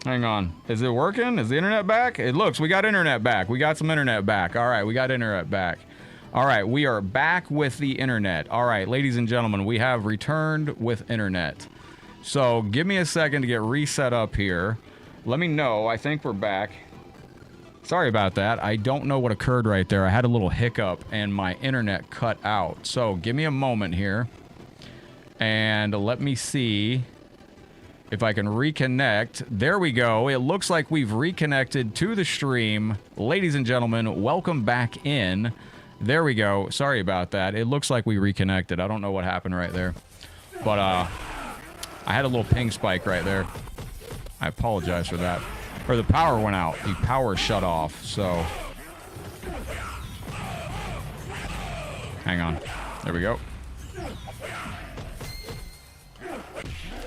Hang on. Is it working? Is the internet back? It looks. We got internet back. We got some internet back. All right, we got internet back. All right, we are back with the internet. All right, ladies and gentlemen, we have returned with internet. So give me a second to get reset up here. Let me know. I think we're back. Sorry about that. I don't know what occurred right there. I had a little hiccup and my internet cut out. So give me a moment here. And let me see if I can reconnect. There we go. It looks like we've reconnected to the stream. Ladies and gentlemen, welcome back in. There we go. Sorry about that. It looks like we reconnected. I don't know what happened right there. But I had a little ping spike right there. I apologize for that. Or the power went out. The power shut off. So hang on. There we go.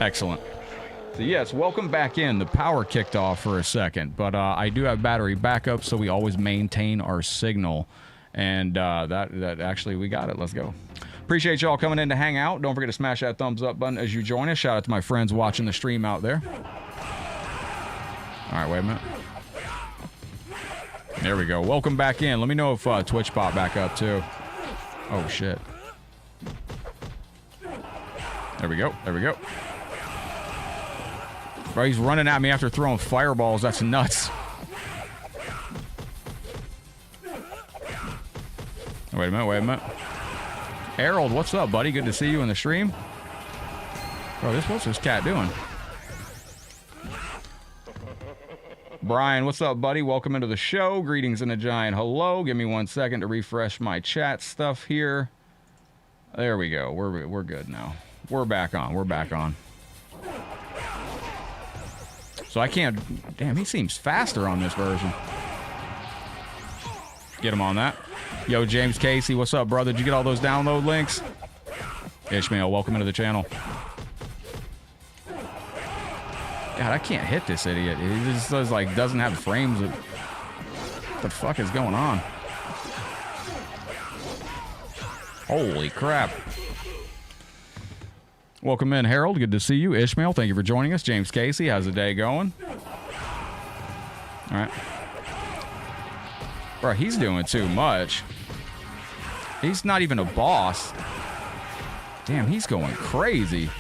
Excellent. So yes, welcome back in. The power kicked off for a second, but I do have battery backup, so we always maintain our signal. And that actually, we got it. Let's go. Appreciate y'all coming in to hang out. Don't forget to smash that thumbs up button as you join us. Shout out to my friends watching the stream out there. All right, wait a minute. There we go. Welcome back in. Let me know if Twitch popped back up too. Oh shit. There we go. There we go. Bro, he's running at me after throwing fireballs. That's nuts. Wait a minute, wait a minute. Harold, what's up, buddy? Good to see you in the stream. Bro, what's this cat doing? Brian, what's up, buddy? Welcome into the show. Greetings and a giant hello. Give me 1 second to refresh my chat stuff here. There we go. We're good now. We're back on. We're back on. So I can't... Damn, he seems faster on this version. Get him on that. Yo, James Casey, what's up, brother? Did you get all those download links? Ishmael, welcome into the channel. God, I can't hit this idiot. He just does, like, doesn't have frames. What the fuck is going on? Holy crap. Welcome in, Harold. Good to see you. Ishmael, thank you for joining us. James Casey, how's the day going? All right. Bro, he's doing too much. He's not even a boss. Damn, he's going crazy.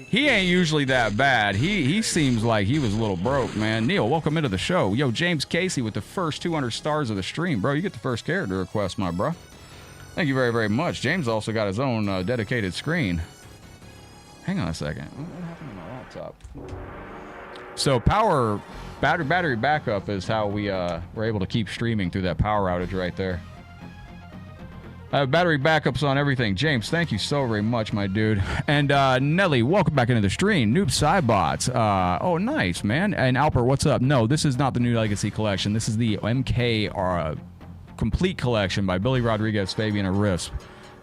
He ain't usually that bad. He seems like he was a little broke, man. Neil, welcome into the show. Yo, James Casey with the first 200 stars of the stream. Bro, you get the first character request, my bro. Thank you very, very much. James also got his own dedicated screen. Hang on a second. What happened to my laptop? So battery backup is how we were able to keep streaming through that power outage right there. I have battery backups on everything. James, thank you so very much, my dude. And Nelly, welcome back into the stream. Noob Cybots. Oh, nice, man. And Alper, what's up? No, this is not the new Legacy Collection. This is the MK Complete Collection by Billy Rodriguez, Fabian, and Riffs.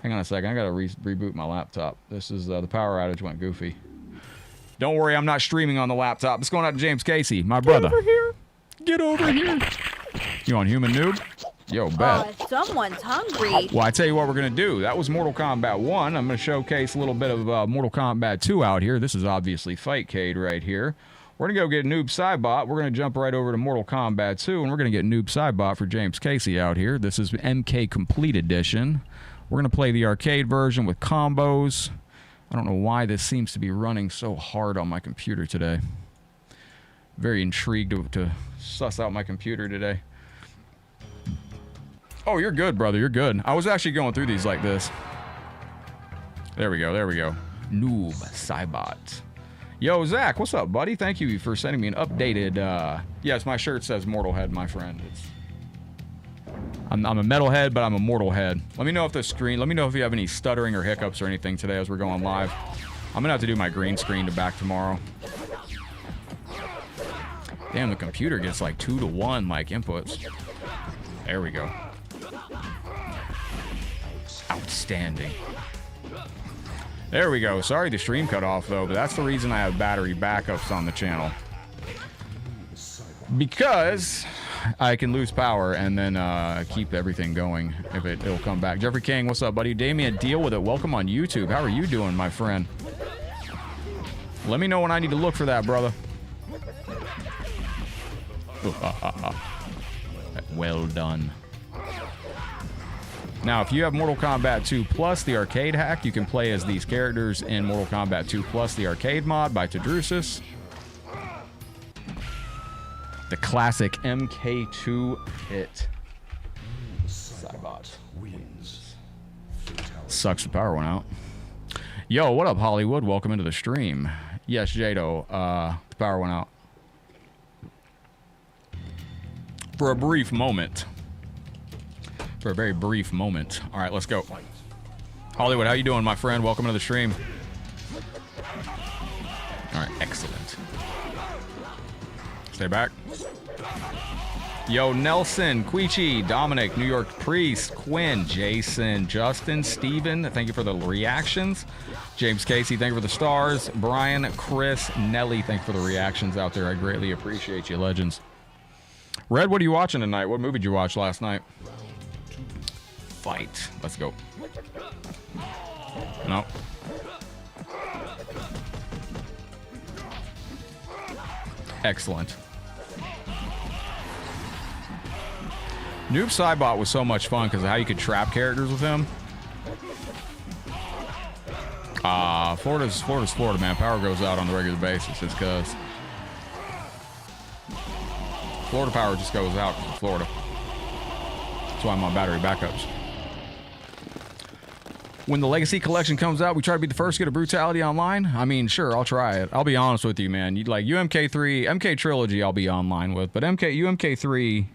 Hang on a second. I got to reboot my laptop. This is the power outage went goofy. Don't worry, I'm not streaming on the laptop. It's going out to James Casey, my brother. Get over here. Get over here. You on Human Noob? Yo, bet. Someone's hungry. Well, I tell you what we're going to do. That was Mortal Kombat 1. I'm going to showcase a little bit of Mortal Kombat 2 out here. This is obviously Fightcade right here. We're going to go get Noob Cybot. We're going to jump right over to Mortal Kombat 2, and we're going to get Noob Cybot for James Casey out here. This is MK Complete Edition. We're going to play the arcade version with combos. I don't know why this seems to be running so hard on my computer today. Very intrigued to suss out my computer today. Oh, you're good, brother. You're good. I was actually going through these like this. There we go. There we go. Noob Cybot. Yo, Zach, what's up, buddy? Thank you for sending me an updated... Yes, my shirt says Mortal Head, my friend. I'm a metalhead, but I'm a mortal head. Let me know if the screen... Let me know if you have any stuttering or hiccups or anything today as we're going live. I'm going to have to do my green screen to back tomorrow. Damn, the computer gets like 2 to 1 like inputs. There we go. Outstanding. There we go. Sorry the stream cut off, though, but that's the reason I have battery backups on the channel. Because I can lose power and then keep everything going if it'll come back. Jeffrey King, what's up, buddy? Damien, deal with it. Welcome on YouTube. How are you doing, my friend? Let me know when I need to look for that, brother. Well done. Now, if you have Mortal Kombat 2 Plus, the arcade hack, you can play as these characters in Mortal Kombat 2 Plus, the arcade mod by Tadrusis. The classic MK2 hit. Cybot wins. Sucks the power went out. Yo, what up, Hollywood? Welcome into the stream. Yes, Jado, the power went out. For a brief moment. For a very brief moment. All right, let's go. Hollywood, how you doing, my friend? Welcome to the stream. All right, excellent. Stay back. Yo, Nelson, Quichi, Dominic, New York Priest, Quinn, Jason, Justin, Steven, thank you for the reactions. James Casey, thank you for the stars. Brian, Chris, Nelly, thank you for the reactions out there. I greatly appreciate you, legends. Red, what are you watching tonight? What movie did you watch last night? Fight. Let's go. No. Excellent. Noob Cybot was so much fun because of how you could trap characters with him. Florida's Florida, man. Power goes out on the regular basis. It's because Florida power just goes out in Florida. That's why I'm on battery backups. When the Legacy Collection comes out, we try to be the first to get a Brutality online. I mean, sure, I'll try it. I'll be honest with you, man. You'd like UMK3, MK Trilogy I'll be online with, but UMK3,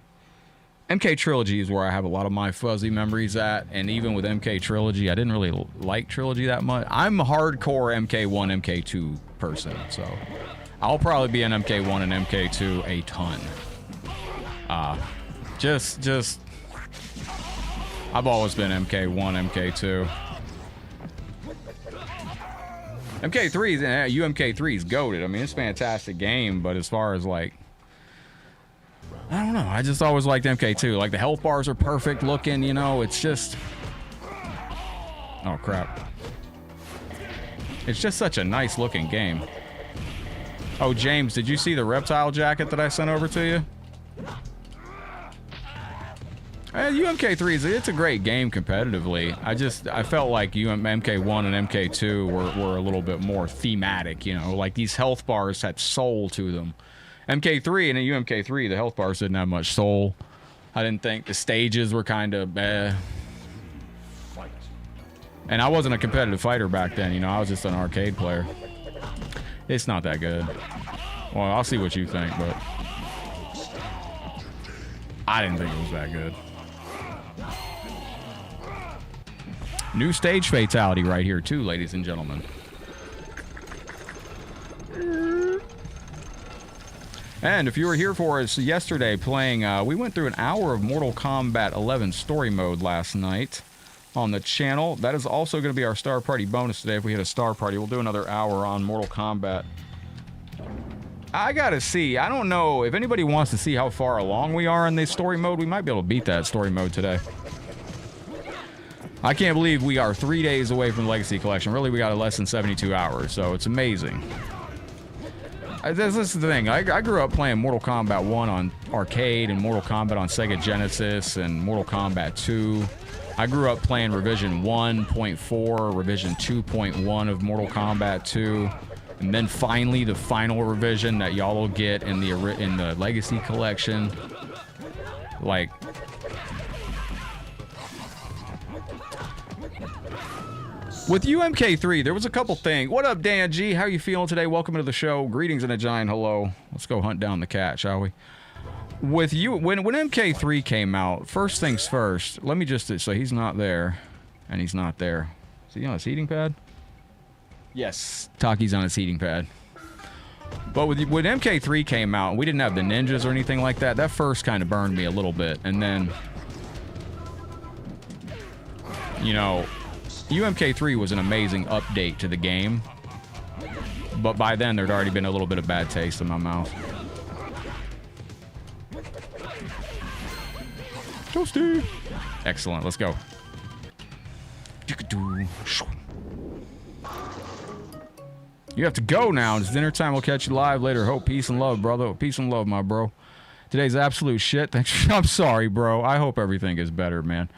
MK Trilogy is where I have a lot of my fuzzy memories at, and even with MK Trilogy, I didn't really like Trilogy that much. I'm a hardcore MK1, MK2 person, so I'll probably be in MK1 and MK2 a ton. I've always been MK1, MK2. UMK3 is goated. I mean, it's a fantastic game, but as far as like, I don't know. I just always liked MK2. Like the health bars are perfect looking, you know, it's just, oh crap. It's just such a nice looking game. Oh, James, did you see the reptile jacket that I sent over to you? UMK3 it's a great game competitively. I felt like MK1 and MK2 were a little bit more thematic, you know, like these health bars had soul to them. MK3 and UMK3, the health bars didn't have much soul. I didn't think the stages were kind of and I wasn't a competitive fighter back then, you know, I was just an arcade player. It's not that good. Well, I'll see what you think, but I didn't think it was that good. New stage fatality right here too, ladies and gentlemen. And if you were here for us yesterday playing, we went through an hour of Mortal Kombat 11 story mode last night on the channel. That is also going to be our Star Party bonus today. If we hit a Star Party, we'll do another hour on Mortal Kombat. I gotta see. I don't know if anybody wants to see how far along we are in this story mode. We might be able to beat that story mode today. I can't believe we are 3 days away from the Legacy Collection. Really, we got less than 72 hours, so it's amazing. This is the thing. I grew up playing Mortal Kombat 1 on arcade and Mortal Kombat on Sega Genesis and Mortal Kombat 2. I grew up playing Revision 1.4, Revision 2.1 of Mortal Kombat 2. And then finally, the final revision that y'all will get in the Legacy Collection. Like, with UMK3, there was a couple things. What up, Dan G? How you feeling today? Welcome to the show. Greetings and a giant hello. Let's go hunt down the cat, shall we? With you, when MK3 came out, first things first. Let me just so he's not there, and he's not there. Is he on his heating pad? Yes, Taki's on his heating pad. But when MK3 came out, we didn't have the ninjas or anything like that. That first kind of burned me a little bit. And then, you know, UMK3 was an amazing update to the game. But by then, there'd already been a little bit of bad taste in my mouth. Toasty. Excellent. Let's go. You have to go now. It's dinner time. We'll catch you live later. Hope, peace, and love, brother. Peace and love, my bro. Today's absolute shit. Thanks. I'm sorry, bro. I hope everything is better, man.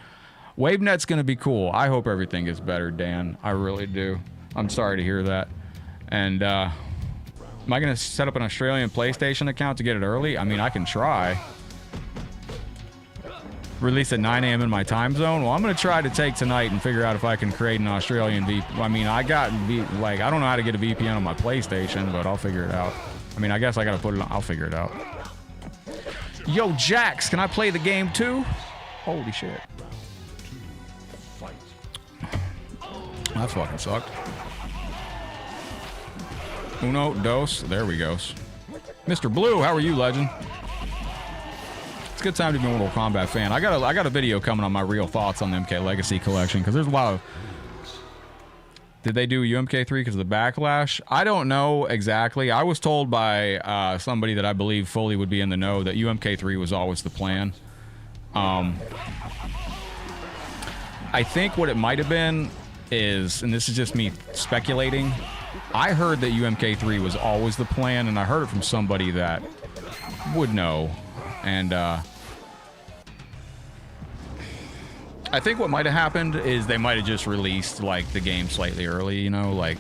WaveNet's going to be cool. I hope everything is better, Dan. I really do. I'm sorry to hear that. And, am I going to set up an Australian PlayStation account to get it early? I mean, I can try. Release at 9 a.m. in my time zone? Well, I'm going to try to take tonight and figure out if I can create an Australian VPN. I mean, I don't know how to get a VPN on my PlayStation, but I'll figure it out. I mean, I guess I got to put it on. I'll figure it out. Yo, Jax, can I play the game too? Holy shit. That fucking sucked. Uno, dos. There we go. Mr. Blue, how are you, legend? It's a good time to be a Mortal Kombat fan. I got a video coming on my real thoughts on the MK Legacy collection, because there's a lot of... Did they do UMK3 because of the backlash? I don't know exactly. I was told by somebody that I believe fully would be in the know that UMK3 was always the plan. I think what it might have been is, and this is just me speculating, I heard that UMK3 was always the plan, and I heard it from somebody that would know. And I think what might have happened is they might have just released like the game slightly early, you know, like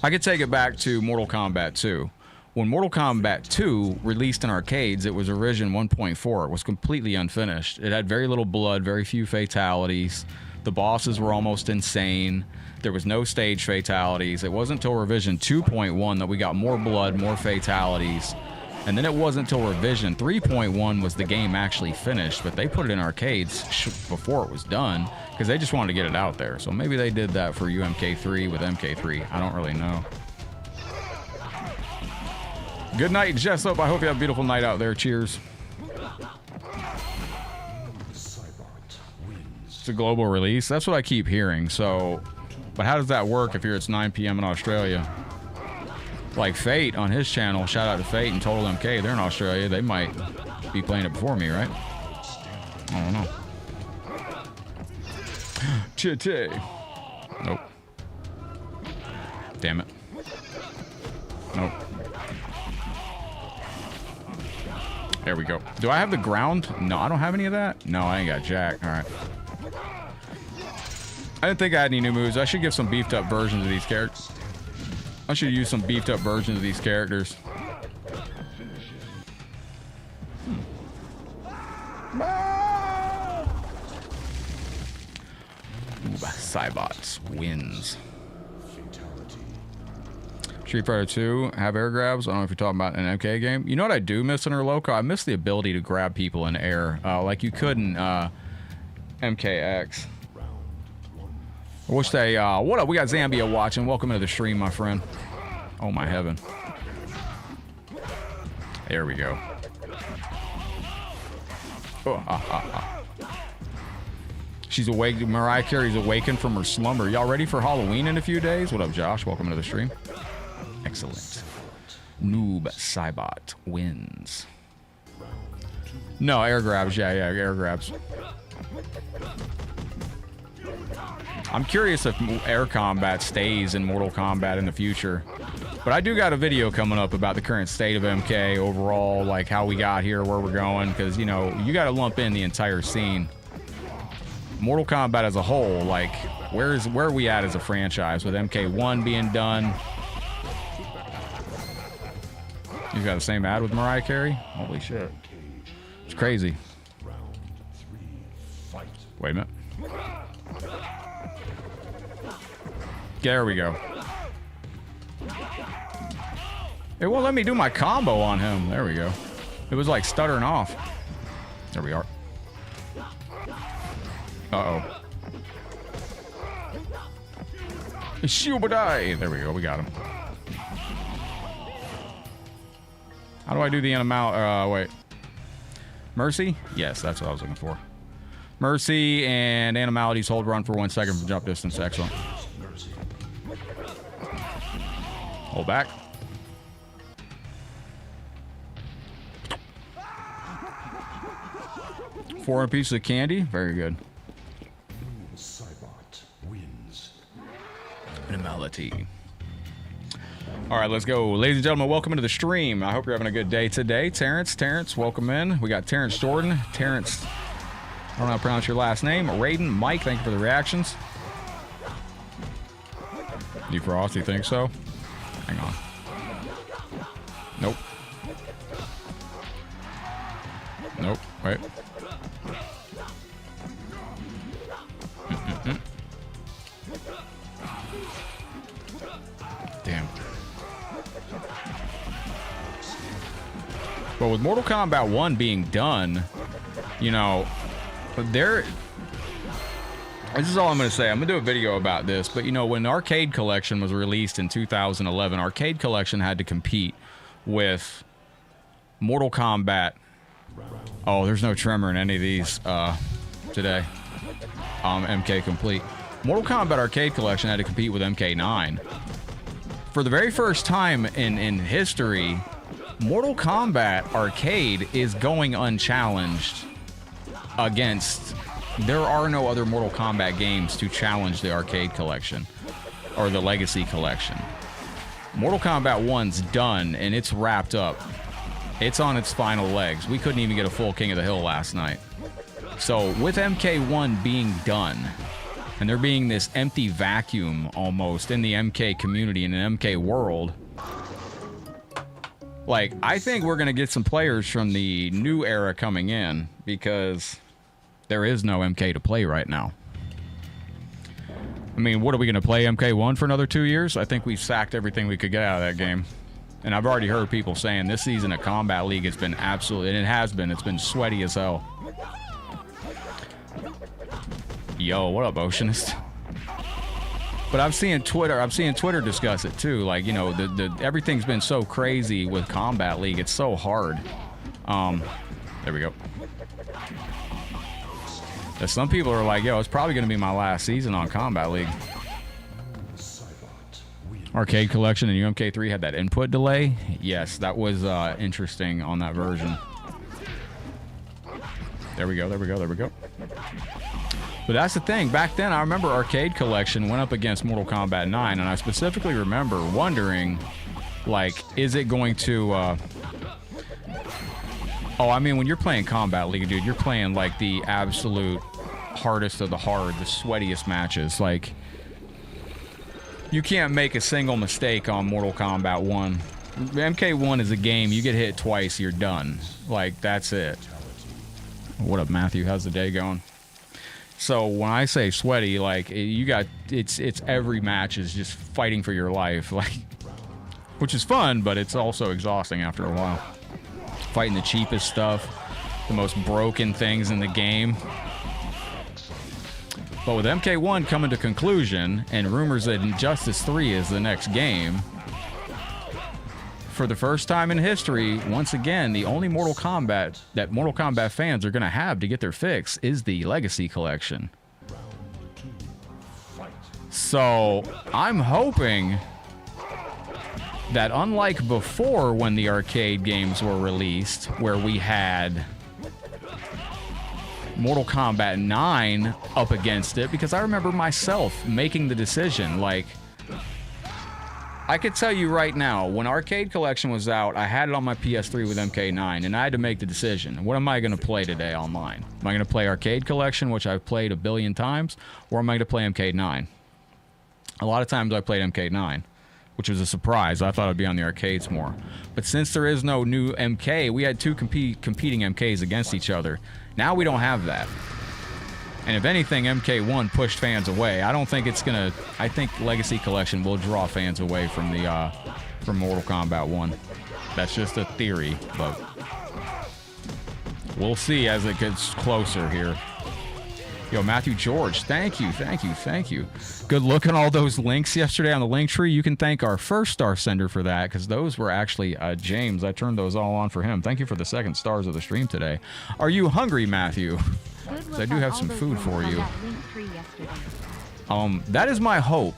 I could take it back to Mortal Kombat 2. When Mortal Kombat 2 released in arcades, it was a revision 1.4. It was completely unfinished. It had very little blood, very few fatalities. The bosses were almost insane. There was no stage fatalities. It wasn't until revision 2.1 that we got more blood, more fatalities. And then it wasn't until revision 3.1 was the game actually finished, but they put it in arcades before it was done because they just wanted to get it out there. So maybe they did that for UMK3 with MK3. I don't really know. Good night, Jessup. I hope you have a beautiful night out there. Cheers. It's a global release. That's what I keep hearing. So, but how does that work if it's 9 p.m. in Australia? Like Fate on his channel, shout out to Fate and Total MK, they're in Australia. They might be playing it before me, right? I don't know. Chitty. Nope. Damn it. Nope. There we go. Do I have the ground? No, I don't have any of that. No, I ain't got jack. All right. I didn't think I had any new moves. I should give some beefed up versions of these characters. I should use some beefed up versions of these characters. Cybots wins. Street Fighter 2 have air grabs. I don't know if you're talking about an MK game. You know what I do miss in Air Loco? I miss the ability to grab people in air, like you could in MKX. I wish they, what up? We got Zambia watching. Welcome into the stream, my friend. Oh, my heaven. There we go. Oh, She's awake. Mariah Carey's awakened from her slumber. Y'all ready for Halloween in a few days? What up, Josh? Welcome into the stream. Excellent. Noob Cybot wins. No, air grabs. Yeah, air grabs. I'm curious if air combat stays in Mortal Kombat in the future. But I do got a video coming up about the current state of MK overall, like how we got here, where we're going, because, you know, you got to lump in the entire scene. Mortal Kombat as a whole, like, where are we at as a franchise with MK1 being done? You got the same ad with Mariah Carey? Holy shit. It's crazy. Wait a minute. There we go. It won't let me do my combo on him. There we go. It was like stuttering off. There we are. Uh-oh. Shubadai. There we go. We got him. How do I do the animal? Wait. Mercy? Yes, that's what I was looking for. Mercy and animalities hold run for 1 second from jump distance. Excellent. Hold back. 4 pieces of candy. Very good. Minimality. All right, let's go. Ladies and gentlemen, welcome into the stream. I hope you're having a good day today. Terrence, welcome in. We got Terrence Jordan. Terrence, I don't know how to pronounce your last name. Raiden, Mike, thank you for the reactions. Defrost, you think so? Hang on. Nope. Nope. Wait. Damn. But with Mortal Kombat 1 being done, you know, this is all I'm going to say. I'm going to do a video about this, but you know, when Arcade Collection was released in 2011, Arcade Collection had to compete with Mortal Kombat. Oh, there's no tremor in any of these today. MK Complete. Mortal Kombat Arcade Collection had to compete with MK9. For the very first time in history, Mortal Kombat Arcade is going unchallenged against... There are no other Mortal Kombat games to challenge the Arcade Collection or the Legacy Collection. Mortal Kombat 1's done, and it's wrapped up. It's on its final legs. We couldn't even get a full King of the Hill last night. So with MK1 being done, and there being this empty vacuum almost in the MK community, in an MK world, like, I think we're going to get some players from the new era coming in, because there is no MK to play right now. I mean, what are we going to play, MK1 for another 2 years? I think we've sacked everything we could get out of that game. And I've already heard people saying this season of Combat League has been absolutely, and it has been, it's been sweaty as hell. Yo, what up, Oceanist? But I'm seeing Twitter discuss it too. Like, you know, everything's been so crazy with Combat League. It's so hard. There we go. That some people are like, yo, it's probably going to be my last season on Combat League. Arcade Collection and UMK3 had that input delay. Yes, that was interesting on that version. There we go, there we go, there we go. But that's the thing. Back then, I remember Arcade Collection went up against Mortal Kombat 9, and I specifically remember wondering, like, is it going to... Oh, I mean, when you're playing Combat League, dude, you're playing, like, the absolute hardest of the hard, the sweatiest matches. Like, you can't make a single mistake on Mortal Kombat 1. MK1 is a game, you get hit twice, you're done. Like, that's it. What up, Matthew? How's the day going? So when I say sweaty, like, you got, it's every match is just fighting for your life, like, which is fun, but it's also exhausting after a while. Fighting the cheapest stuff, the most broken things in the game. But with MK1 coming to conclusion, and rumors that Injustice 3 is the next game, for the first time in history, once again, the only Mortal Kombat that Mortal Kombat fans are going to have to get their fix is the Legacy Collection. So, I'm hoping that unlike before when the arcade games were released, where we had Mortal Kombat 9 up against it, because I remember myself making the decision, like, I could tell you right now, when Arcade Collection was out, I had it on my PS3 with MK9, and I had to make the decision. What am I going to play today online? Am I going to play Arcade Collection, which I've played a billion times, or am I going to play MK9? A lot of times I played MK9, which was a surprise. I thought I'd be on the arcades more. But since there is no new MK, we had two competing MKs against each other. Now we don't have that. And if anything, MK1 pushed fans away. I don't think it's gonna... I think Legacy Collection will draw fans away from the from Mortal Kombat 1. That's just a theory, but we'll see as it gets closer here. Yo, Matthew George, thank you, thank you, thank you. Good look at all those links yesterday on the link tree. You can thank our first star sender for that, because those were actually James. I turned those all on for him. Thank you for the second stars of the stream today. Are you hungry, Matthew? I do have some food for you. That is my hope.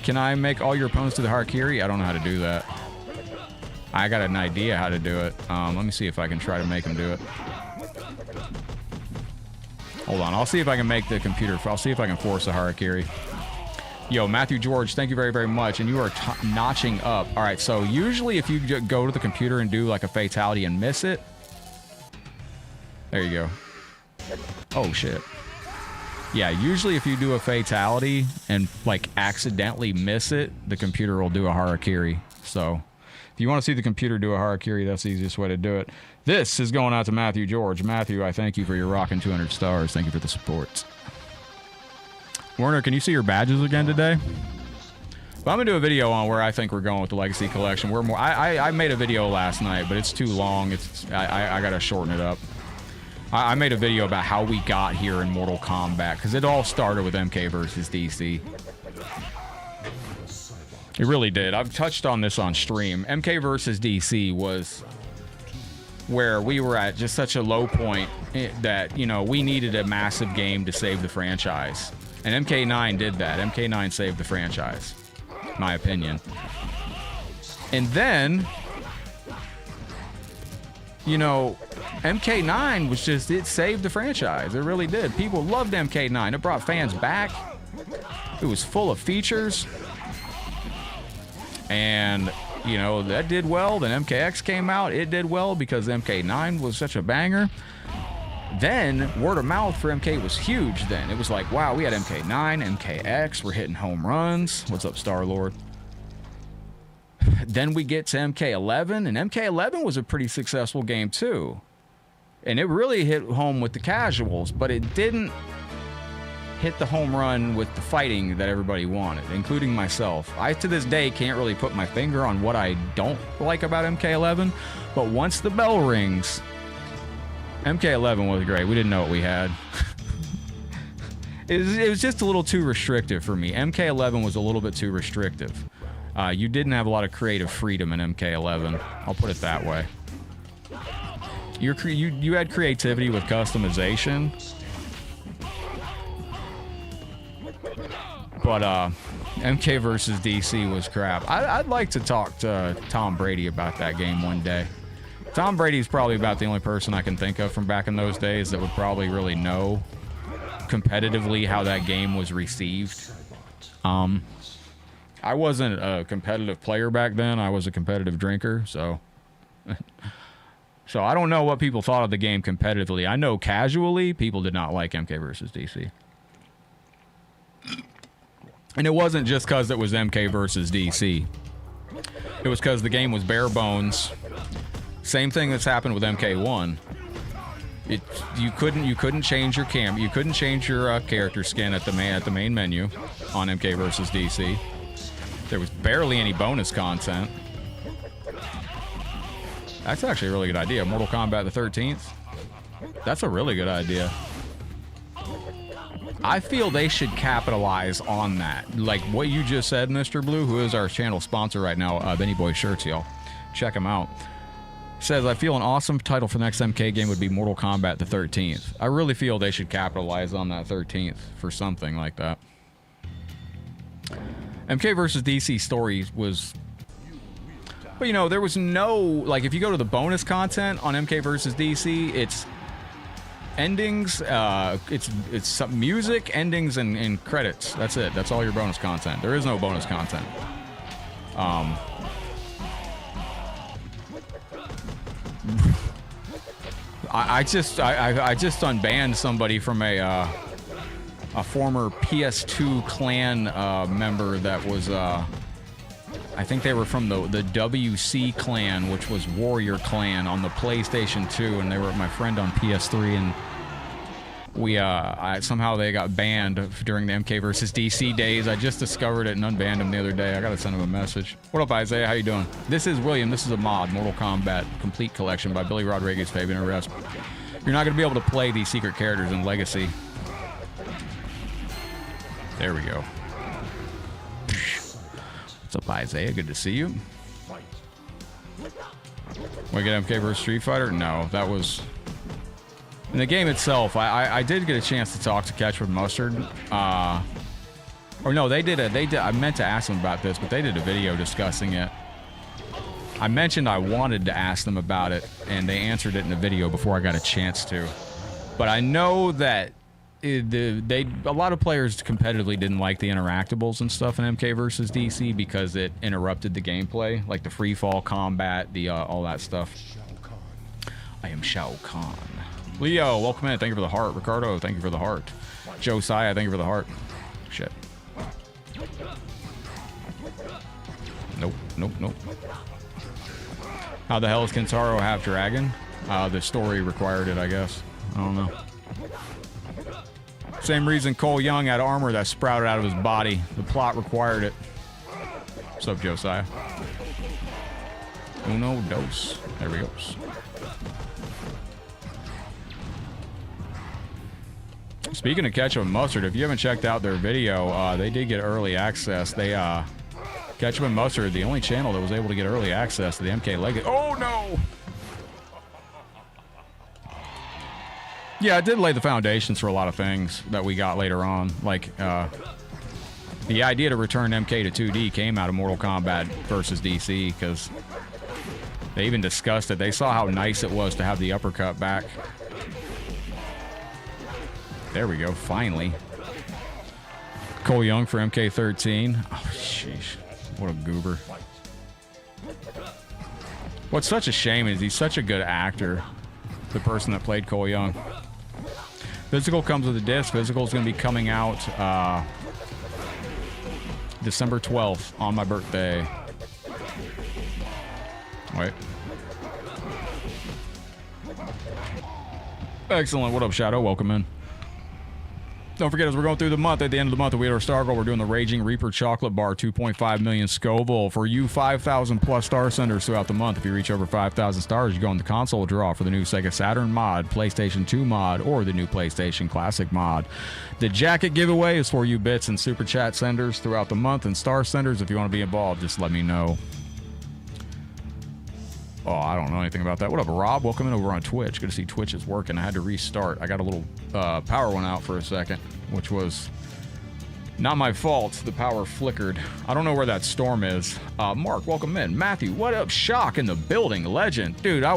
Can I make all your opponents do the Harakiri? I don't know how to do that. I got an idea how to do it. Let me see if I can try to make him do it. Hold on. I'll see if I can make the computer. I'll see if I can force a harakiri. Yo, Matthew George, thank you very, very much. And you are notching up. All right, so usually if you go to the computer and do like a fatality and miss it. There you go. Oh, shit. Yeah, usually if you do a fatality and like accidentally miss it, the computer will do a harakiri. So if you want to see the computer do a harakiri, that's the easiest way to do it. This is going out to Matthew George. Matthew, I thank you for your rocking 200 stars. Thank you for the support. Werner, can you see your badges again today? But I'm going to do a video on where I think we're going with the Legacy Collection. We're more. I made a video last night, but it's too long. I got to shorten it up. I made a video about how we got here in Mortal Kombat, because it all started with MK versus DC. It really did. I've touched on this on stream. MK versus DC was where we were at just such a low point that, you know, we needed a massive game to save the franchise. And MK9 did that. MK9 saved the franchise, in my opinion. And then, you know, MK9 was just, it saved the franchise. It really did. People loved MK9. It brought fans back. It was full of features. And, you know, that did well. Then MKX came out. It did well because MK9 was such a banger. Then word of mouth for MK was huge then. It was like, wow, we had MK9, MKX, we're hitting home runs. What's up, Star-Lord? Then we get to MK11, and MK11 was a pretty successful game too. And it really hit home with the casuals, but it didn't hit the home run with the fighting that everybody wanted, including myself. I, to this day, can't really put my finger on what I don't like about MK11, but once the bell rings, MK11 was great. We didn't know what we had. It was just a little too restrictive for me. MK11 was a little bit too restrictive. You didn't have a lot of creative freedom in MK11. I'll put it that way. You had creativity with customization. But MK versus DC was crap. I'd like to talk to Tom Brady about that game one day. Tom Brady's probably about the only person I can think of from back in those days that would probably really know competitively how that game was received. I wasn't a competitive player back then. I was a competitive drinker, so I don't know what people thought of the game competitively. I know casually people did not like MK versus DC. And it wasn't just because it was MK versus DC. It was because the game was bare bones. Same thing that's happened with MK1. You couldn't change your you couldn't change your character skin at the main menu on MK versus DC. There was barely any bonus content. That's actually a really good idea. Mortal Kombat the 13th. That's a really good idea. I feel they should capitalize on that. Like what you just said, Mr. Blue, who is our channel sponsor right now, Benny Boy Shirts, y'all. Check him out. Says, I feel an awesome title for the next MK game would be Mortal Kombat the 13th. I really feel they should capitalize on that 13th for something like that. MK versus DC story was... But, you know, there was no... Like, if you go to the bonus content on MK versus DC, it's endings, it's some music, endings, and credits. That's it. That's all your bonus content. There is no bonus content. I just unbanned somebody from a former PS2 clan member that was I think they were from the WC clan, which was Warrior Clan on the PlayStation 2, and they were my friend on PS3, and we somehow they got banned during the MK versus DC days. I just discovered it and unbanned him the other day. I gotta send him a message. What up, Isaiah? How you doing? This is William. This is a mod, Mortal Kombat Complete Collection by Billy Rodriguez, Fabian Arrest. You're not gonna be able to play these secret characters in Legacy. There we go. What's up, Isaiah? Good to see you. We get MK vs Street Fighter? No, that was... In the game itself, I did get a chance to talk to Ketchup Mustard. Or no, they did. I meant to ask them about this, but they did a video discussing it. I mentioned I wanted to ask them about it, and they answered it in the video before I got a chance to. But I know that a lot of players competitively didn't like the interactables and stuff in MK versus DC because it interrupted the gameplay, like the free fall combat, the all that stuff. I am Shao Kahn. Leo, welcome in. Thank you for the heart. Ricardo, thank you for the heart. Josiah, thank you for the heart. Shit. Nope, nope, nope. How the hell is Kentaro half dragon? The story required it, I guess. I don't know. Same reason Cole Young had armor that sprouted out of his body. The plot required it. What's up, Josiah? Uno, dos. There we go. Speaking of ketchup and mustard, if you haven't checked out their video, they did get early access. They, Ketchup and Mustard, the only channel that was able to get early access to the MK Legacy. Oh, no! Yeah, it did lay the foundations for a lot of things that we got later on. Like, the idea to return MK to 2D came out of Mortal Kombat versus DC, because they even discussed it. They saw how nice it was to have the uppercut back. There we go, finally. Cole Young for MK13. Oh, sheesh. What a goober. What's such a shame is he's such a good actor, the person that played Cole Young. Physical comes with a disc. Physical is going to be coming out December 12th on my birthday. Wait. Excellent. What up, Shadow? Welcome in. Don't forget, as we're going through the month, at the end of the month, we hit our star goal. We're doing the Raging Reaper Chocolate Bar, 2.5 million Scoville. For you 5,000 plus star senders throughout the month, if you reach over 5,000 stars, you go in the console draw for the new Sega Saturn mod, PlayStation 2 mod, or the new PlayStation Classic mod. The jacket giveaway is for you bits and super chat senders throughout the month, and star senders, if you want to be involved, just let me know. Oh, I don't know anything about that. What up, Rob? Welcome in over on Twitch. Good to see Twitch is working. I had to restart. I got a little power went out for a second, which was not my fault. The power flickered. I don't know where that storm is. Mark, welcome in. Matthew, what up? Shock in the building. Legend. Dude, I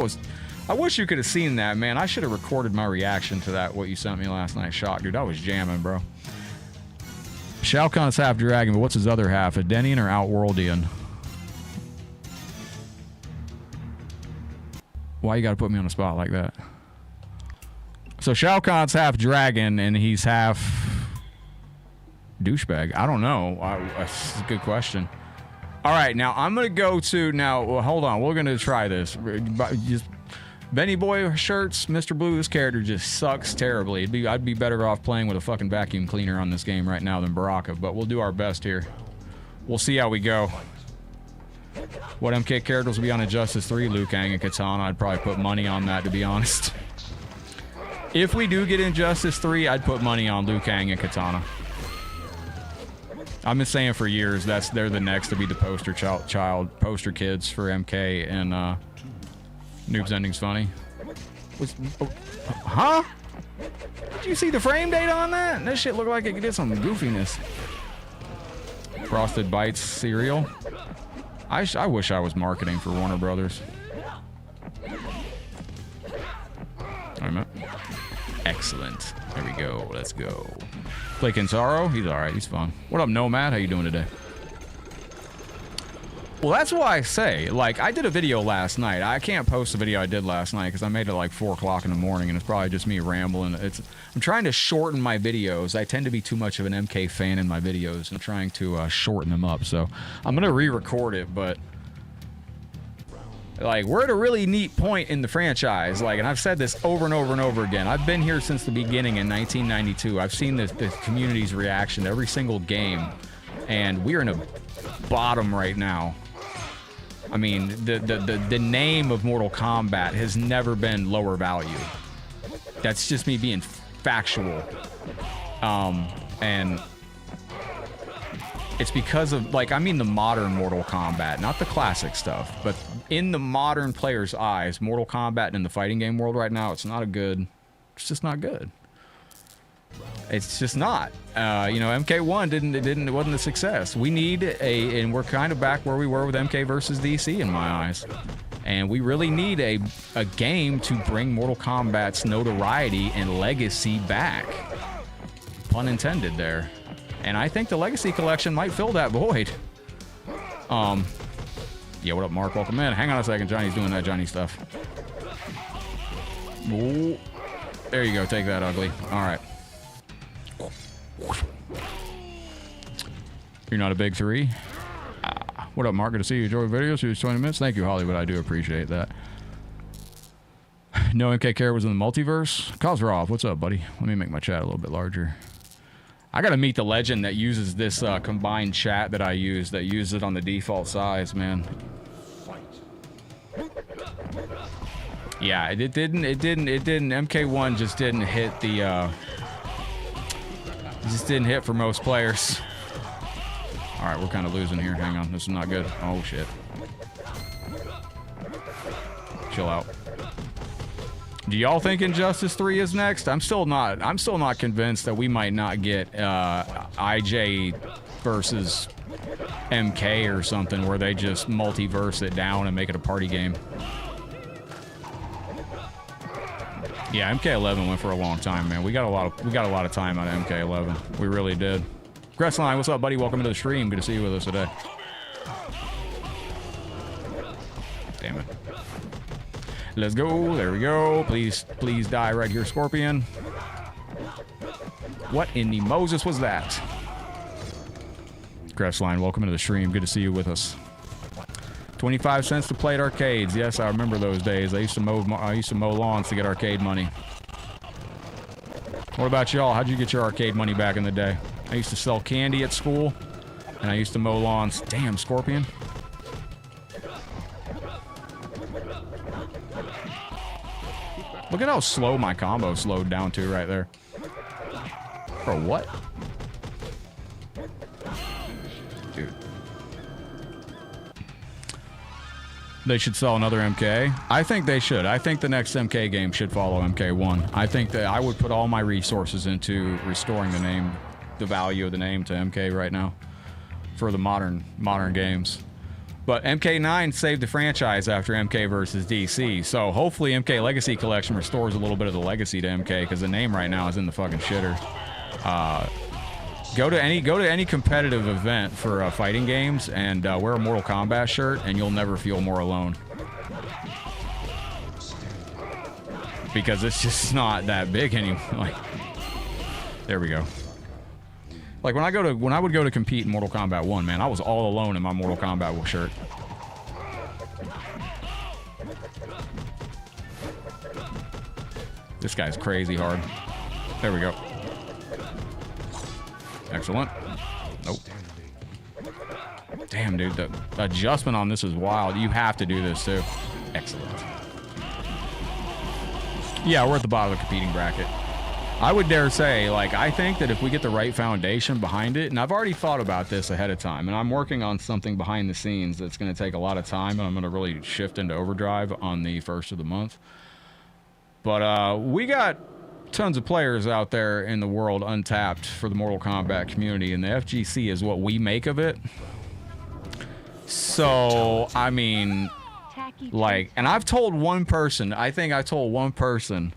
wish you could have seen that, man. I should have recorded my reaction to that, what you sent me last night. Shock, dude. I was jamming, bro. Shao Kahn's half dragon, but what's his other half? Edenian or Outworldian? Why you gotta put me on the spot like that? So Shao Kahn's half dragon and he's half douchebag. I don't know. That's a good question. All right, now I'm gonna go to well, hold on. We're gonna try this. Just Benny Boy shirts, Mr. Blue. This character just sucks terribly. I'd be better off playing with a fucking vacuum cleaner on this game right now than Baraka. But we'll do our best here. We'll see how we go. What MK characters will be on Injustice 3? Liu Kang and Katana. I'd probably put money on that, to be honest. If we do get Injustice 3, I'd put money on Liu Kang and Katana. I've been saying for years they're the next to be the poster poster kids for MK and Noob's Ending's Funny. Huh? Did you see the frame date on that? That shit looked like it did some goofiness. Frosted Bites cereal. I wish I was marketing for Warner Brothers. All right, excellent. There we go. Let's go. Play Kentaro. He's all right. He's fun. What up, Nomad? How you doing today? Well, that's why I say, like, I did a video last night. I can't post the video I did last night because I made it like 4 o'clock in the morning, and it's probably just me rambling. I'm trying to shorten my videos. I tend to be too much of an MK fan in my videos. I'm trying to shorten them up, so I'm gonna re-record it. But like, we're at a really neat point in the franchise. Like, and I've said this over and over and over again. I've been here since the beginning in 1992. I've seen the community's reaction to every single game, and we're in a bottom right now. I mean, the name of Mortal Kombat has never been lower value. That's just me being factual. And it's because of, like, I mean the modern Mortal Kombat, not the classic stuff, but in the modern player's eyes, Mortal Kombat in the fighting game world right now, it's just not good. It's just not. You know, MK1 it wasn't a success. We need and we're kind of back where we were with MK versus DC in my eyes. And we really need a game to bring Mortal Kombat's notoriety and legacy back. Pun intended there. And I think the Legacy Collection might fill that void. Yeah, what up, Mark? Welcome in. Hang on a second. Johnny's doing that Johnny stuff. Ooh. There you go. Take that, ugly. All right. You're not a big three? What up, Mark? Good to see you. Enjoy the videos. Here's 20 minutes. Thank you, Hollywood. I do appreciate that. No MK Care was in the multiverse. Kozrov, what's up, buddy? Let me make my chat a little bit larger. I gotta meet the legend that uses this combined chat that I use, that uses it on the default size, man. Yeah, it didn't, MK1 just didn't hit the, it just didn't hit for most players. All right, we're kind of losing here. Hang on, this is not good. Oh, shit. Chill out. Do y'all think Injustice 3 is next? I'm still not convinced that we might not get IJ versus MK or something where they just multiverse it down and make it a party game. Yeah, MK11 went for a long time, man. We got a lot of time on MK11. We really did. Gressline, what's up, buddy? Welcome to the stream. Good to see you with us today. Damn it. Let's go. There we go. Please die right here, Scorpion. What in the Moses was that? Gressline, welcome to the stream. Good to see you with us. 25 cents to play at arcades. Yes, I remember those days. I used to mow lawns to get arcade money. What about y'all? How'd you get your arcade money back in the day? I used to sell candy at school, and I used to mow lawns. Damn, Scorpion. Look at how slow my combo slowed down to right there. For what? Dude. They should sell another MK. I think they should. I think the next MK game should follow MK1. I think that I would put all my resources into restoring the name, the value of the name to MK right now for the modern games. But MK9 saved the franchise after MK versus DC. So hopefully MK Legacy Collection restores a little bit of the legacy to MK, because the name right now is in the fucking shitter. Go to any competitive event for fighting games and wear a Mortal Kombat shirt, and you'll never feel more alone. Because it's just not that big anymore. Like, there we go. Like when I would go to compete in Mortal Kombat 1, man, I was all alone in my Mortal Kombat shirt. This guy's crazy hard. There we go. Excellent. Nope. Damn, dude, the adjustment on this is wild. You have to do this too. Excellent. Yeah, we're at the bottom of the competing bracket. I would dare say, like, I think that if we get the right foundation behind it, and I've already thought about this ahead of time, and I'm working on something behind the scenes that's going to take a lot of time, and I'm going to really shift into overdrive on the first of the month. But we got tons of players out there in the world untapped for the Mortal Kombat community, and the FGC is what we make of it. So, I mean, like, and I've told one person, I think I told one person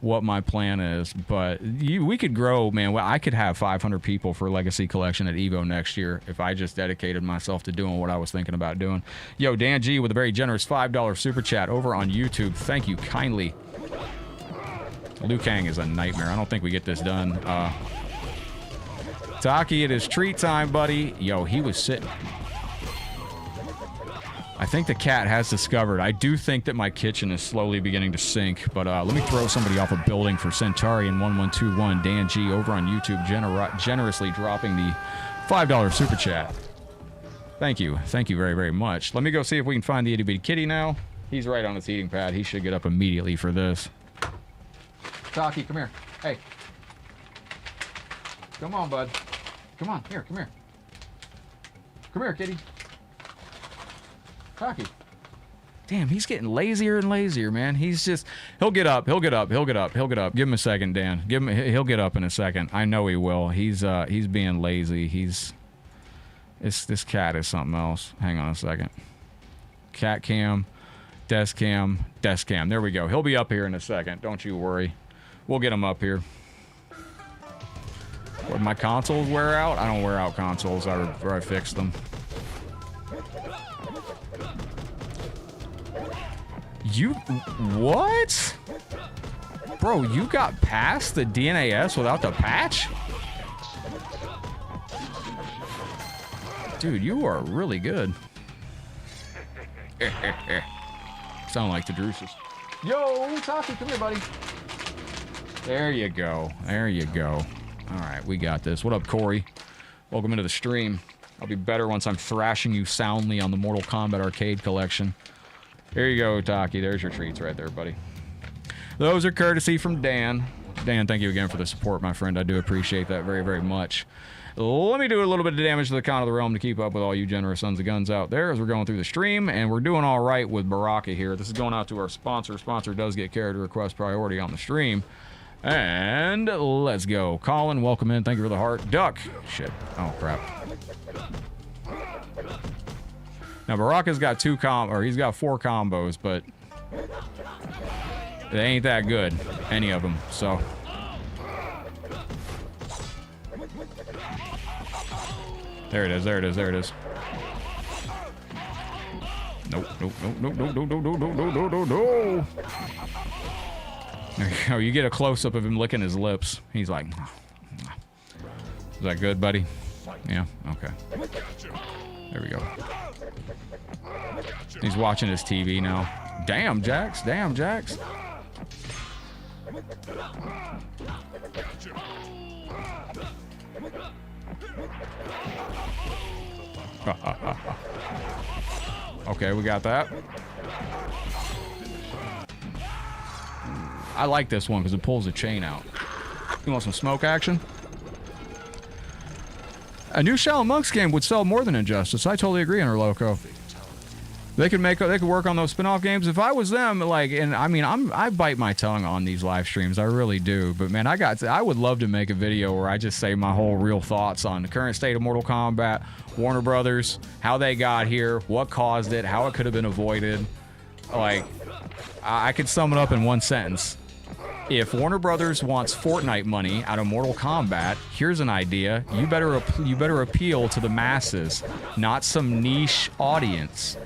what my plan is, but we could grow, man. I could have 500 people for Legacy Collection at EVO next year if I just dedicated myself to doing what I was thinking about doing. Yo, Dan G with a very generous $5 super chat over on YouTube. Thank you kindly. Liu Kang is a nightmare. I don't think we get this done. Taki, it is treat time, buddy. Yo, he was sitting. I think the cat has discovered. I do think that my kitchen is slowly beginning to sink, but let me throw somebody off a building for Centaurian 1121. Dan G over on YouTube generously dropping the $5 super chat. Thank you. Thank you very, very much. Let me go see if we can find the itty bitty kitty now. He's right on his heating pad. He should get up immediately for this. Taki, come here. Hey. Come on, bud. Come on. Here, come here. Come here, kitty. Taki. Damn, he's getting lazier and lazier, man. He's just, he'll get up, he'll get up, he'll get up, he'll get up. Give him a second, Dan. He'll get up in a second. I know he will. He's being lazy. This cat is something else. Hang on a second. Cat cam, desk cam, desk cam. There we go. He'll be up here in a second. Don't you worry. We'll get him up here. Would my consoles wear out? I don't wear out consoles. I fix them. You, what? Bro, you got past the DNAS without the patch? Dude, you are really good. Sound like the Drusus. Yo, Taki, come here, buddy. There you go. There you go. All right, we got this. What up, Corey? Welcome into the stream. I'll be better once I'm thrashing you soundly on the Mortal Kombat arcade collection. Here you go, Taki. There's your treats right there, buddy. Those are courtesy from Dan. Dan, thank you again for the support, my friend. I do appreciate that very, very much. Let me do a little bit of damage to the Con of the Realm to keep up with all you generous sons of guns out there as we're going through the stream, and we're doing all right with Baraka here. This is going out to our sponsor. Sponsor does get character request priority on the stream. And let's go. Colin, welcome in. Thank you for the heart. Duck. Shit. Oh, crap. Now, Baraka's got he's got 4 combos, but they ain't that good, any of them, so. There it is, there it is, there it is. Nope, nope, nope, nope, nope, nope, nope, nope, nope, nope, nope, nope. There you go. You get a close-up of him licking his lips. He's like, is that good, buddy? Yeah, okay. There we go. He's watching his TV now. Damn, Jax. Damn, Jax. Okay, we got that. I like this one because it pulls the chain out. You want some smoke action? A new Shadow Monks game would sell more than Injustice. I totally agree, Interloco. They could work on those spin-off games. If I was them, like, and I mean, I bite my tongue on these live streams. I really do. But man, I would love to make a video where I just say my whole real thoughts on the current state of Mortal Kombat, Warner Brothers, how they got here, what caused it, how it could have been avoided. Like, I could sum it up in one sentence. If Warner Brothers wants Fortnite money out of Mortal Kombat, here's an idea. You better appeal to the masses, not some niche audience.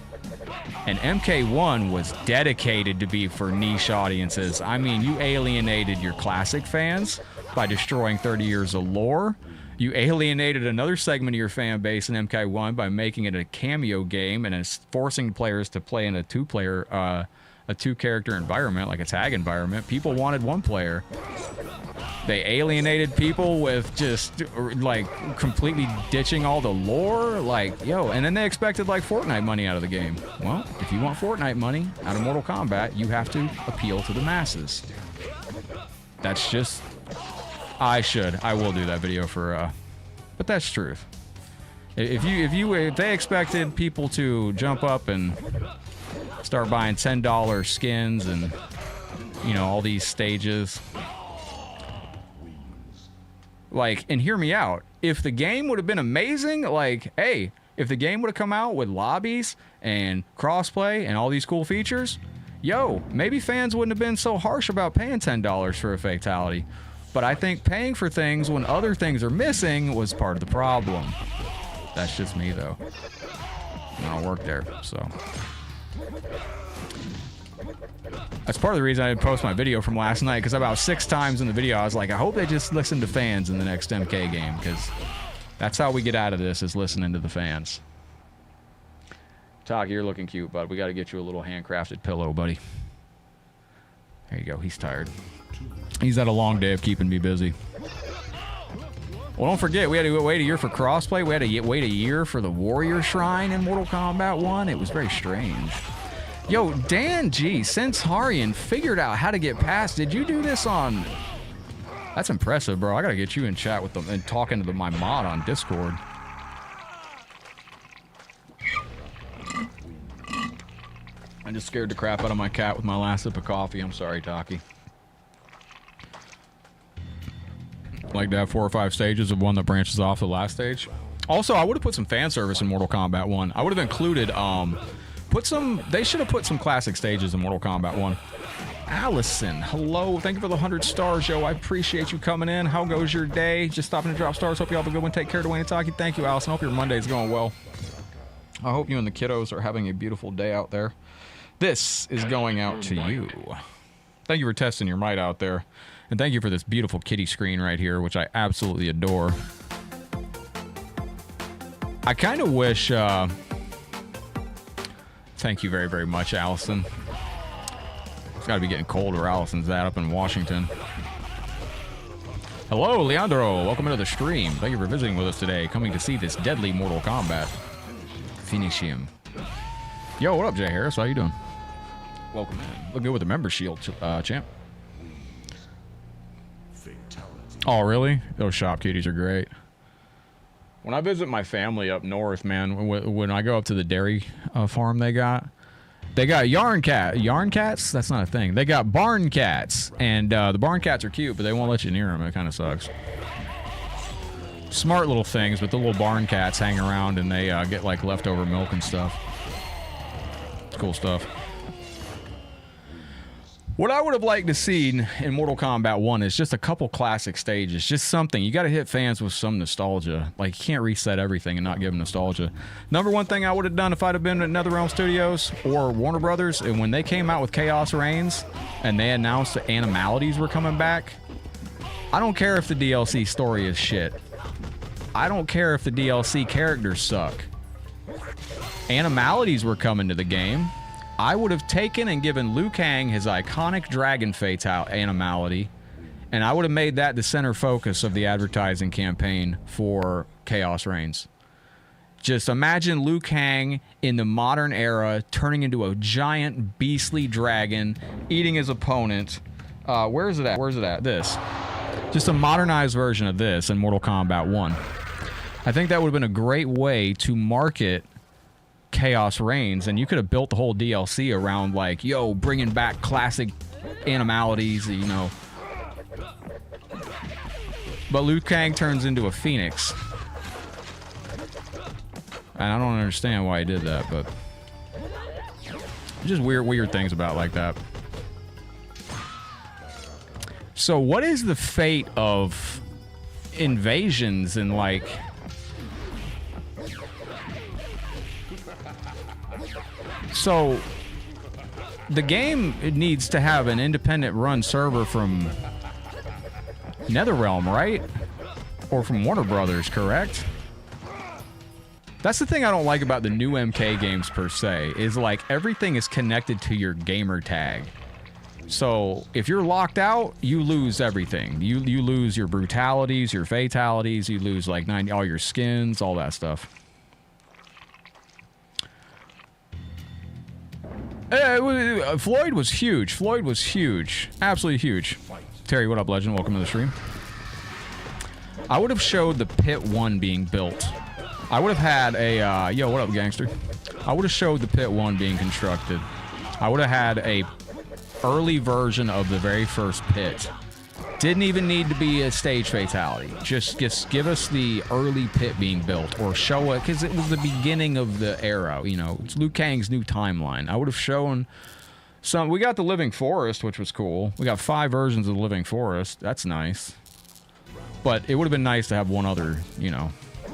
And MK1 was dedicated to be for niche audiences. I mean, you alienated your classic fans by destroying 30 years of lore. You alienated another segment of your fan base in MK1 by making it a cameo game and forcing players to play in a two-character environment, like a tag environment. People wanted one player. They alienated people with just, like, completely ditching all the lore. Like, yo, and then they expected, like, Fortnite money out of the game. Well, if you want Fortnite money out of Mortal Kombat, you have to appeal to the masses. That's just... I will do that video for, but that's truth. If they expected people to jump up and start buying $10 skins and, you know, all these stages. Like, and hear me out. If the game would have been amazing, like, hey, if the game would have come out with lobbies and crossplay and all these cool features, yo, maybe fans wouldn't have been so harsh about paying $10 for a fatality. But I think paying for things when other things are missing was part of the problem. That's just me, though. I don't work there, so... That's part of the reason I didn't post my video from last night, because about 6 times in the video I was like, I hope they just listen to fans in the next MK game, because that's how we get out of this, is listening to the fans. Taki, you're looking cute, bud. We got to get you a little handcrafted pillow, buddy. There you go. He's tired. He's had a long day of keeping me busy. Well, don't forget, we had to wait a year for crossplay. We had to wait a year for the Warrior Shrine in Mortal Kombat 1. It was very strange. Yo, Dan G, since Harian figured out how to get past, did you do this on... That's impressive, bro. I gotta get you in chat with them and talking to my mod on Discord. I just scared the crap out of my cat with my last sip of coffee. I'm sorry, Taki. Like to have 4 or 5 stages of one that branches off the last stage. Also, I would have put some fan service in Mortal Kombat 1. I would have included, they should have put some classic stages in Mortal Kombat 1. Allison, hello. Thank you for the 100 stars, yo. I appreciate you coming in. How goes your day? Just stopping to drop stars. Hope you all have a good one. Take care, Dwayne and Taki. Thank you, Allison. Hope your Monday's going well. I hope you and the kiddos are having a beautiful day out there. This is going out to you. Thank you for testing your might out there. And thank you for this beautiful kitty screen right here, which I absolutely adore. I kind of wish... Thank you very, very much, Allison. It's got to be getting cold where Allison's at up in Washington. Hello, Leandro. Welcome into the stream. Thank you for visiting with us today. Coming to see this deadly Mortal Kombat. Finish him. Yo, what up, Jay Harris? How you doing? Welcome in. Look good with the member shield, champ. Oh, really? Those shop kitties are great. When I visit my family up north, man, when I go up to the dairy farm they got yarn cats? That's not a thing. They got barn cats, and the barn cats are cute, but they won't let you near them. It kind of sucks. Smart little things, but the little barn cats hang around, and they get, like, leftover milk and stuff. It's cool stuff. What I would have liked to see in Mortal Kombat 1 is just a couple classic stages. Just something. You got to hit fans with some nostalgia. Like, you can't reset everything and not give them nostalgia. Number one thing I would have done if I'd have been at NetherRealm Studios or Warner Brothers, and when they came out with Chaos Reigns and they announced the Animalities were coming back, I don't care if the DLC story is shit. I don't care if the DLC characters suck. Animalities were coming to the game. I would have taken and given Liu Kang his iconic Dragon Fatal animality, and I would have made that the center focus of the advertising campaign for Chaos Reigns. Just imagine Liu Kang in the modern era turning into a giant beastly dragon, eating his opponent. Where is it at? Where's it at? This. Just a modernized version of this in Mortal Kombat 1. I think that would have been a great way to market Chaos Reigns, and you could have built the whole DLC around, like, yo, bringing back classic animalities, you know. But Liu Kang turns into a phoenix. And I don't understand why he did that, but just weird things about like that. So what is the fate of invasions and, like, so the game, it needs to have an independent run server from NetherRealm, right? Or from Warner Brothers, correct? That's the thing I don't like about the new MK games per se, is like everything is connected to your gamer tag. So if you're locked out, you lose everything. You lose your brutalities, your fatalities, you lose like all your skins, all that stuff. Floyd was huge. Floyd was huge. Absolutely huge. Terry, what up, legend? Welcome to the stream. I would have showed the Pit 1 being built. I would have had a, yo, what up, gangster? I would have showed the Pit 1 being constructed. I would have had a early version of the very first pit. Didn't even need to be a stage fatality. Just give us the early pit being built, or show it, because it was the beginning of the era, you know. It's Liu Kang's new timeline. I would have shown some. We got the Living Forest, which was cool. We got 5 versions of the Living Forest. That's nice. But it would have been nice to have one other, you know.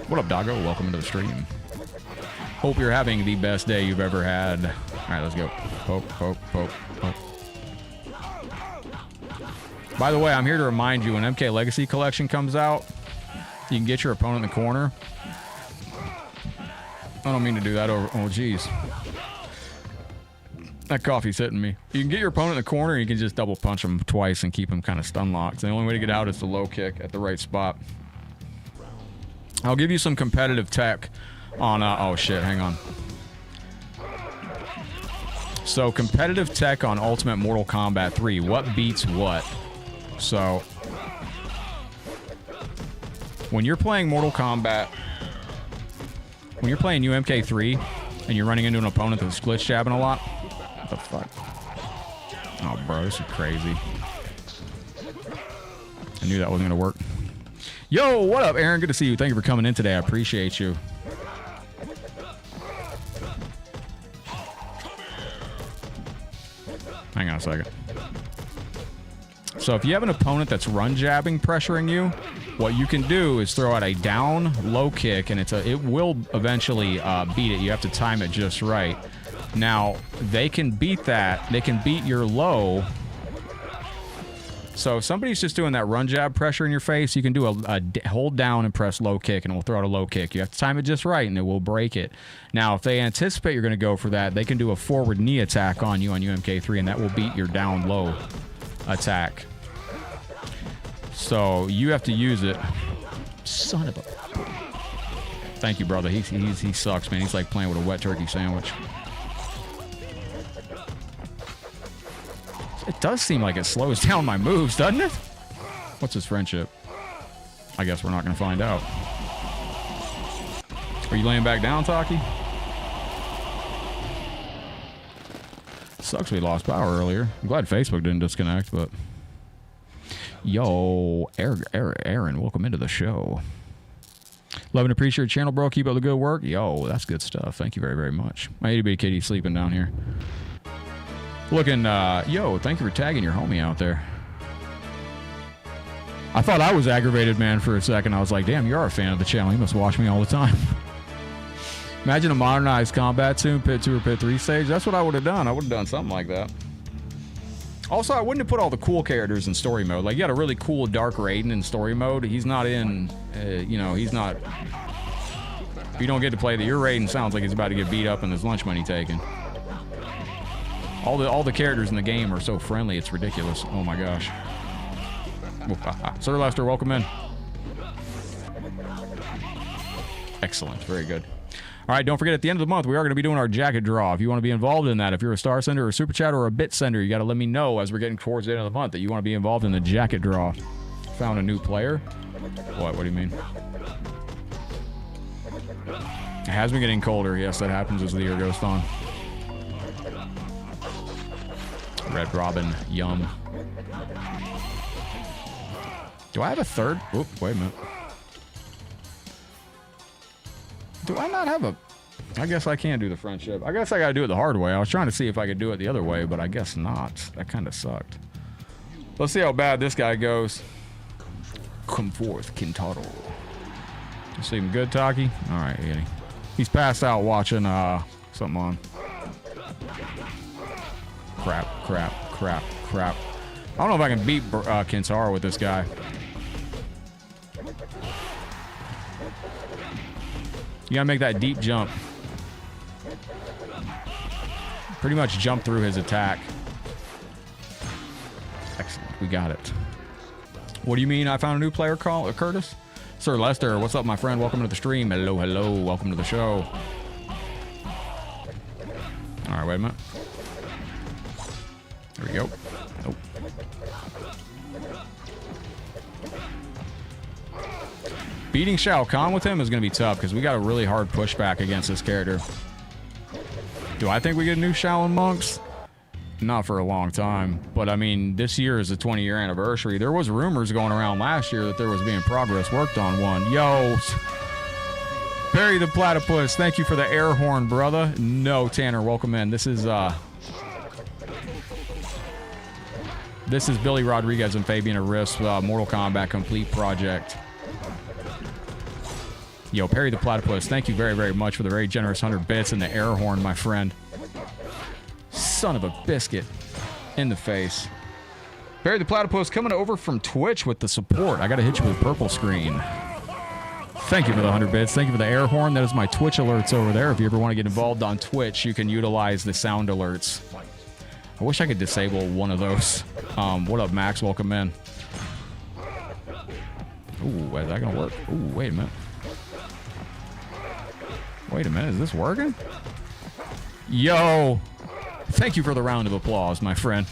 What up, Doggo? Welcome to the stream. Hope you're having the best day you've ever had. All right, let's go. Poke, poke, poke, poke. By the way, I'm here to remind you, when MK Legacy Collection comes out, you can get your opponent in the corner. I don't mean to do that over... Oh, jeez. That coffee's hitting me. You can get your opponent in the corner, and you can just double punch them twice and keep them kind of stun locked. The only way to get out is the low kick at the right spot. I'll give you some competitive tech on... oh, shit. Hang on. So, competitive tech on Ultimate Mortal Kombat 3. What beats what? So, when you're playing Mortal Kombat, when you're playing UMK3 and you're running into an opponent that's glitch jabbing a lot, what the Bro, this is crazy. I knew that wasn't going to work. Yo, what up, Aaron? Good to see you. Thank you for coming in today. I appreciate you. Hang on a second. So if you have an opponent that's run jabbing pressuring you, what you can do is throw out a down low kick, and it will eventually beat it. You have to time it just right. Now, they can beat that. They can beat your low. So if somebody's just doing that run jab pressure in your face, you can do a hold down and press low kick, and it will throw out a low kick. You have to time it just right, and it will break it. Now, if they anticipate you're going to go for that, they can do a forward knee attack on you on UMK3, and that will beat your down low attack. So you have to use it. Son of a... Thank you, brother. He sucks, man. He's like playing with a wet turkey sandwich. It does seem like it slows down my moves, doesn't it? What's his friendship? I guess we're not going to find out. Are you laying back down, Taki? Sucks we lost power earlier. I'm glad Facebook didn't disconnect, but... Yo, Aaron, welcome into the show. Love and appreciate your channel, bro. Keep up the good work. Yo, that's good stuff. Thank you very, very much. My itty bitty kitty sleeping down here. Looking, yo, thank you for tagging your homie out there. I thought I was aggravated, man, for a second. I was like, damn, you're a fan of the channel. You must watch me all the time. Imagine a modernized combat soon, Pit 2 or Pit 3 stage. That's what I would have done. I would have done something like that. Also, I wouldn't have put all the cool characters in story mode. Like, you got a really cool Dark Raiden in story mode. He's not in, you know, he's not... If you don't get to play your Raiden, sounds like he's about to get beat up and his lunch money taken. All the characters in the game are so friendly, it's ridiculous. Oh my gosh. Sir Lester, welcome in. Excellent, very good. All right, don't forget, at the end of the month, we are going to be doing our jacket draw. If you want to be involved in that, if you're a star sender or a super chat or a bit sender, you got to let me know as we're getting towards the end of the month that you want to be involved in the jacket draw. Found a new player. What do you mean? It has been getting colder. Yes, that happens as the year goes on. Red Robin, yum. Do I have a third? Oop, wait a minute. Do I not have a... I guess I can't do the friendship. I guess I gotta do it the hard way. I was trying to see if I could do it the other way, but I guess not. That kind of sucked. Let's see how bad this guy goes. Come forth, Kintaro. You see him good, Taki? All right, Eddie. He's passed out watching something on. Crap. I don't know if I can beat Kintaro with this guy. You gotta make that deep jump. Pretty much jump through his attack. Excellent, we got it. What do you mean I found a new player, Curtis? Sir Lester, what's up, my friend? Welcome to the stream. Hello, welcome to the show. All right, wait a minute. There we go. Nope. Beating Shao Kahn with him is going to be tough because we got a really hard pushback against this character. Do I think we get a new Shaolin monks? Not for a long time. But, I mean, this year is the 20-year anniversary. There was rumors going around last year that there was being progress worked on one. Yo, Barry the Platypus, thank you for the air horn, brother. No, Tanner, welcome in. This is Billy Rodriguez and Fabian Arif's Mortal Kombat Complete project. Yo, Perry the Platypus, thank you very, very much for the very generous 100 bits and the air horn, my friend. Son of a biscuit. In the face. Perry the Platypus coming over from Twitch with the support. I got to hit you with a purple screen. Thank you for the 100 bits. Thank you for the air horn. That is my Twitch alerts over there. If you ever want to get involved on Twitch, you can utilize the sound alerts. I wish I could disable one of those. What up, Max? Welcome in. Ooh, is that going to work? Ooh, wait a minute. Wait a minute, is this working? Yo! Thank you for the round of applause, my friend.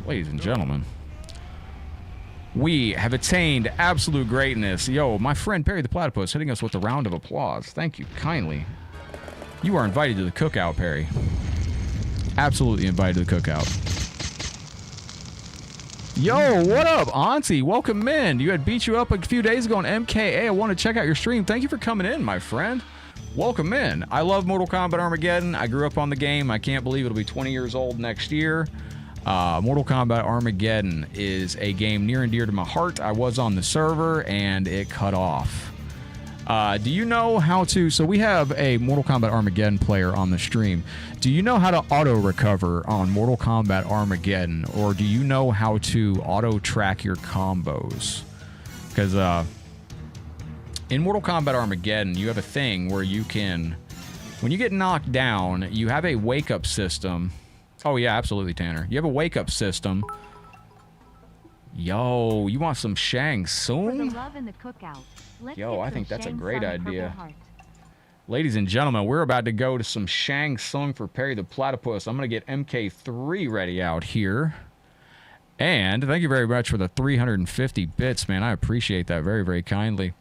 Ladies and gentlemen, we have attained absolute greatness. Yo, my friend Perry the Platypus hitting us with a round of applause. Thank you kindly. You are invited to the cookout, Perry. Absolutely invited to the cookout. Yo, what up, Auntie? Welcome in. You had beat you up a few days ago on MKA. I want to check out your stream. Thank you for coming in, my friend. Welcome in. I love Mortal Kombat Armageddon. I grew up on the game. I can't believe it'll be 20 years old next year. Mortal Kombat Armageddon is a game near and dear to my heart. I was on the server, and it cut off. Do you know how to... So we have a Mortal Kombat Armageddon player on the stream. Do you know how to auto-recover on Mortal Kombat Armageddon? Or do you know how to auto-track your combos? Because in Mortal Kombat Armageddon, you have a thing where you can... When you get knocked down, you have a wake-up system. Oh, yeah, absolutely, Tanner. You have a wake-up system. Yo, you want some Shang Tsung? For the love in the cookout. Yo, I think that's a great idea. Ladies and gentlemen, we're about to go to some Shang Tsung for Perry the Platypus. I'm going to get MK3 ready out here. And thank you very much for the 350 bits, man. I appreciate that very, very kindly.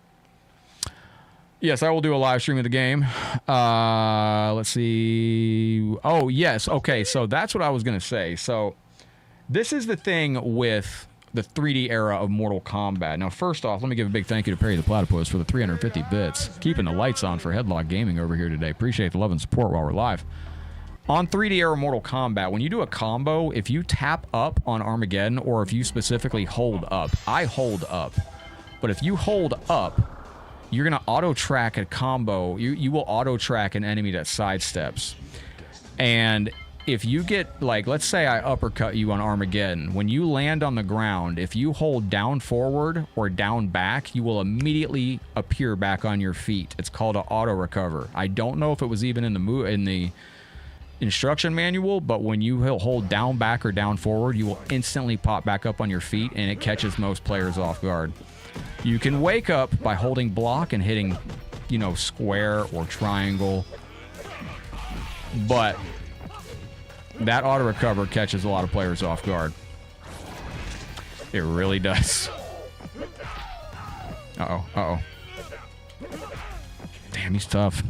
Yes, I will do a live stream of the game. Let's see. Oh, yes. Okay, so that's what I was going to say. So this is the thing with the 3D era of Mortal Kombat. Now, first off, let me give a big thank you to Perry the Platypus for the 350 bits. Keeping the lights on for Headlockedgaming over here today. Appreciate the love and support while we're live. On 3D era Mortal Kombat, when you do a combo, if you tap up on Armageddon, or if you specifically hold up, I hold up. But if you hold up, you're going to auto-track a combo. You will auto-track an enemy that sidesteps. And if you get, like, let's say I uppercut you on Armageddon. When you land on the ground, if you hold down forward or down back, you will immediately appear back on your feet. It's called an auto-recover. I don't know if it was even in the instruction manual, but when you hold down back or down forward, you will instantly pop back up on your feet, and it catches most players off guard. You can wake up by holding block and hitting, you know, square or triangle, but that auto recover catches a lot of players off guard. It really does. Uh-oh, uh-oh. Damn, he's tough.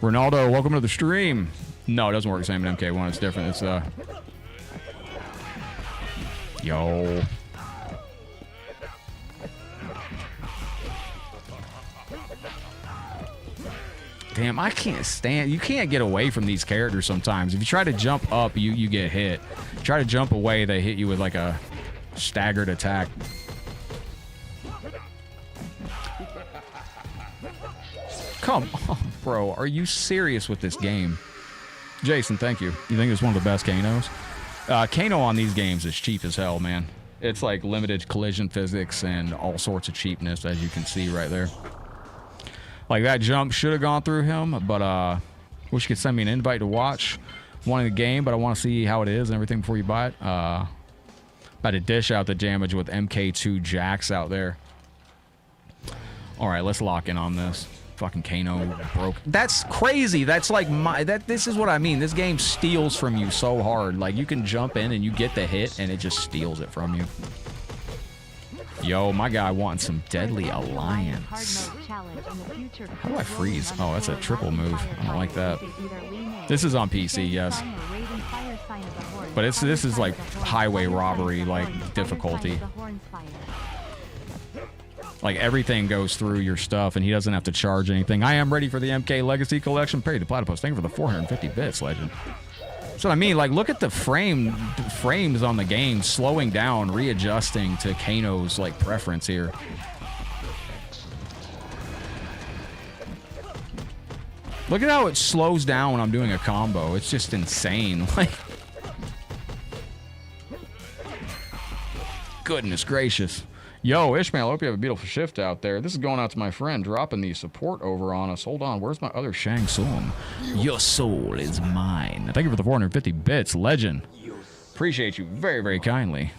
Ronaldo, welcome to the stream. No, it doesn't work the same in MK1. It's different. It's, Yo. Damn, I can't stand... You can't get away from these characters sometimes. If you try to jump up, you get hit. Try to jump away, they hit you with like a staggered attack. Come on, bro. Are you serious with this game? Jason, thank you. You think it's one of the best Kanos? Kano on these games is cheap as hell, man. It's like limited collision physics and all sorts of cheapness, as you can see right there. Like, that jump should have gone through him, but wish you could send me an invite to watch one in the game, but I want to see how it is and everything before you buy it. About to dish out the damage with MK2 Jax out there. All right, let's lock in on this. Fucking Kano broke. That's crazy. That's like this is what I mean. This game steals from you so hard. Like, you can jump in and you get the hit and it just steals it from you. Yo, my guy wants some Deadly Alliance. How do I freeze? Oh, that's a triple move. I don't like that. This is on PC, yes. But this is like highway robbery, like difficulty. Like, everything goes through your stuff, and he doesn't have to charge anything. I am ready for the MK Legacy Collection. Perry the Platypus, thank you for the 450 bits, legend. So I mean, like, look at the frames on the game slowing down, readjusting to Kano's like preference here. Look at how it slows down when I'm doing a combo. It's just insane. Like, goodness gracious. Yo, Ishmael, I hope you have a beautiful shift out there. This is going out to my friend dropping the support over on us. Hold on, where's my other Shang Tsung? Your soul is mine. Thank you for the 450 bits, legend. Appreciate you very, very kindly.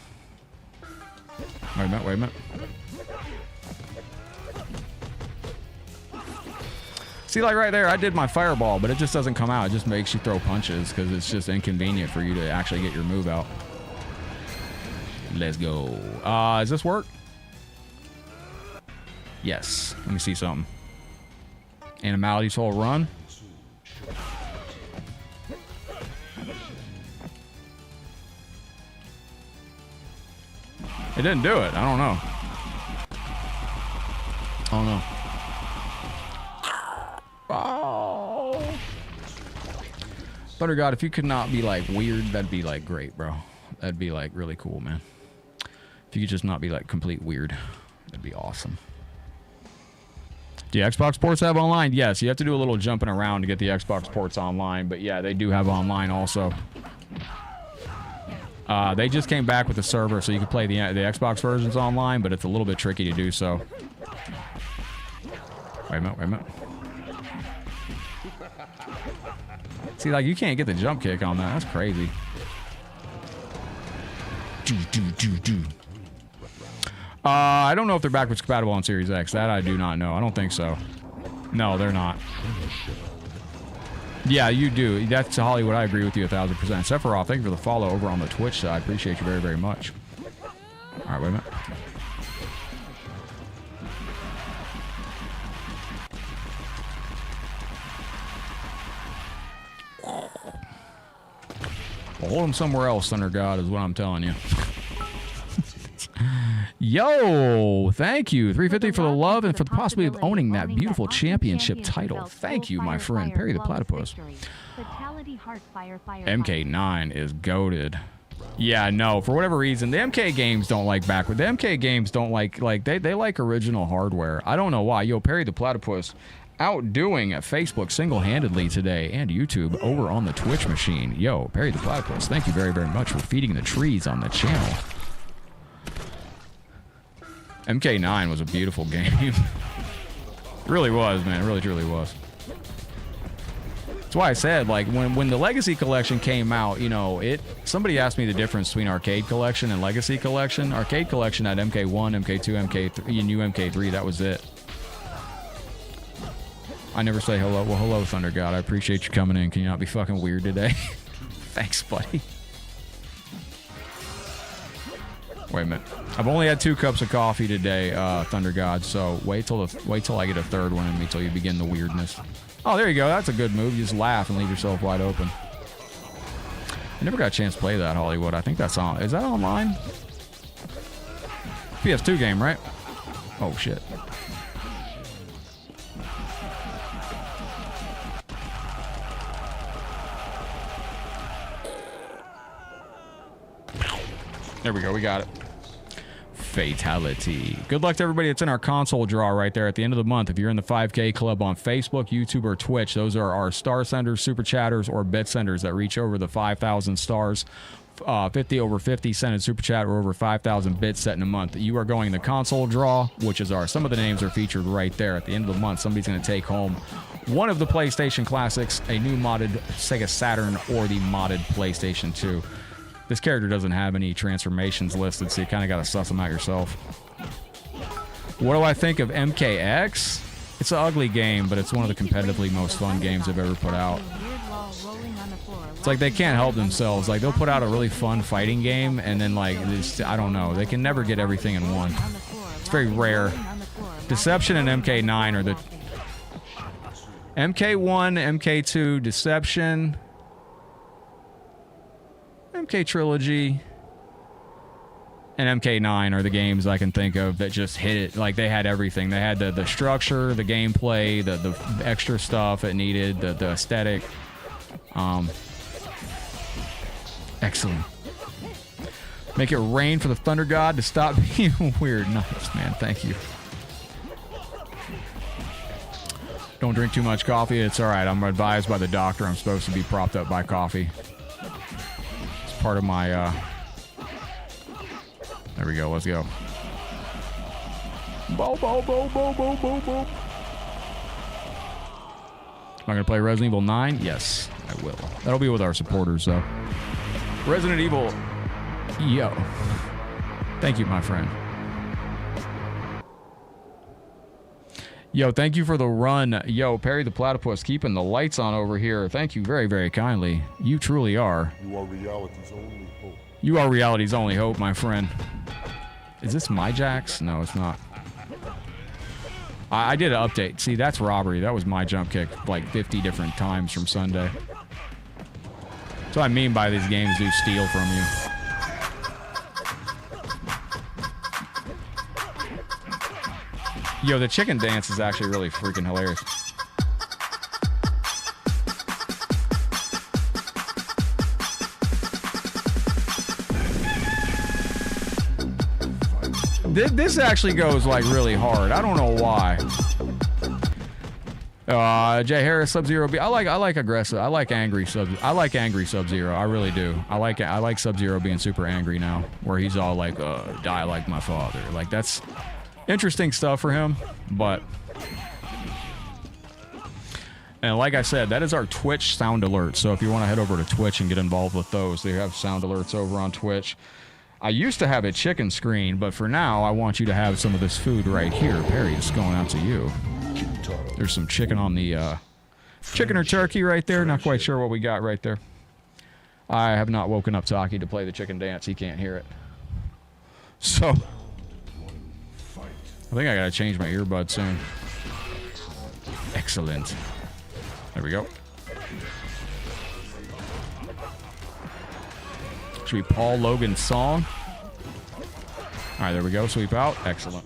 Wait a minute, wait a minute. See, like right there, I did my fireball, but it just doesn't come out. It just makes you throw punches because it's just inconvenient for you to actually get your move out. Let's go. Does this work? Yes. Let me see something. Animality Soul run. It didn't do it. I don't know. Oh, no. Oh. Thunder God, if you could not be, like, weird, that'd be, like, great, bro. That'd be, like, really cool, man. If you could just not be, like, complete weird, that'd be awesome. Do Xbox ports have online? Yes, you have to do a little jumping around to get the Xbox ports online, but yeah, they do have online also. They just came back with the server, so you can play the Xbox versions online, but it's a little bit tricky to do so. Wait a minute, wait a minute. See, like, you can't get the jump kick on that. That's crazy. I don't know if they're backwards compatible on Series X. That I do not know. I don't think so. No, they're not. Yeah, you do. That's Hollywood. I agree with you 1,000%. Sephiroth, thank you for the follow over on the Twitch side. Appreciate you very, very much. All right, wait a minute. Well, hold him somewhere else, Thunder God, is what I'm telling you. Yo, thank you. 350 for the love and for the possibility of owning that beautiful championship title. Thank you, my friend. Perry the Platypus. MK9 is goated. Yeah, no, for whatever reason, the MK games don't like backward. The MK games don't like they like original hardware. I don't know why. Yo, Perry the Platypus outdoing Facebook single-handedly today and YouTube over on the Twitch machine. Yo, Perry the Platypus, thank you very, very much for feeding the trees on the channel. MK9 was a beautiful game. It really was, man. It really, truly was. That's why I said, like, when the Legacy Collection came out, you know, somebody asked me the difference between Arcade Collection and Legacy Collection. Arcade Collection had MK1, MK2, MK3, and new MK3. That was it. I never say hello. Well, hello, Thunder God. I appreciate you coming in. Can you not be fucking weird today? Thanks, buddy. Wait a minute. I've only had 2 cups of coffee today, Thunder God, so wait till I get a third one in me till you begin the weirdness. Oh, there you go. That's a good move. You just laugh and leave yourself wide open. I never got a chance to play that, Hollywood. I think that's on. Is that online? PS2 game, right? Oh, shit. There we go. We got it. Fatality. Good luck to everybody that's in our console draw right there at the end of the month. If you're in the 5K club on Facebook, YouTube, or Twitch, those are our star senders, super chatters, or bit senders that reach over the 5,000 stars. 50 over 50 sending super chat or over 5,000 bits set in a month. You are going the console draw, which is some of the names are featured right there. At the end of the month, somebody's going to take home one of the PlayStation Classics, a new modded Sega Saturn, or the modded PlayStation 2. This character doesn't have any transformations listed, so you kind of got to suss them out yourself. What do I think of MKX? It's an ugly game, but it's one of the competitively most fun games I've ever put out. It's like they can't help themselves. Like, they'll put out a really fun fighting game, and then, like, I don't know. They can never get everything in one. It's very rare. Deception and MK9 are the... MK1, MK2, Deception... MK Trilogy and MK9 are the games I can think of that just hit it. Like, they had everything. They had the structure, the gameplay, the extra stuff it needed, the aesthetic. Excellent. Make it rain for the Thunder God to stop being weird. Nice, man. Thank you. Don't drink too much coffee. It's all right. I'm advised by the doctor I'm supposed to be propped up by coffee. Part of my there we go. Let's go. Bo bo bo bo bo bo bo. Am I gonna play Resident Evil 9? Yes, I will. That'll be with our supporters though. Resident Evil. Yo. Thank you, my friend. Yo, thank you for the run. Yo, Perry the Platypus, keeping the lights on over here. Thank you very, very kindly. You truly are. You are reality's only hope. You are reality's only hope, my friend. Is this my jacks? No, it's not. I did an update. See, that's robbery. That was my jump kick like 50 different times from Sunday. That's what I mean by these games do steal from you. Yo, the chicken dance is actually really freaking hilarious. This actually goes like really hard. I don't know why. Jay Harris, Sub-Zero B. I like aggressive. I like angry Sub-Zero. I really do. I like Sub-Zero being super angry now, where he's all like, die like my father. Like, that's interesting stuff for him, but... And like I said, that is our Twitch sound alerts. So if you want to head over to Twitch and get involved with those, they have sound alerts over on Twitch. I used to have a chicken screen, but for now, I want you to have some of this food right here. Perry, it's going out to you. There's some chicken on the, chicken or turkey right there. Not quite sure what we got right there. I have not woken up Taki to play the chicken dance. He can't hear it. So, I think I gotta change my earbud soon. Excellent. There we go. Should be Paul Logan's song. All right, there we go. Sweep out. Excellent.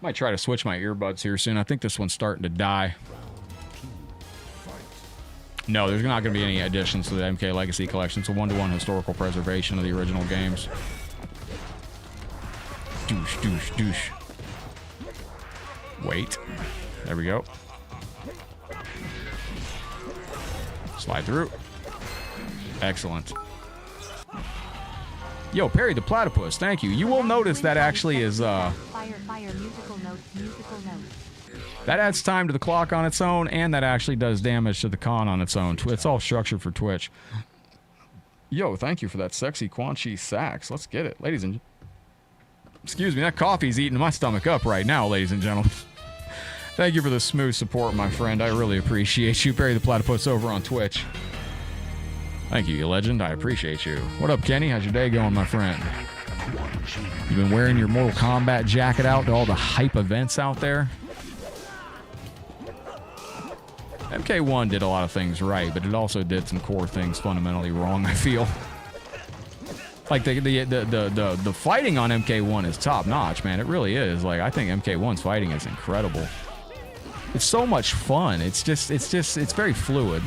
Might try to switch my earbuds here soon. I think this one's starting to die. No, there's not going to be any additions to the MK Legacy Collection. It's a one-to-one historical preservation of the original games. Douche, douche, douche. Wait. There we go. Slide through. Excellent. Yo, Perry the Platypus, thank you. You will notice that actually is, Fire, musical note, musical note. That adds time to the clock on its own, and that actually does damage to the con on its own. It's all structured for Twitch. Yo, thank you for that sexy Quan Chi sax. Let's get it, ladies and... Excuse me, that coffee's eating my stomach up right now, ladies and gentlemen. Thank you for the smooth support, my friend. I really appreciate you. Perry the Platypus over on Twitch. Thank you, you legend. I appreciate you. What up, Kenny? How's your day going, my friend? You been wearing your Mortal Kombat jacket out to all the hype events out there? MK1 did a lot of things right, but it also did some core things fundamentally wrong, I feel. Like, the fighting on MK1 is top-notch, man. It really is. Like, I think MK1's fighting is incredible. It's so much fun. It's very fluid.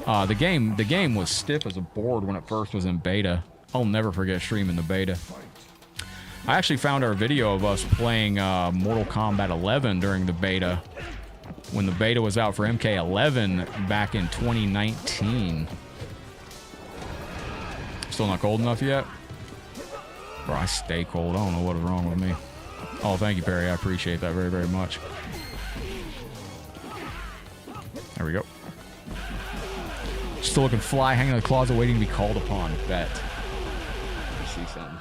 The game was stiff as a board when it first was in beta. I'll never forget streaming the beta. I actually found our video of us playing Mortal Kombat 11 during the beta, when the beta was out for MK11 back in 2019. Still not cold enough yet? Bro, I stay cold. I don't know what is wrong with me. Oh, thank you, Perry. I appreciate that very, very much. There we go. Still looking fly, hanging in the closet, waiting to be called upon. Bet. I see something.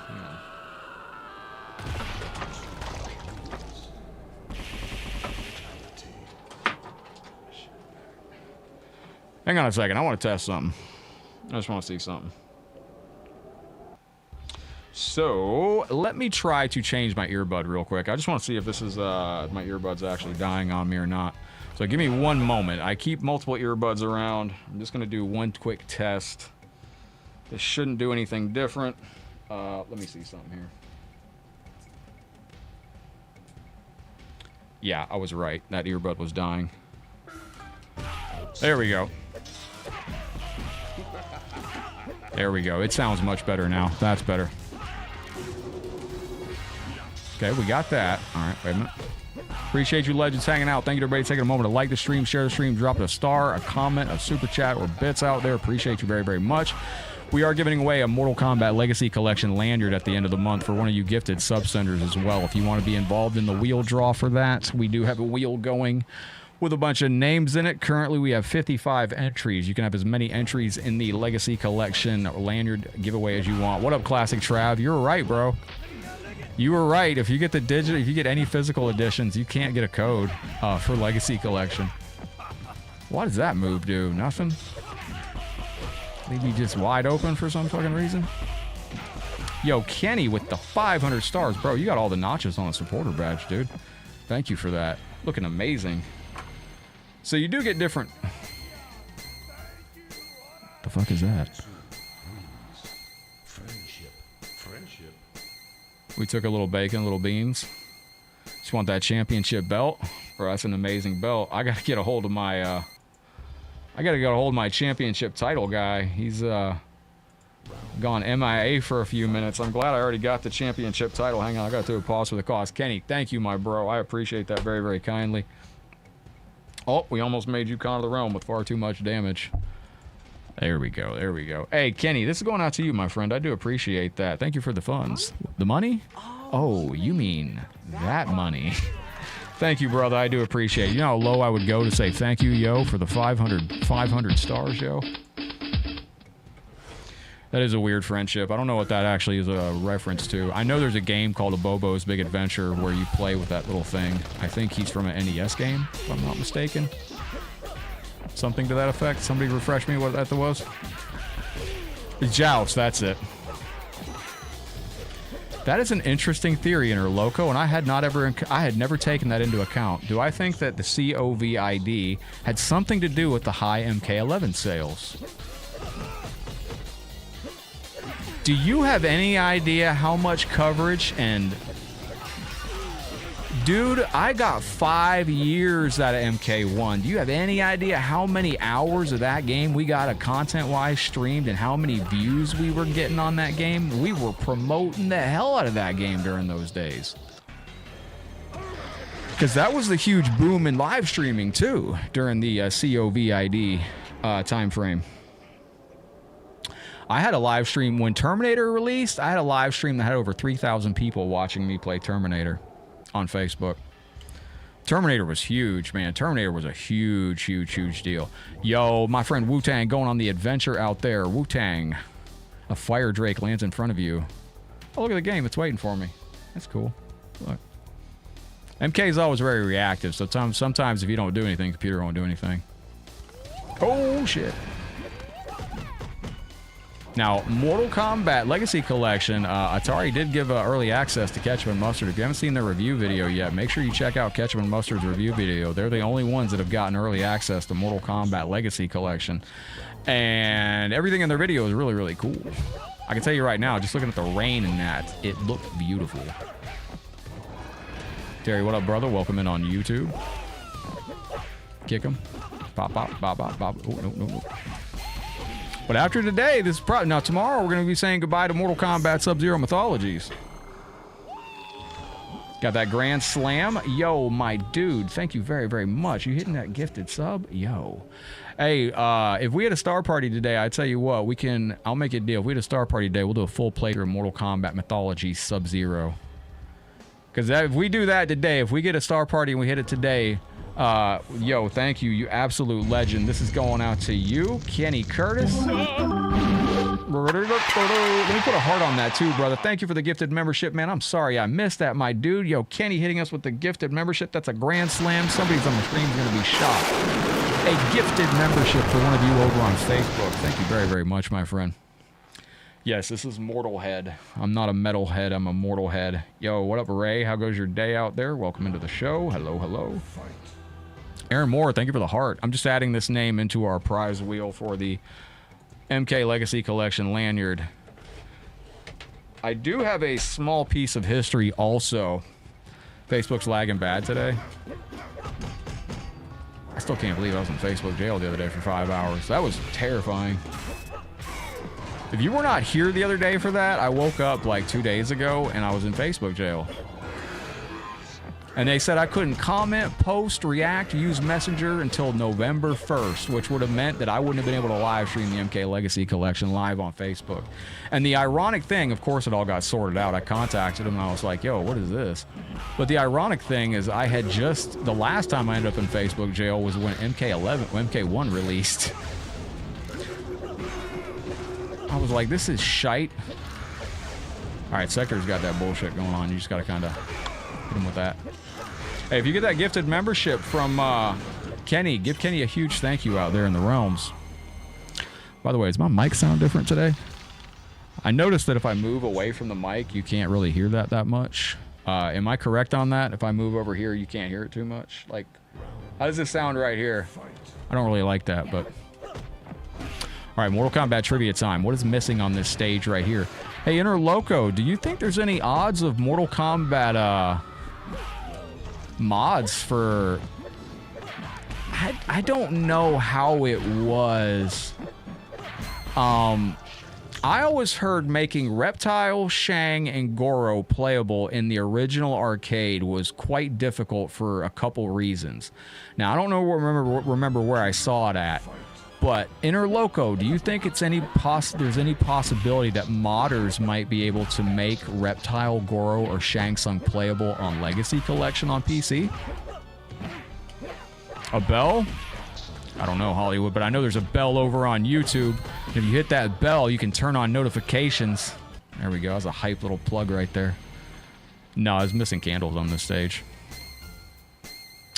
Hang on a second. I want to test something. I just want to see something. So, let me try to change my earbud real quick. I just want to see if this is, my earbud's actually dying on me or not. So give me one moment. I keep multiple earbuds around. I'm just going to do one quick test. This shouldn't do anything different. Let me see something here. Yeah, I was right. That earbud was dying. There we go. There we go. It sounds much better now. That's better. Okay, we got that. All right, wait a minute. Appreciate you legends hanging out. Thank you to everybody taking a moment to like the stream, share the stream, drop a star, a comment, a super chat, or bits out there. Appreciate you very, very much. We are giving away a Mortal Kombat Legacy Collection lanyard at the end of the month for one of you gifted sub-senders as well. If you want to be involved in the wheel draw for that, we do have a wheel going with a bunch of names in it. Currently, we have 55 entries. You can have as many entries in the Legacy Collection lanyard giveaway as you want. What up, Classic Trav? You're right, bro. You were right. If you get the digital, if you get any physical editions, you can't get a code for Legacy Collection. What does that move do? Nothing? Leave me just wide open for some fucking reason? Yo, Kenny with the 500 stars. Bro, you got all the notches on a supporter badge, dude. Thank you for that. Looking amazing. So you do get different... The fuck is that? We took a little bacon, little beans. Just want that championship belt. Bro, that's an amazing belt. I gotta get a hold of my championship title guy. He's gone MIA for a few minutes. I'm glad I already got the championship title. Hang on, I gotta do a pause for the cause. Kenny, thank you, my bro. I appreciate that very, very kindly. Oh, we almost made you Con of the Realm with far too much damage. There we go. There we go. Hey, Kenny, this is going out to you, my friend. I do appreciate that. Thank you for the funds. The money? Oh, you mean that money. Thank you, brother. I do appreciate it. You know how low I would go to say thank you, yo, for the 500 stars, yo? That is a weird friendship. I don't know what that actually is a reference to. I know there's a game called A Bobo's Big Adventure where you play with that little thing. I think he's from an NES game, if I'm not mistaken. Something to that effect. Somebody refresh me what that was. Joust, that's it. That is an interesting theory, Inner Loco, and I had never taken that into account. Do I think that the COVID had something to do with the high MK11 sales? Do you have any idea how much coverage and... Dude, I got 5 years out of MK1. Do you have any idea how many hours of that game we got content-wise streamed and how many views we were getting on that game? We were promoting the hell out of that game during those days. Because that was the huge boom in live streaming, too, during the COVID time frame. I had a live stream when Terminator released. I had a live stream that had over 3,000 people watching me play Terminator on Facebook. Terminator was huge, man. Terminator was a huge, huge, huge deal. Yo, my friend Wu-Tang going on the adventure out there. Wu-Tang. A fire drake lands in front of you. Oh, look at the game. It's waiting for me. That's cool. Look. MK is always very reactive, so sometimes if you don't do anything, the computer won't do anything. Oh, shit. Now, Mortal Kombat Legacy Collection, Atari did give early access to Ketchup and Mustard. If you haven't seen their review video yet, make sure you check out Ketchup and Mustard's review video. They're the only ones that have gotten early access to Mortal Kombat Legacy Collection. And everything in their video is really, really cool. I can tell you right now, just looking at the rain in that, it looked beautiful. Terry, what up, brother? Welcome in on YouTube. Kick him. Pop, pop, pop, pop, pop. Oh, no, no, no. But after today, this is probably... Now, tomorrow, we're going to be saying goodbye to Mortal Kombat Sub-Zero Mythologies. Got that Grand Slam. Yo, my dude, thank you very, very much. You hitting that gifted sub? Yo. Hey, if we had a star party today, I tell you what, we can... I'll make it a deal. If we had a star party today, we'll do a full playthrough of Mortal Kombat Mythologies Sub-Zero. Because if we do that today, if we get a star party and we hit it today... yo, thank you, you absolute legend. This is going out to you, Kenny Curtis. Let me put a heart on that too, brother. Thank you for the gifted membership, man. I'm sorry I missed that, my dude. Yo, Kenny hitting us with the gifted membership. That's a grand slam. Somebody's on the stream is going to be shocked. A gifted membership for one of you over on Facebook. Thank you very, very much, my friend. Yes, this is Mortal Head. I'm not a metal head. I'm a mortal head. Yo, what up, Ray? How goes your day out there? Welcome into the show. Hello, hello. Aaron Moore, thank you for the heart. I'm just adding this name into our prize wheel for the MK Legacy Collection lanyard. I do have a small piece of history also. Facebook's lagging bad today. I still can't believe I was in Facebook jail the other day for 5 hours. That was terrifying. If you were not here the other day for that, I woke up like 2 days ago and I was in Facebook jail. And they said I couldn't comment, post, react, use Messenger until November 1st, which would have meant that I wouldn't have been able to live stream the MK Legacy Collection live on Facebook. And the ironic thing, of course, it all got sorted out. I contacted them and I was like, yo, what is this? But the ironic thing is I had just, the last time I ended up in Facebook jail was when MK1 released. I was like, this is shite. All right, Sector's got that bullshit going on. You just got to kind of hit him with that. Hey, if you get that gifted membership from Kenny, give Kenny a huge thank you out there in the realms. By the way, does my mic sound different today? I noticed that if I move away from the mic, you can't really hear that much. Am I correct on that? If I move over here, you can't hear it too much? Like, how does it sound right here? I don't really like that, but... All right, Mortal Kombat trivia time. What is missing on this stage right here? Hey, Inner Loco, do you think there's any odds of Mortal Kombat mods for... I don't know how it was. I always heard making Reptile, Shang, and Goro playable in the original arcade was quite difficult for a couple reasons. Now, I don't know remember where I saw it at, but Interloco, do you think it's there's any possibility that modders might be able to make Reptile, Goro, or Shang Tsung playable on Legacy Collection on PC? A bell? I don't know, Hollywood, but I know there's a bell over on YouTube. If you hit that bell, you can turn on notifications. There we go. That's a hype little plug right there. No, I was missing candles on this stage.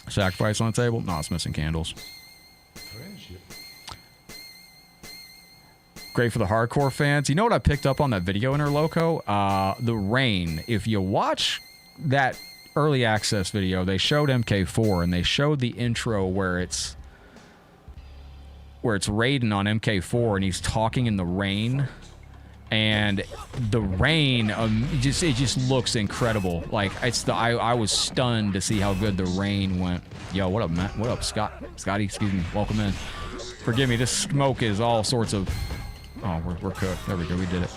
Sacrifice on the table? No, it's missing candles. Great for the hardcore fans. You know what I picked up on that video, Interloco? The rain. If you watch that early access video, they showed MK4, and they showed the intro where it's Raiden on MK4 and he's talking in the rain, and the rain it just looks incredible. Like I was stunned to see how good the rain went. Yo, what up, Matt? What up, Scotty? Excuse me. Welcome in. Forgive me. This smoke is all sorts of. Oh, we're cooked. There we go. We did it.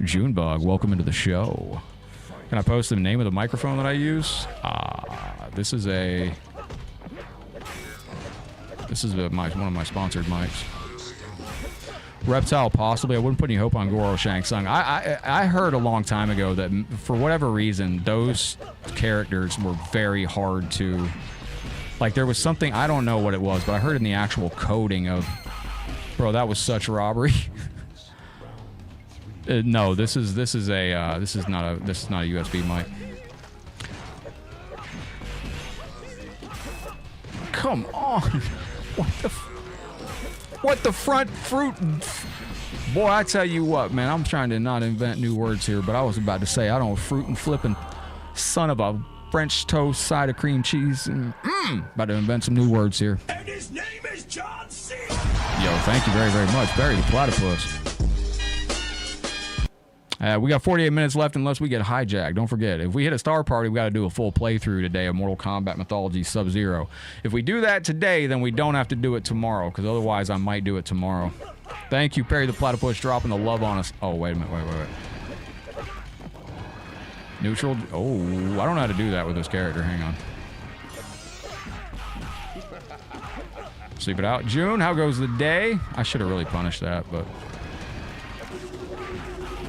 Junebug, welcome into the show. Can I post the name of the microphone that I use? This is one of my sponsored mics. Reptile, possibly. I wouldn't put any hope on Goro, Shang Tsung. I heard a long time ago that for whatever reason, those characters were very hard to... Like, there was something, I don't know what it was, but I heard in the actual coding of... Bro, that was such robbery. No, this is not a USB mic. Come on. What the front fruit? Boy, I tell you what, man, I'm trying to not invent new words here, but I was about to say I don't fruit and flipping son of a French toast side of cream cheese. And, about to invent some new words here. And his name is John C. Yo, thank you very, very much. Barry the Platypus. We got 48 minutes left unless we get hijacked. Don't forget, if we hit a star party, we got to do a full playthrough today of Mortal Kombat Mythology Sub-Zero. If we do that today, then we don't have to do it tomorrow, because otherwise I might do it tomorrow. Thank you, Perry the Platypus, dropping the love on us. Oh, wait a minute. Wait. Neutral. Oh, I don't know how to do that with this character. Hang on. Sleep it out. June, how goes the day? I should have really punished that, but...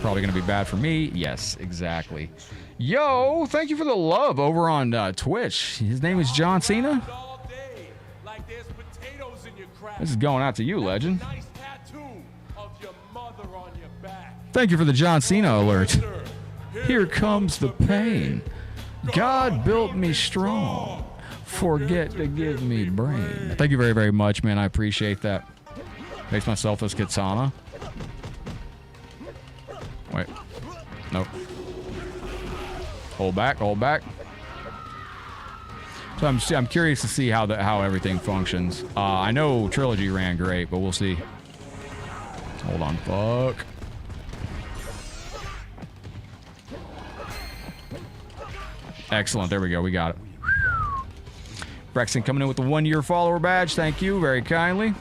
Probably going to be bad for me. Yes, exactly. Yo, thank you for the love over on Twitch. His name is John Cena. This is going out to you, legend. Thank you for the John Cena alert. Here comes the pain. God built me strong. Forget to give me brain. Thank you very, very much, man. I appreciate that. Makes myself as Katana. Wait. Nope. Hold back. So I'm curious to see how everything functions. I know Trilogy ran great, but we'll see. Hold on. Fuck. Excellent. There we go. We got it. Brexton coming in with the 1-year follower badge. Thank you very kindly.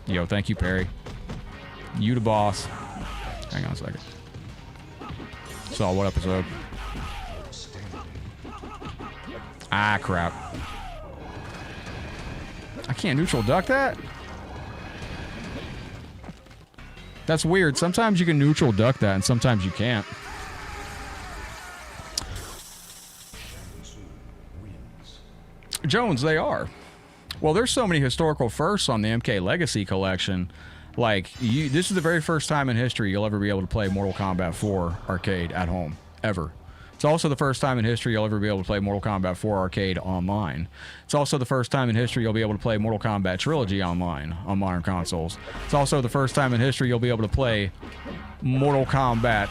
Yo, thank you, Perry. You the boss. Hang on a second. Saw what episode? Ah, crap. I can't neutral duck that? That's weird. Sometimes you can neutral duck that, and sometimes you can't. Jones, they are. Well, there's so many historical firsts on the MK Legacy Collection. Like, this is the very first time in history you'll ever be able to play Mortal Kombat 4 arcade at home. Ever. It's also the first time in history you'll ever be able to play Mortal Kombat 4 arcade online. It's also the first time in history you'll be able to play Mortal Kombat Trilogy online on modern consoles. It's also the first time in history you'll be able to play Mortal Kombat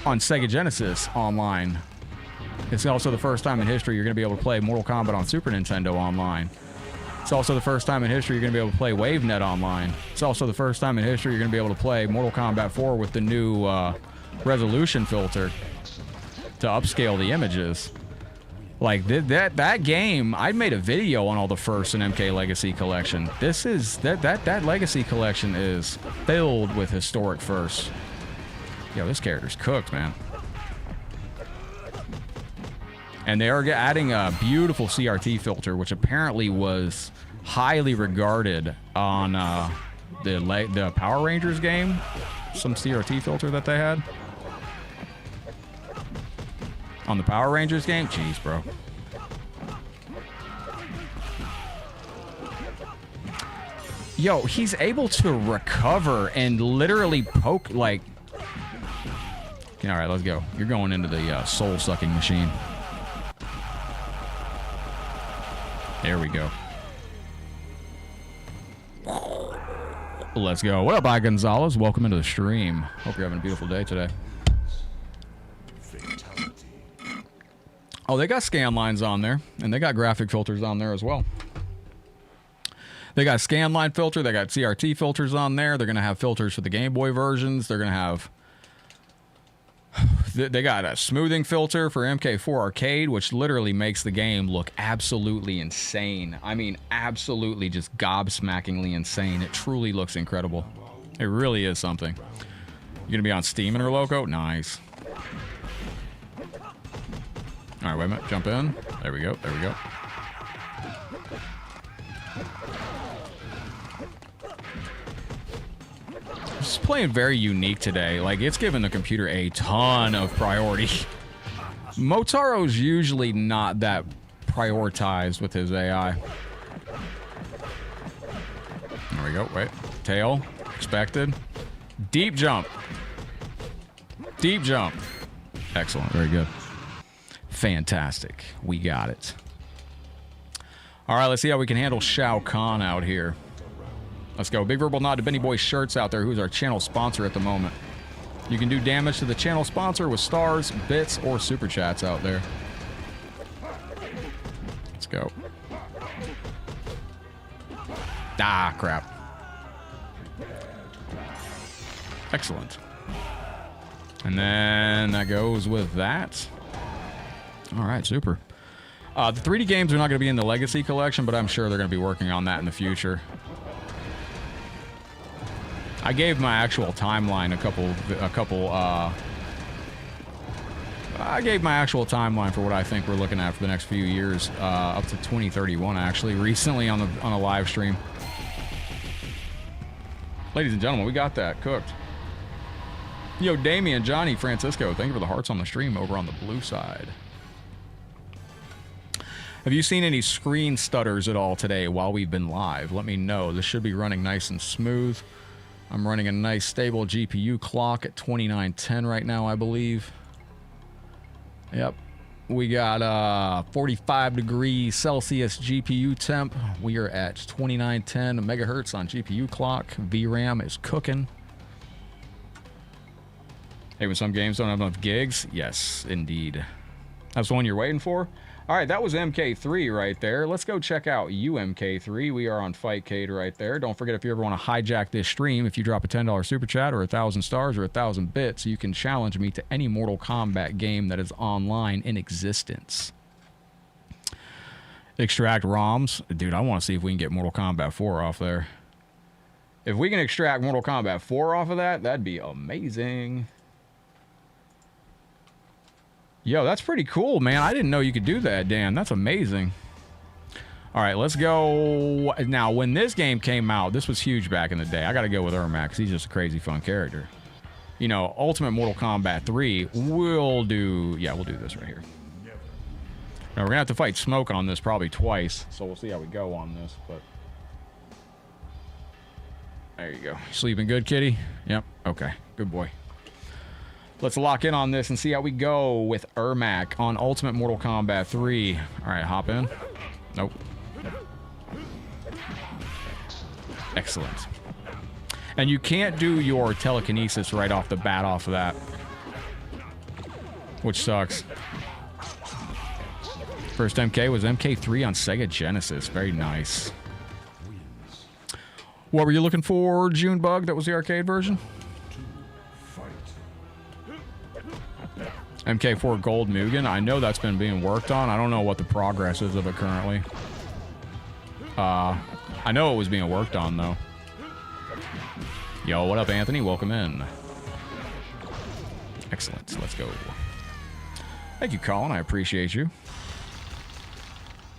on Sega Genesis online. It's also the first time in history you're going to be able to play Mortal Kombat on Super Nintendo online. It's also the first time in history you're going to be able to play WaveNet online. It's also the first time in history you're going to be able to play Mortal Kombat 4 with the new resolution filter to upscale the images. Like that game, I made a video on all the first in MK Legacy Collection. This is that Legacy Collection is filled with historic firsts. Yo, this character's cooked, man. And they are adding a beautiful CRT filter, which apparently was highly regarded on the Power Rangers game. Some CRT filter that they had on the Power Rangers game. Jeez, bro. Yo, he's able to recover and literally poke, like... Okay, all right, let's go. You're going into the soul-sucking machine. There we go. Let's go. What up, I Gonzalez? Welcome into the stream. Hope you're having a beautiful day today. Oh, they got scan lines on there, and they got graphic filters on there as well. They got scan line filter, they got CRT filters on there. They're going to have filters for the Game Boy versions. They're going to have... They got a smoothing filter for MK4 Arcade, which literally makes the game look absolutely insane. I mean, absolutely just gobsmackingly insane. It truly looks incredible. It really is something. You're going to be on Steam and Loco? Nice. All right, wait a minute. Jump in. There we go. There we go. Just playing very unique today. Like, it's giving the computer a ton of priority. Motaro's usually not that prioritized with his AI. There we go. Wait. Tail. Expected. Deep jump. Deep jump. Excellent. Very good. Fantastic. We got it. All right, let's see how we can handle Shao Kahn out here. Let's go. Big verbal nod to Benny Boy Shirts out there, who's our channel sponsor at the moment. You can do damage to the channel sponsor with stars, bits, or super chats out there. Let's go. Ah, crap. Excellent. And then that goes with that. All right, super. The 3D games are not going to be in the Legacy Collection, but I'm sure they're going to be working on that in the future. I gave my actual timeline I gave my actual timeline for what I think we're looking at for the next few years, up to 2031, actually, recently on a live stream. Ladies and gentlemen, we got that cooked. Yo, Damian, Johnny, Francisco, thank you for the hearts on the stream over on the blue side. Have you seen any screen stutters at all today while we've been live? Let me know. This should be running nice and smooth. I'm running a nice stable GPU clock at 2910 right now, I believe. Yep. We got 45 degrees Celsius GPU temp. We are at 2910 megahertz on GPU clock. VRAM is cooking. Hey, when some games don't have enough gigs, yes, indeed. That's the one you're waiting for? All right, that was MK3 right there. Let's go check out UMK3. We are on Fightcade right there. Don't forget, if you ever want to hijack this stream, if you drop a $10 super chat or 1,000 stars or 1,000 bits, you can challenge me to any Mortal Kombat game that is online in existence. Extract ROMs. Dude, I want to see if we can get Mortal Kombat 4 off there. If we can extract Mortal Kombat 4 off of that, that'd be amazing. Yo, that's pretty cool, man. I didn't know you could do that, Dan. That's amazing. All right, let's go. Now, when this game came out, this was huge back in the day. I got to go with Ermac because he's just a crazy fun character. You know, Ultimate Mortal Kombat 3, we'll do this right here. Now, we're going to have to fight Smoke on this probably twice, so we'll see how we go on this. But there you go. Sleeping good, kitty? Yep. Okay. Good boy. Let's lock in on this and see how we go with Ermac on Ultimate Mortal Kombat 3. All right, hop in. Nope. Excellent. And you can't do your telekinesis right off the bat off of that, which sucks. First MK was MK3 on Sega Genesis. Very nice. What were you looking for, Junebug? That was the arcade version? MK4 Gold Mugen. I know that's been being worked on. I don't know what the progress is of it currently. I know it was being worked on, though. Yo, what up, Anthony? Welcome in. Excellent. Let's go. Thank you, Colin. I appreciate you.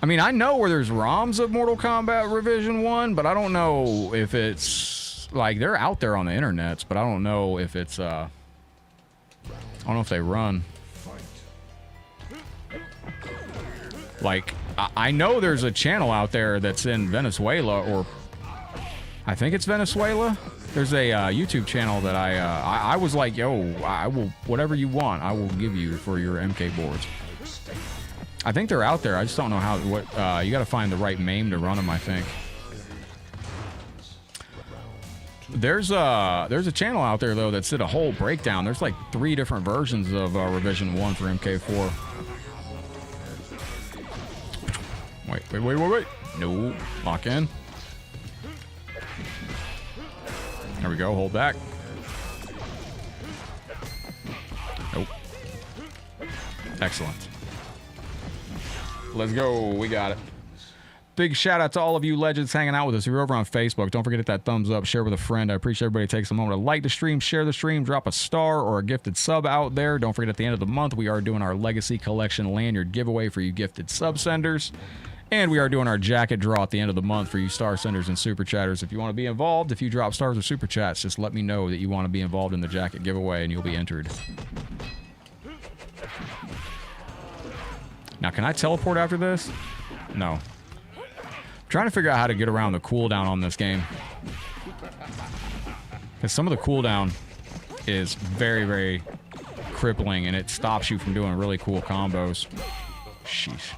I mean, I know where there's ROMs of Mortal Kombat Revision 1, but I don't know if it's... Like, they're out there on the internets, but I don't know if it's... I don't know if they run. Like, I know there's a channel out there that's in Venezuela, or... I think it's Venezuela. There's a YouTube channel that I was like, yo, I will... Whatever you want, I will give you for your MK boards. I think they're out there. I just don't know how. What you got to find the right MAME to run them. I think there's a channel out there though that did a whole breakdown. There's like 3 different versions of Revision 1 for MK4. Wait. No, lock in. There we go. Hold back. Nope. Excellent. Let's go. We got it. Big shout out to all of you legends hanging out with us. If you're over on Facebook, don't forget to hit that thumbs up, share with a friend. I appreciate everybody takes a moment to like the stream, share the stream, drop a star or a gifted sub out there. Don't forget at the end of the month, we are doing our Legacy Collection Lanyard giveaway for you gifted sub senders. And we are doing our jacket draw at the end of the month for you star senders and super chatters. If you want to be involved, if you drop stars or super chats, just let me know that you want to be involved in the jacket giveaway and you'll be entered. Now, can I teleport after this? No. I'm trying to figure out how to get around the cooldown on this game. Because some of the cooldown is very, very crippling, and it stops you from doing really cool combos. Sheesh.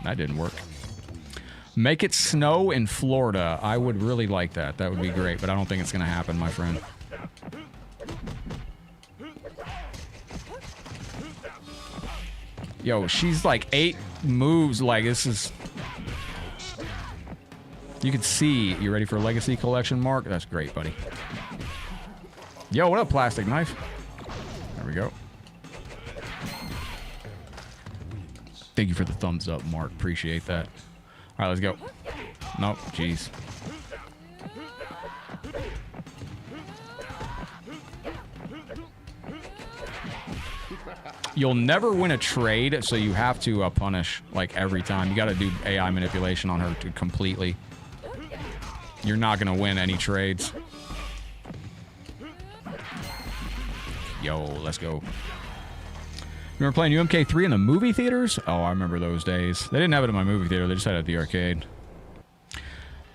That didn't work. Make it snow in Florida. I would really like that. That would be great, but I don't think it's going to happen, my friend. Yo, she's like 8 moves. Like, this is... You can see. You ready for a Legacy Collection, Mark? That's great, buddy. Yo, what up, Plastic Knife? There we go. Thank you for the thumbs up, Mark. Appreciate that. All right, let's go. Nope, jeez. You'll never win a trade, so you have to punish, like, every time. You got to do AI manipulation on her completely. You're not going to win any trades. Yo, let's go. Remember playing UMK3 in the movie theaters? Oh, I remember those days. They didn't have it in my movie theater. They just had it at the arcade.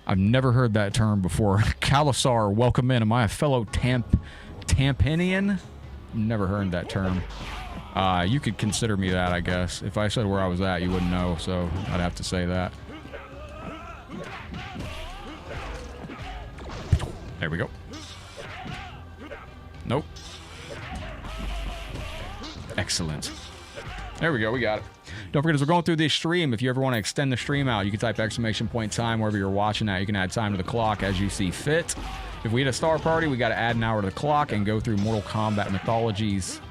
I've never heard that term before. Kalasar, welcome in. Am I a fellow Tampanian? Never heard that term. You could consider me that, I guess. If I said where I was at, you wouldn't know, so I'd have to say that. There we go. Nope. Excellent. There we go. We got it. Don't forget, as we're going through this stream, if you ever want to extend the stream out, you can type !time wherever you're watching at. You can add time to the clock as you see fit. If we hit a star party, we got to add an hour to the clock and go through Mortal Kombat Mythologies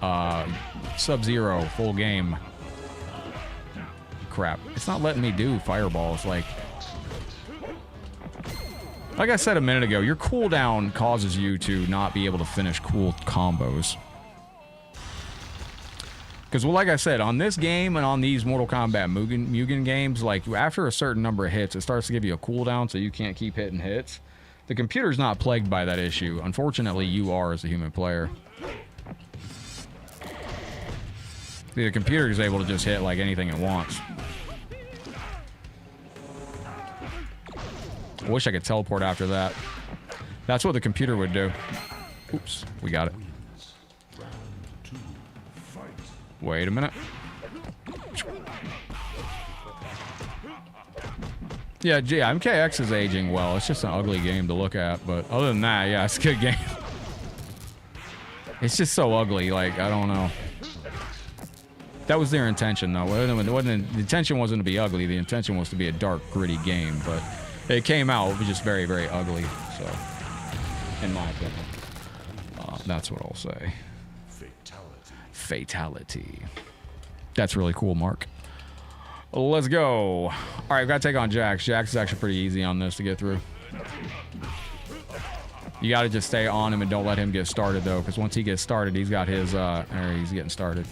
Sub-Zero full game. Crap. It's not letting me do fireballs. Like I said a minute ago, your cooldown causes you to not be able to finish cool combos. Because, well, like I said, on this game and on these Mortal Kombat Mugen games, like, after a certain number of hits, it starts to give you a cooldown so you can't keep hitting hits. The computer's not plagued by that issue. Unfortunately, you are as a human player. The computer is able to just hit, like, anything it wants. I wish I could teleport after that. That's what the computer would do. Oops, we got it. Wait a minute. Yeah, MKX is aging well. It's just an ugly game to look at, but other than that, yeah, it's a good game. It's just so ugly, like, I don't know. That was their intention, though. The intention wasn't to be ugly. The intention was to be a dark, gritty game, but it came out just very, very ugly, so, in my opinion. That's what I'll say. Fatality. That's really cool, Mark. Let's go. All right, I've got to take on Jax. Jax is actually pretty easy on this to get through. You got to just stay on him and don't let him get started, though, because once he gets started, he's got his... he's getting started.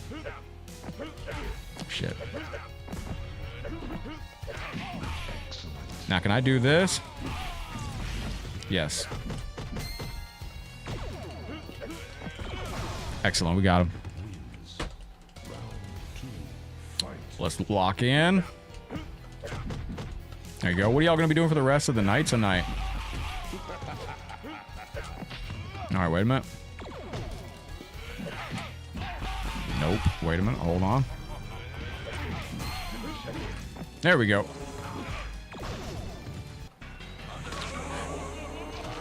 Shit. Now, can I do this? Yes. Excellent, we got him. Let's lock in. There you go. What are y'all going to be doing for the rest of the night tonight? All right, wait a minute. Nope. Wait a minute. Hold on. There we go.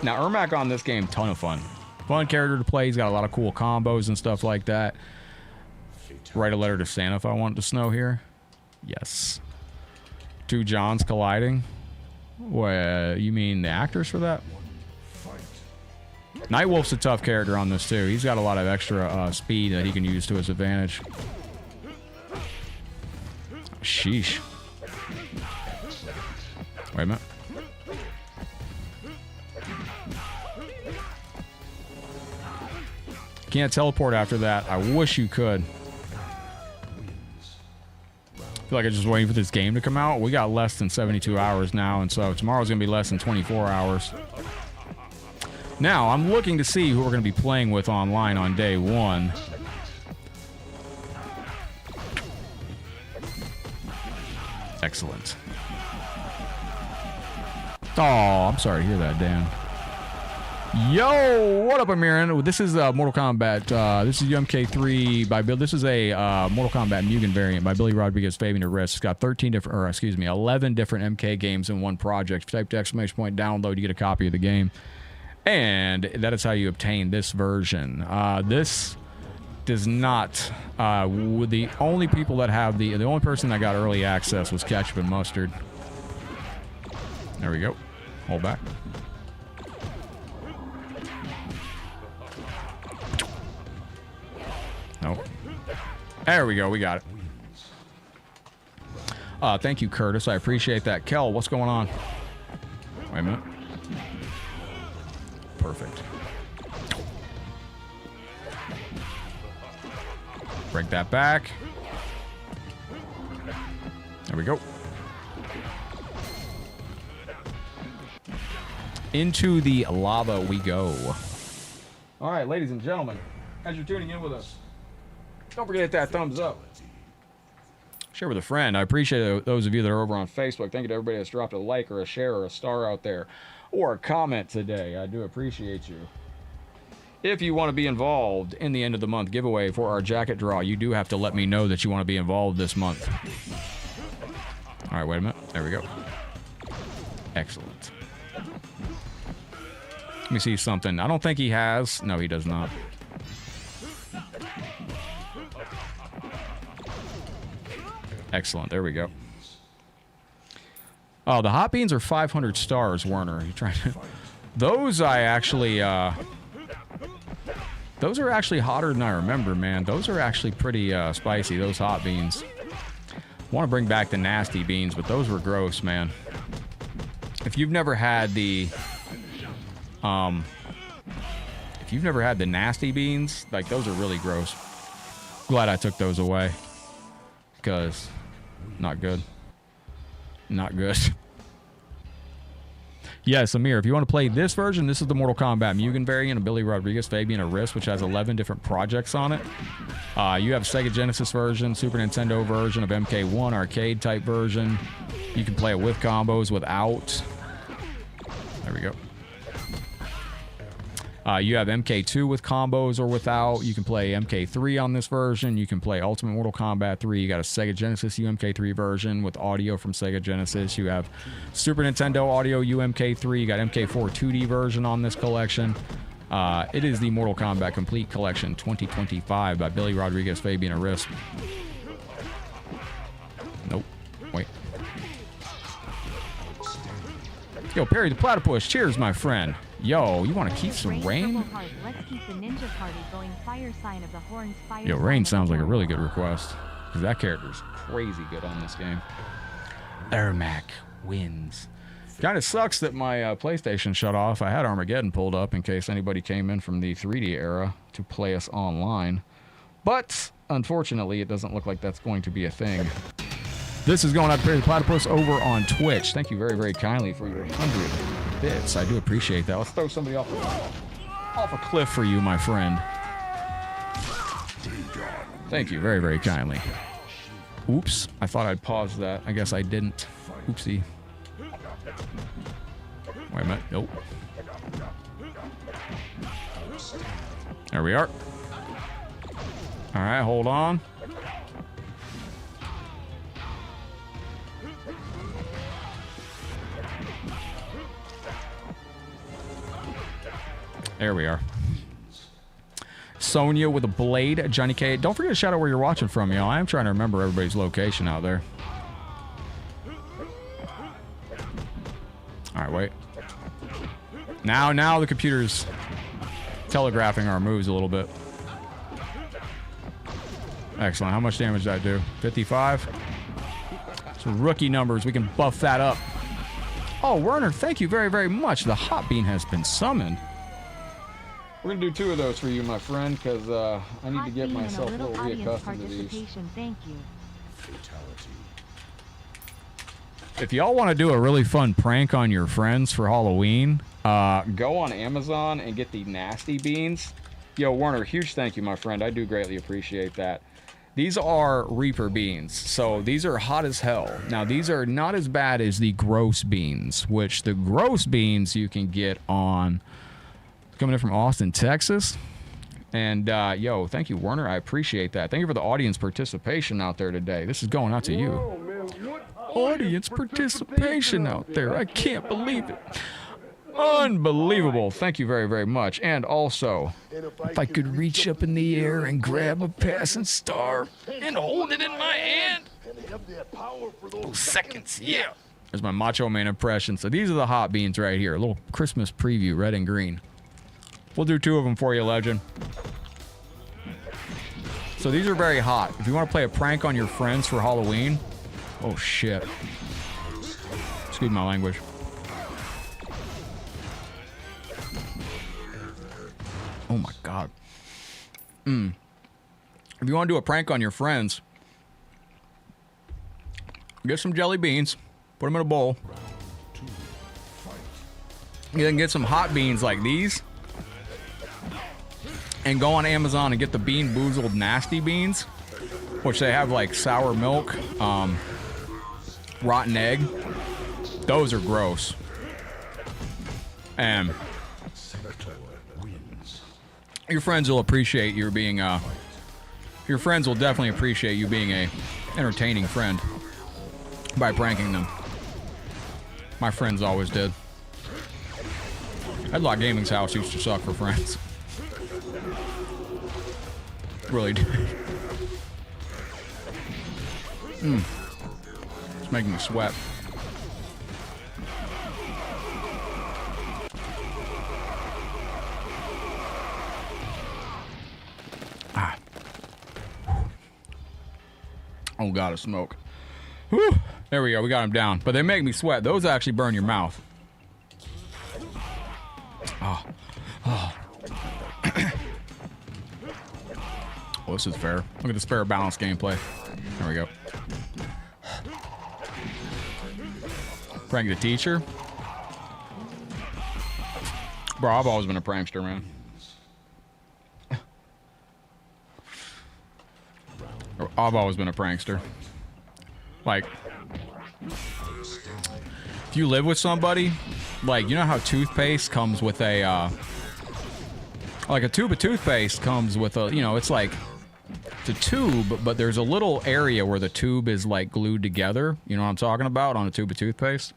Now, Ermac on this game, ton of fun. Fun character to play. He's got a lot of cool combos and stuff like that. Write a letter to Santa if I want it to snow here. Yes. 2 Johns colliding. What, you mean the actors for that? Nightwolf's a tough character on this too. He's got a lot of extra speed that he can use to his advantage. Sheesh. Wait a minute. Can't teleport after that. I wish you could. I feel like I'm just waiting for this game to come out. We got less than 72 hours now, and so tomorrow's going to be less than 24 hours. Now, I'm looking to see who we're going to be playing with online on day 1. Excellent. Oh, I'm sorry to hear that, Dan. Yo, what up, Amirin? This is Mortal Kombat. This is UMK3 by Bill. This is a Mortal Kombat Mugen variant by Billy Rodriguez, Fabian and Risk. It's got 11 different MK games in one project. If you type the exclamation point download, you get a copy of the game. And that is how you obtain this version. This does not. The only people that have the only person that got early access was Ketchup and Mustard. There we go. Hold back. Nope. There we go. We got it. Thank you, Curtis. I appreciate that. Kel, what's going on? Wait a minute. Perfect. Break that back. There we go. Into the lava we go. All right, ladies and gentlemen, as you're tuning in with us, don't forget to hit that thumbs up. Share with a friend. I appreciate those of you that are over on Facebook. Thank you to everybody that's dropped a like or a share or a star out there or a comment today. I do appreciate you. If you want to be involved in the end of the month giveaway for our jacket draw, you do have to let me know that you want to be involved this month. All right, wait a minute. There we go. Excellent. Let me see something. I don't think he has. No, he does not. Excellent. There we go. Oh, the hot beans are 500 stars, Werner. You trying to... Those I actually... Those are actually hotter than I remember, man. Those are actually pretty spicy, those hot beans. I want to bring back the nasty beans, but those were gross, man. If you've never had the... if you've never had the nasty beans, like, those are really gross. Glad I took those away. Because... Not good. Not good. Yes, Amir, if you want to play this version, this is the Mortal Kombat Mugen variant of Billy Rodriguez, Fabian, and Risk, which has 11 different projects on it. You have Sega Genesis version, Super Nintendo version of MK1, arcade type version. You can play it with combos, without. There we go. You have MK2 with combos or without. You can play MK3 on this version. You can play Ultimate Mortal Kombat 3. You got a Sega Genesis UMK3 version with audio from Sega Genesis. You have Super Nintendo audio UMK3. You got MK4 2D version on this collection. It is the Mortal Kombat Complete Collection 2025 by Billy Rodriguez, Fabian, and Risk. Nope. Wait. Yo, Perry the Platypus. Cheers, my friend. Yo, you want to keep some rain? Let's keep the ninja party going. Fire sign of the horns. Fire Yo, sign rain of the sounds like a horns. really good request. Because that character's crazy good on this game. Ermac wins. Kind of sucks that my PlayStation shut off. I had Armageddon pulled up in case anybody came in from the 3D era to play us online. But, unfortunately, it doesn't look like that's going to be a thing. This is going out to Perry the Platypus over on Twitch. Thank you very, very kindly for your 100 bits. I do appreciate that. Let's throw somebody off a cliff for you, my friend. Thank you very, very kindly. Oops. I thought I'd pause that. I guess I didn't. Oopsie. Wait a minute. Nope. There we are. All right, hold on. There we are. Sonia with a blade. Johnny K. Don't forget to shout out where you're watching from, y'all. I am trying to remember everybody's location out there. All right, wait. Now the computer's telegraphing our moves a little bit. Excellent. How much damage did I do? 55? So rookie numbers. We can buff that up. Oh, Werner, thank you very, very much. The hot bean has been summoned. We're going to do 2 of those for you, my friend, because I need to get myself a little reaccustomed to these. Thank you. If y'all want to do a really fun prank on your friends for Halloween, go on Amazon and get the nasty beans. Yo, Werner, huge thank you, my friend. I do greatly appreciate that. These are Reaper beans, so these are hot as hell. Now, these are not as bad as the gross beans, which the gross beans you can get on... Coming in from Austin, Texas. And, yo, thank you, Werner. I appreciate that. Thank you for the audience participation out there today. This is going out to you. Audience participation out there. I can't believe it. Unbelievable. Thank you very, very much. And also, if I could reach up in the air and grab a passing star and hold it in my hand. Those seconds, yeah. There's my Macho Man impression. So these are the hot beans right here. A little Christmas preview, red and green. We'll do 2 of them for you, Legend. So these are very hot. If you want to play a prank on your friends for Halloween... Oh, shit. Excuse my language. Oh, my God. If you want to do a prank on your friends, get some jelly beans, put them in a bowl. You can get some hot beans like these. And go on Amazon and get the Bean Boozled Nasty Beans, which they have like sour milk, rotten egg. Those are gross. And your friends will appreciate your being your friends will definitely appreciate you being a entertaining friend by pranking them. My friends always did. Headlockedgaming's house used to suck for friends. Really did. It's making me sweat. Oh, God, a smoke. Whew. There we go. We got them down. But they make me sweat. Those actually burn your mouth. Oh. Well, this is fair. Look at this fair balanced gameplay. There we go. Prank the teacher. Bro, I've always been a prankster, man. I've always been a prankster. Like, if you live with somebody, like, you know how toothpaste comes with a, like a tube of toothpaste comes with a, you know, it's like, it's a tube, but there's a little area where the tube is like glued together. You know what I'm talking about on a tube of toothpaste?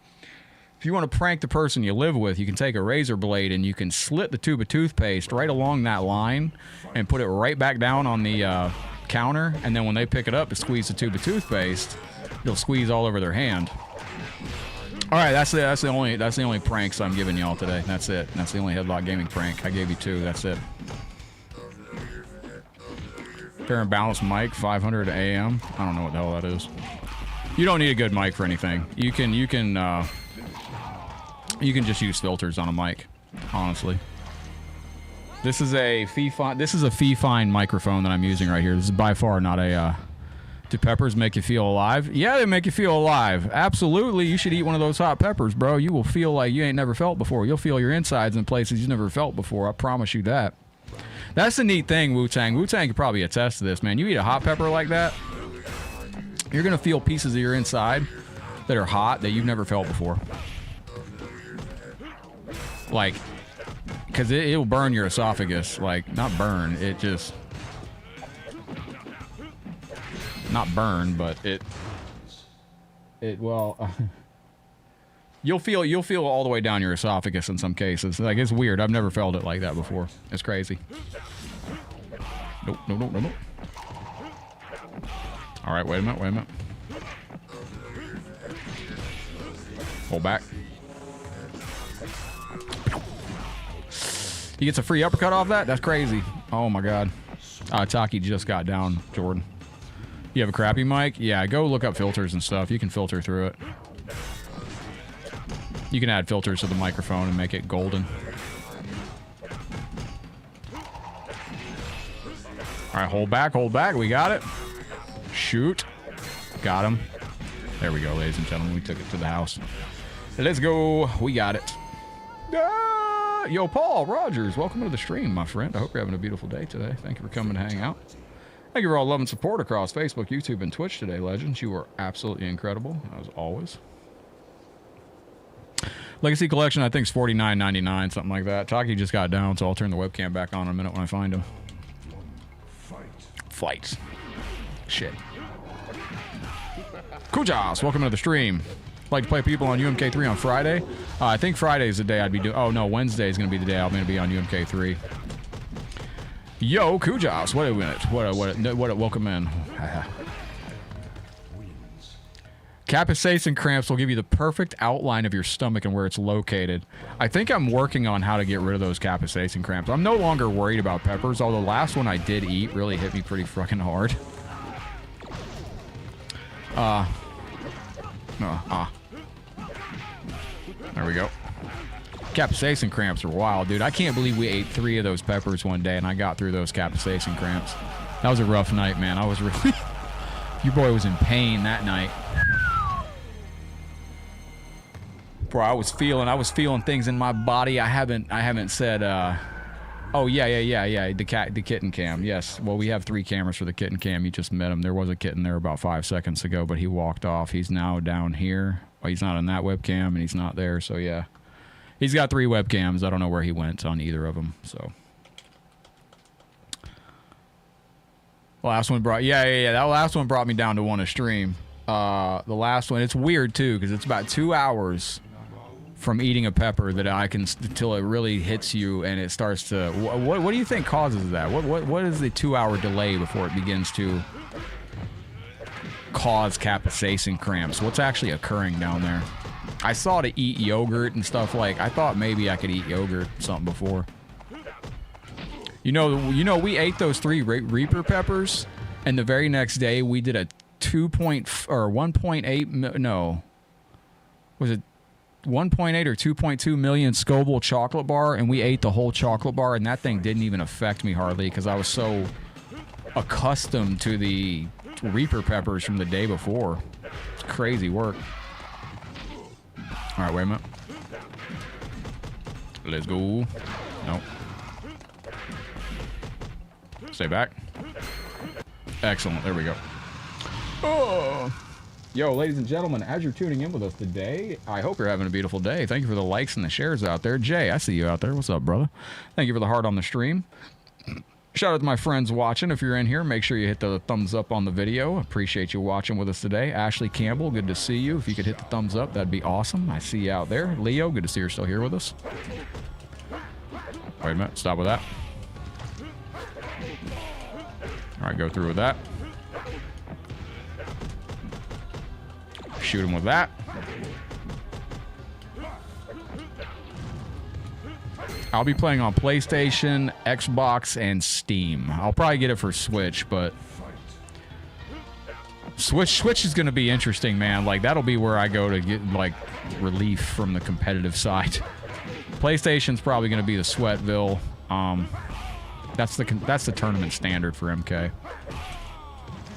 If you want to prank the person you live with, you can take a razor blade and you can slit the tube of toothpaste right along that line and put it right back down on the counter. And then when they pick it up to squeeze the tube of toothpaste, it'll squeeze all over their hand. All right, that's the only pranks I'm giving y'all today. That's it. That's the only Headlock Gaming prank. I gave you 2. That's it. Fair and balanced mic, 500 AM. I don't know what the hell that is. You don't need a good mic for anything. You can just use filters on a mic. Honestly, this is a fee-fine microphone that I'm using right here. This is by far not a. Do peppers make you feel alive? Yeah, they make you feel alive. Absolutely. You should eat one of those hot peppers, bro. You will feel like you ain't never felt before. You'll feel your insides in places you never felt before. I promise you that. That's the neat thing, Wu-Tang. Wu-Tang could probably attest to this, man. You eat a hot pepper like that, you're going to feel pieces of your inside that are hot that you've never felt before. Like, because it will burn your esophagus. Like, not burn, it just... Not burn, but you'll feel all the way down your esophagus in some cases. Like, it's weird. I've never felt it like that before. It's crazy. Nope. All right, wait a minute. Hold back. He gets a free uppercut off that? That's crazy. Oh my God. Taki just got down, Jordan. You have a crappy mic? Yeah, go look up filters and stuff. You can filter through it. You can add filters to the microphone and make it golden. All right, hold back. We got it. Shoot. Got him. There we go, ladies and gentlemen. We took it to the house. Let's go. We got it. Yo, Paul Rogers, welcome to the stream, my friend. I hope you're having a beautiful day today. Thank you for coming to hang out. Thank you for all love and support across Facebook, YouTube, and Twitch today, legends. You are absolutely incredible, as always. Legacy Collection, I think, is $49.99, something like that. Taki just got down, so I'll turn the webcam back on in a minute when I find him. Fight. Shit. Kujas, welcome to the stream. Like to play people on UMK3 on Friday? I think Friday is the day I'd be doing... Oh, no, Wednesday is going to be the day I'm going to be on UMK3. Yo, Kujas, wait a minute. What? Welcome in. Capsaicin cramps will give you the perfect outline of your stomach and where it's located. I think I'm working on how to get rid of those capsaicin cramps. I'm no longer worried about peppers, although the last one I did eat really hit me pretty fucking hard. There we go. Capsaicin cramps are wild, dude. I can't believe we ate 3 of those peppers one day and I got through those capsaicin cramps. That was a rough night, man. I was really... Your boy was in pain that night. Bro, I was feeling things in my body. I haven't said, oh, yeah. The kitten cam. Yes. Well, we have 3 cameras for the kitten cam. You just met him. There was a kitten there about 5 seconds ago, but he walked off. He's now down here. Well, he's not on that webcam, and he's not there, so yeah. He's got 3 webcams. I don't know where he went on either of them, so. The last one brought... Yeah. That last one brought me down to 1 a stream. The last one, it's weird, too, because it's about 2 hours from eating a pepper that I can... Until it really hits you and it starts to... What do you think causes that? What is the 2-hour delay before it begins to cause capsaicin cramps? What's actually occurring down there? I saw to eat yogurt and stuff like... I thought maybe I could eat yogurt something before. You know, we ate those 3 Reaper peppers, and the very next day we did a 1.8... No. Was it 1.8 or 2.2 million Scoville chocolate bar, and we ate the whole chocolate bar, and that thing didn't even affect me hardly because I was so accustomed to the Reaper peppers from the day before. It's crazy work. All right, wait a minute. Let's go. Nope. Stay back. Excellent. There we go. Oh. Yo, ladies and gentlemen, as you're tuning in with us today, I hope you're having a beautiful day. Thank you for the likes and the shares out there. Jay, I see you out there. What's up, brother? Thank you for the heart on the stream. Shout out to my friends watching. If you're in here, make sure you hit the thumbs up on the video. Appreciate you watching with us today. Ashley Campbell, good to see you. If you could hit the thumbs up, that'd be awesome. I see you out there. Leo, good to see you're still here with us. Wait a minute. Stop with that. All right, go through with that. Shoot him with that. I'll be playing on PlayStation, Xbox, and Steam. I'll probably get it for Switch, but Switch is going to be interesting, man. Like, that'll be where I go to get, like, relief from the competitive side. PlayStation's probably going to be the Sweatville. That's the tournament standard for MK.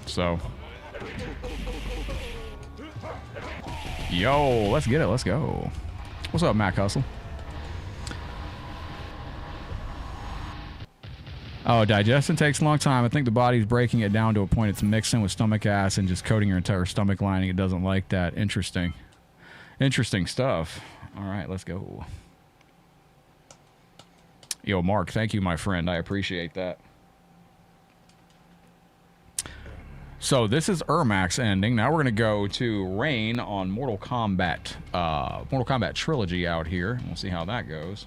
So, yo, let's get it. Let's go. What's up, Mac Hustle? Oh, digestion takes a long time. I think the body's breaking it down to a point it's mixing with stomach acid and just coating your entire stomach lining. It doesn't like that. Interesting. Interesting stuff. All right, let's go. Yo, Mark, thank you, my friend. I appreciate that. So this is Ermax ending. Now we're going to go to Rain on Mortal Kombat. Mortal Kombat Trilogy out here. We'll see how that goes.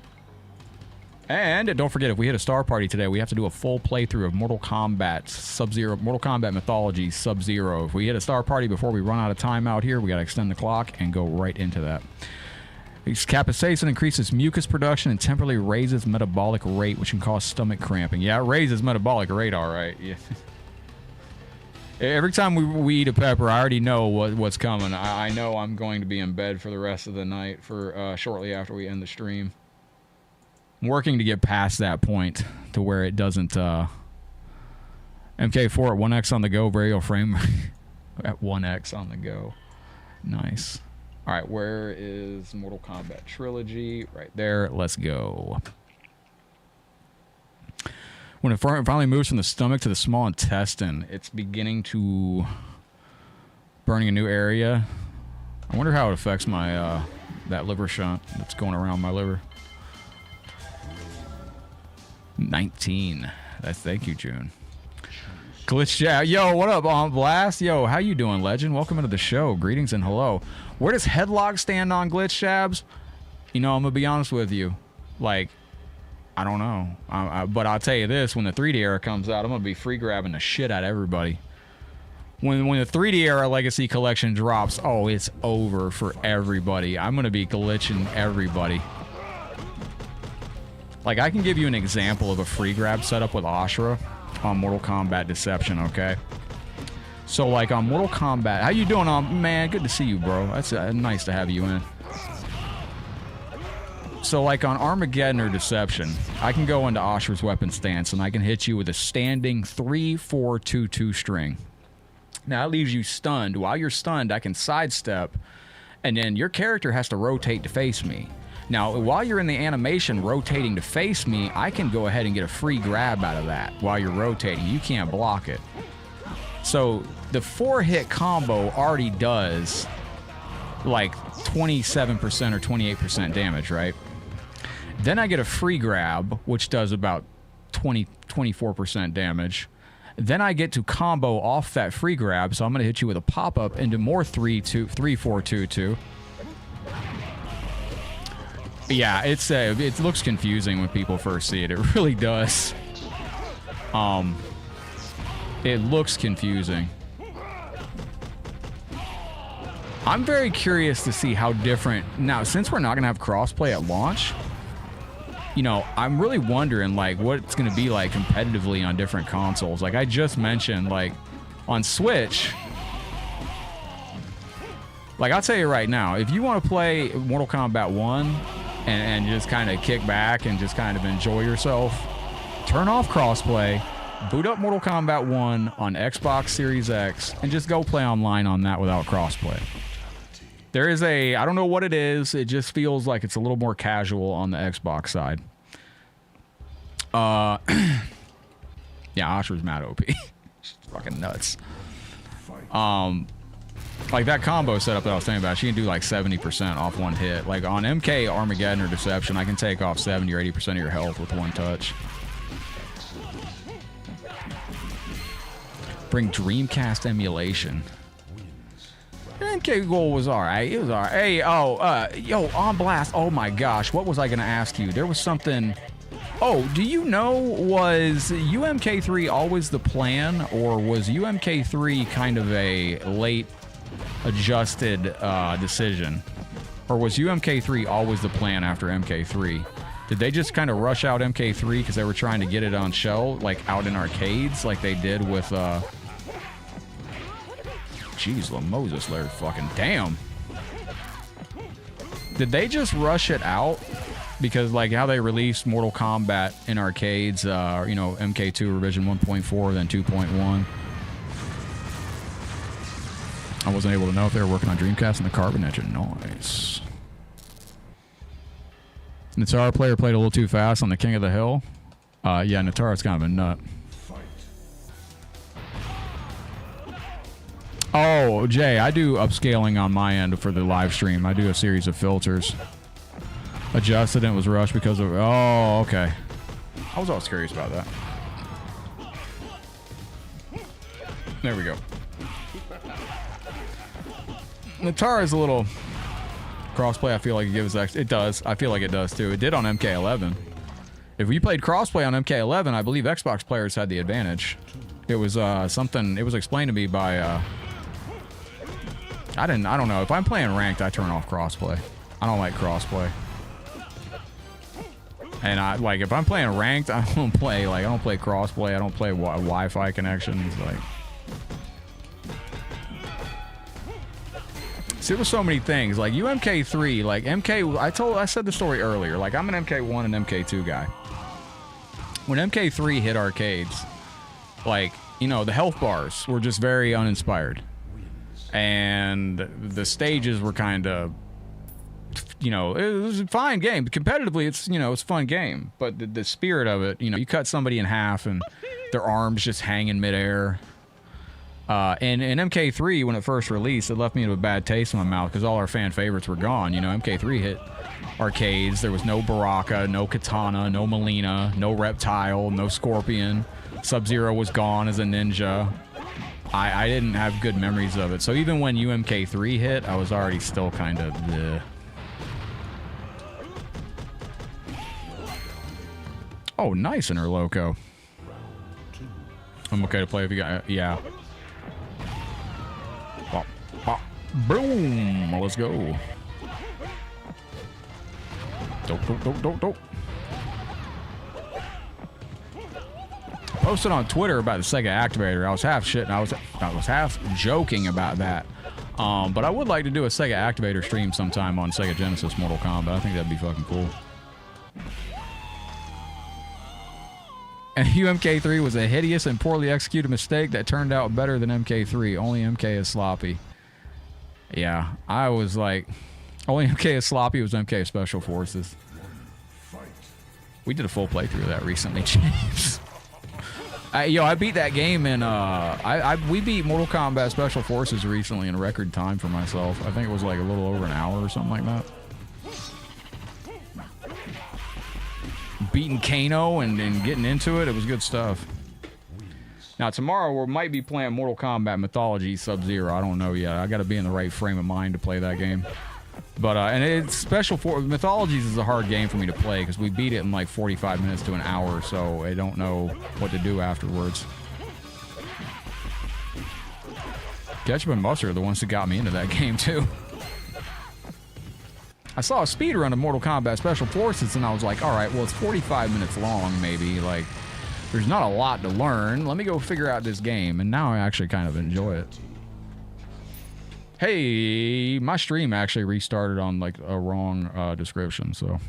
And don't forget, if we hit a star party today, we have to do a full playthrough of Mortal Kombat Sub-Zero, Mortal Kombat Mythology Sub-Zero. If we hit a star party before we run out of time out here, we got to extend the clock and go right into that. Capsaicin increases mucus production and temporarily raises metabolic rate, which can cause stomach cramping. Yeah, it raises metabolic rate, all right. Yeah. Every time we eat a pepper, I already know what's coming. I know I'm going to be in bed for the rest of the night for shortly after we end the stream. I'm working to get past that point to where it doesn't... MK4 at 1x on the go, variable frame at 1x on the go. Nice. All right, where is Mortal Kombat Trilogy? Right there. Let's go. When it finally moves from the stomach to the small intestine, it's beginning to... burning a new area. I wonder how it affects my that liver shunt that's going around my liver. 19. Thank you, June. Glitch Jab. Yo, what up, On Blast? Yo, how you doing, legend? Welcome into the show. Greetings and hello. Where does Headlock stand on Glitch Jabs? You know, I'm going to be honest with you. Like, I don't know. But I'll tell you this. When the 3D era comes out, I'm going to be free grabbing the shit out of everybody. When the 3D era Legacy Collection drops, oh, it's over for everybody. I'm going to be glitching everybody. Like, I can give you an example of a free grab setup with Ashura on Mortal Kombat Deception, okay? So, like, on Mortal Kombat... How you doing, man? Good to see you, bro. That's nice to have you in. So, like, on Armageddon or Deception, I can go into Ashura's weapon stance, and I can hit you with a standing 3-4-2-2 string. Now, that leaves you stunned. While you're stunned, I can sidestep, and then your character has to rotate to face me. Now, while you're in the animation rotating to face me, I can go ahead and get a free grab out of that while you're rotating. You can't block it. So the 4-hit combo already does like 27% or 28% damage, right? Then I get a free grab, which does about 24% damage. Then I get to combo off that free grab, so I'm going to hit you with a pop-up into more 3-4-2-2. Yeah, it looks confusing when people first see it. It really does. It looks confusing. I'm very curious to see how different... Now, since we're not going to have crossplay at launch, you know, I'm really wondering, like, what it's going to be like competitively on different consoles. Like I just mentioned, like, on Switch... Like, I'll tell you right now, if you want to play Mortal Kombat 1... And just kind of kick back and just kind of enjoy yourself, turn off crossplay, boot up Mortal Kombat 1 on Xbox Series X, and just go play online on that without crossplay. There is I don't know what it is, it just feels like it's a little more casual on the Xbox side. Yeah, Ashura's mad OP. She's fucking nuts. Like that combo setup that I was saying about, she can do like 70% off one hit. Like on MK, Armageddon, or Deception, I can take off 70 or 80% of your health with one touch. Bring Dreamcast emulation. MK Gold was alright. It was alright. Hey, yo, On Blast. Oh my gosh, what was I gonna ask you? There was something... Oh, do you know, was UMK3 always the plan, or was UMK3 kind of a late adjusted decision? Or was UMK3 always the plan after MK3? Did they just kind of rush out MK3 because they were trying to get it on shell, like out in arcades, like they did with, Jeez, Moses, Larry, fucking damn. Did they just rush it out? Because, like, how they released Mortal Kombat in arcades, you know, MK2 revision 1.4, then 2.1. I wasn't able to know if they were working on Dreamcast and the Carbon Engine. Nice. Natara player played a little too fast on the King of the Hill. Yeah, Natara's kind of a nut. Oh, Jay, I do upscaling on my end for the live stream. I do a series of filters. Adjusted and it was rushed because of... Oh, okay. I was always curious about that. There we go. Natara is a little... Crossplay, I feel like it gives... It does. I feel like it does, too. It did on MK11. If we played crossplay on MK11, I believe Xbox players had the advantage. It was something... It was explained to me by... I don't know. If I'm playing ranked, I turn off crossplay. I don't like crossplay. And I like if I'm playing ranked, I don't play crossplay. I don't play Wi-Fi connections. Like, see, there were so many things. Like UMK3, like MK. I said the story earlier. Like I'm an MK1 and MK2 guy. When MK3 hit arcades, like you know, the health bars were just very uninspired. And the stages were kind of, you know, it was a fine game. Competitively, it's, you know, it's a fun game. But the spirit of it, you know, you cut somebody in half and their arms just hang in midair. And in MK3, when it first released, it left me with a bad taste in my mouth because all our fan favorites were gone. You know, MK3 hit arcades. There was no Baraka, no Katana, no Melina, no Reptile, no Scorpion. Sub-Zero was gone as a ninja. I didn't have good memories of it. So even when UMK3 hit, I was already still kind of bleh. Oh, nice, Inner Loco. I'm okay to play if you got... Yeah. Pop, pop, boom. Let's go. Dope. Posted on Twitter about the Sega Activator. I was half shitting. I was half joking about that. But I would like to do a Sega Activator stream sometime on Sega Genesis Mortal Kombat. I think that'd be fucking cool. And UMK3 was a hideous and poorly executed mistake that turned out better than MK3. Only MK is sloppy. Yeah, I was like, only MK is sloppy was MK Special Forces. We did a full playthrough of that recently, James. I beat that game in, we beat Mortal Kombat Special Forces recently in a record time for myself. I think it was like a little over an hour or something like that. Beating Kano and getting into it, it was good stuff. Now, tomorrow we might be playing Mortal Kombat Mythology Sub-Zero. I don't know yet. I got to be in the right frame of mind to play that game. But, and it's special for Mythologies is a hard game for me to play because we beat it in like 45 minutes to an hour, so I don't know what to do afterwards. Ketchup and Mustard are the ones that got me into that game, too. I saw a speedrun of Mortal Kombat Special Forces, and I was like, all right, well, it's 45 minutes long, maybe. Like, there's not a lot to learn. Let me go figure out this game. And now I actually kind of enjoy it. Hey, my stream actually restarted on like a wrong description, so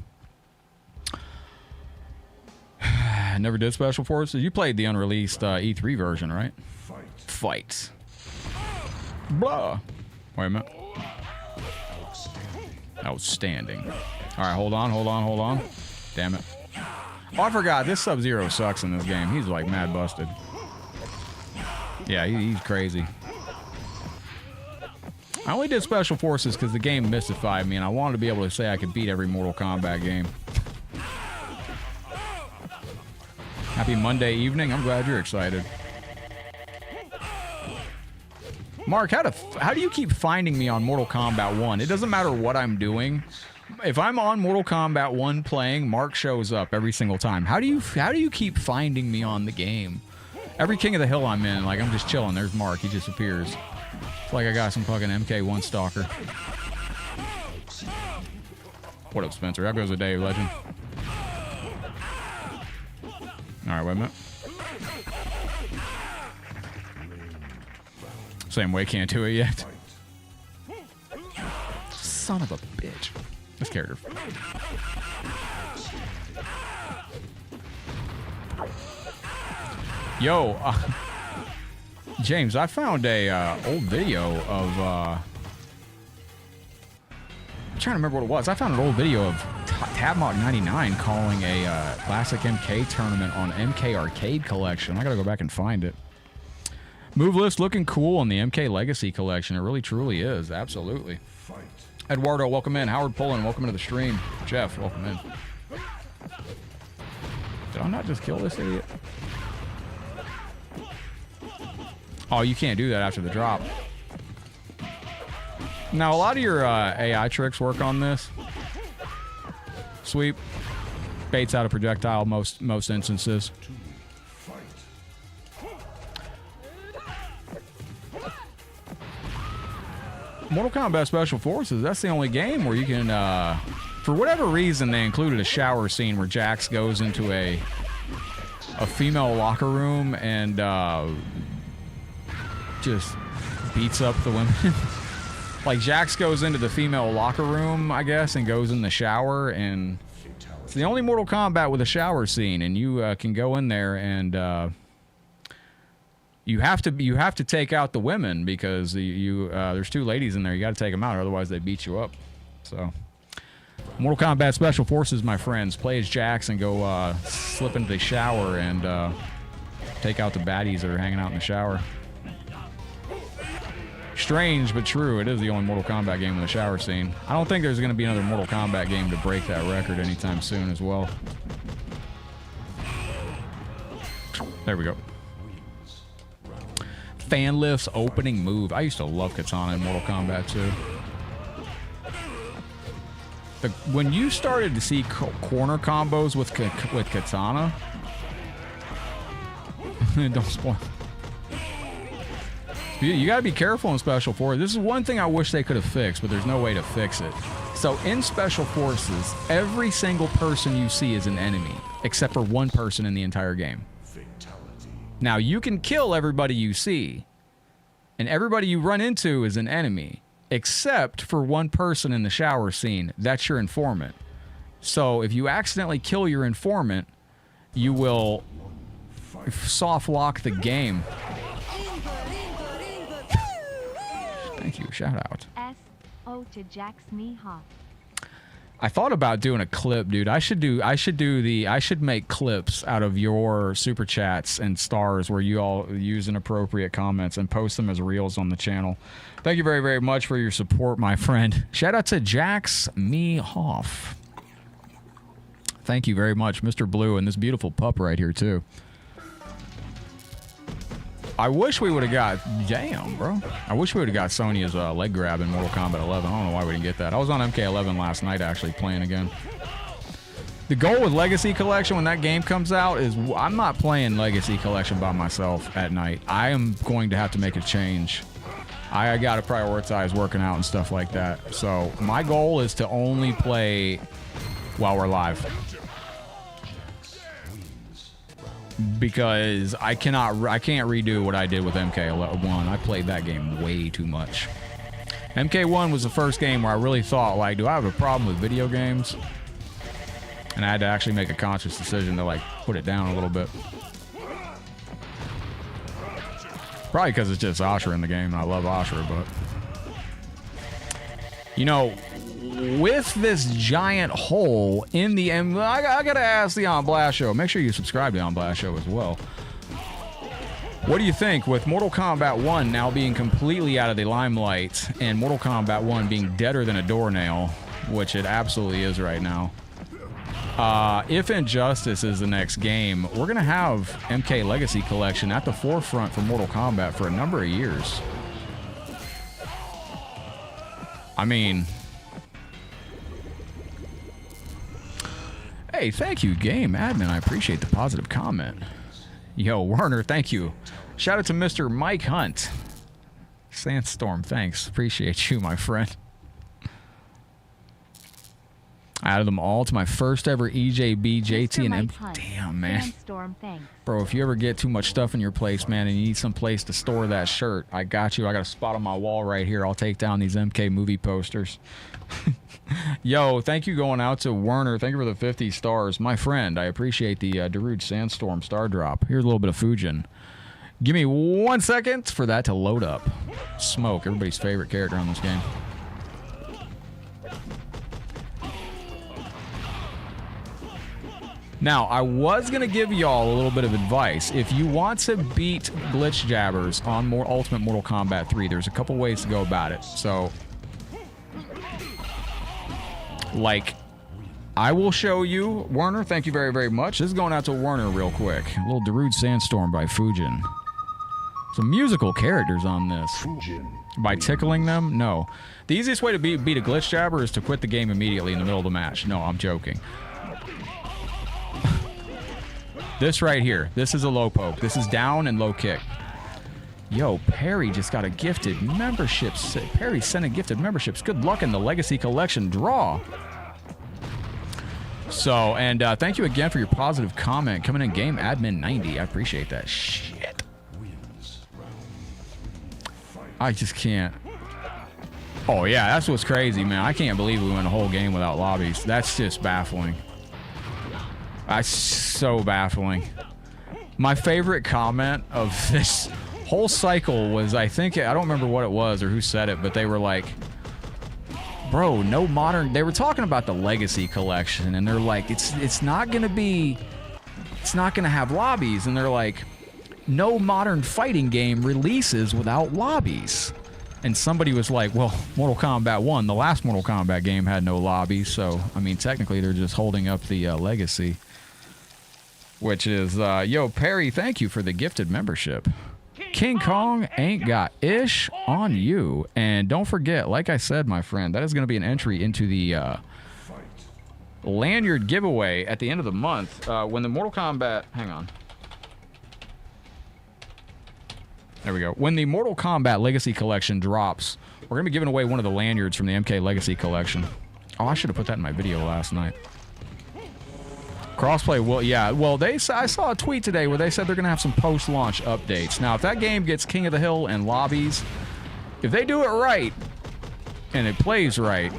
I never did Special Forces. You played the unreleased E3 version, right? Fight. Blah. Wait a minute. Outstanding. All right, hold on. Damn it. Oh, I forgot. This Sub-Zero sucks in this game. He's like mad busted. Yeah, he's crazy. I only did Special Forces because the game mystified me, and I wanted to be able to say I could beat every Mortal Kombat game. Happy Monday evening. I'm glad you're excited. Mark, how do you keep finding me on Mortal Kombat 1? It doesn't matter what I'm doing. If I'm on Mortal Kombat 1 playing, Mark shows up every single time. How do you keep finding me on the game? Every King of the Hill I'm in, like I'm just chilling. There's Mark. He just appears. It's like I got some fucking MK1 stalker. What up, Spencer? How goes the day, legend? All right, wait a minute. Same way, can't do it yet. Son of a bitch. This character. Yo, James, I found a old video of. I'm trying to remember what it was. I found an old video of Tabmock99 calling a classic MK tournament on MK Arcade Collection. I gotta go back and find it. Move list looking cool on the MK Legacy Collection. It really truly is. Absolutely. Eduardo, welcome in. Howard Pullen, welcome into the stream. Jeff, welcome in. Did I not just kill this idiot? Oh, you can't do that after the drop. Now, a lot of your AI tricks work on this. Sweep. Baits out a projectile most instances. Mortal Kombat Special Forces, that's the only game where you can, for whatever reason, they included a shower scene where Jax goes into a female locker room and just beats up the women. Like, Jax goes into the female locker room, I guess, and goes in the shower, and it's the only Mortal Kombat with a shower scene, and you can go in there and you have to take out the women because there's two ladies in there. You got to take them out, or otherwise they beat you up. So, Mortal Kombat Special Forces, my friends, play as Jax and go slip into the shower and take out the baddies that are hanging out in the shower. Strange, but true. It is the only Mortal Kombat game with a shower scene. I don't think there's going to be another Mortal Kombat game to break that record anytime soon as well. There we go. Fan lifts opening move. I used to love Katana in Mortal Kombat 2. When you started to see corner combos with Katana, don't spoil. You gotta be careful in Special Forces. This is one thing I wish they could have fixed, but there's no way to fix it. So in Special Forces, every single person you see is an enemy, except for one person in the entire game. Now, you can kill everybody you see, and everybody you run into is an enemy, except for one person in the shower scene. That's your informant. So if you accidentally kill your informant, you will soft lock the game. Thank you. Shout out. S.O. to Jax Mihawk. I thought about doing a clip, dude. I should make clips out of your super chats and stars where you all use inappropriate comments and post them as reels on the channel. Thank you very, very much for your support, my friend. Shout out to Jax Mihawk. Thank you very much, Mr. Blue, and this beautiful pup right here too. I wish we would have got... Damn, bro. I wish we would have got Sonya's leg grab in Mortal Kombat 11. I don't know why we didn't get that. I was on MK11 last night, actually, playing again. The goal with Legacy Collection when that game comes out is... I'm not playing Legacy Collection by myself at night. I am going to have to make a change. I got to prioritize working out and stuff like that. So, my goal is to only play while we're live. Because I can't redo what I did with MK1. I played that game way too much. MK1 was the first game where I really thought, like, do I have a problem with video games? And I had to actually make a conscious decision to, like, put it down a little bit. Probably because it's just Ashura in the game, and I love Ashura, but... You know, with this giant hole in the... I gotta ask the On Blast Show. Make sure you subscribe to the On Blast Show as well. What do you think with Mortal Kombat 1 now being completely out of the limelight and Mortal Kombat 1 being deader than a doornail, which it absolutely is right now? If Injustice is the next game, we're going to have MK Legacy Collection at the forefront for Mortal Kombat for a number of years. I mean... Hey, thank you, Game Admin. I appreciate the positive comment. Yo, Werner, thank you. Shout out to Mr. Mike Hunt. Sandstorm, thanks. Appreciate you, my friend. I added them all to my first ever EJB, JT, and M. Hunt, Damn, man. Sandstorm, thanks. Bro, if you ever get too much stuff in your place, man, and you need some place to store that shirt, I got you. I got a spot on my wall right here. I'll take down these MK movie posters. Yo, thank you going out to Werner. Thank you for the 50 stars. My friend, I appreciate the Darude Sandstorm star drop. Here's a little bit of Fujin. Give me 1 second for that to load up. Smoke, everybody's favorite character on this game. Now, I was going to give y'all a little bit of advice. If you want to beat glitch jabbers on Ultimate Mortal Kombat 3, there's a couple ways to go about it. So, like, I will show you. Werner, thank you very, very much. This is going out to Werner real quick. A little Darude Sandstorm by Fujin. Some musical characters on this. By tickling them? No. The easiest way to beat a glitch jabber is to quit the game immediately in the middle of the match. No, I'm joking. This right here, this is a low poke. This is down and low kick. Yo, Perry just got a gifted membership. Perry sending gifted memberships. Good luck in the Legacy Collection draw. So, and thank you again for your positive comment. Coming in game admin 90. I appreciate that shit. I just can't. Oh, yeah, that's what's crazy, man. I can't believe we went a whole game without lobbies. That's just baffling. That's so baffling. My favorite comment of this whole cycle was, I don't remember what it was or who said it, but they were like, bro, no modern, they were talking about the Legacy Collection, and they're like, it's not gonna have lobbies, and they're like, no modern fighting game releases without lobbies. And somebody was like, well, Mortal Kombat 1, the last Mortal Kombat game had no lobbies, so, I mean, technically they're just holding up the Legacy. Which is, yo, Perry, thank you for the gifted membership. King Kong ain't got ish on you. And don't forget, like I said, my friend, that is going to be an entry into the Lanyard giveaway at the end of the month. When the Mortal Kombat... Hang on. There we go. When the Mortal Kombat Legacy Collection drops, we're going to be giving away one of the lanyards from the MK Legacy Collection. Oh, I should have put that in my video last night. Crossplay, well, yeah. Well, I saw a tweet today where they said they're going to have some post-launch updates. Now, if that game gets King of the Hill and lobbies, if they do it right, and it plays right,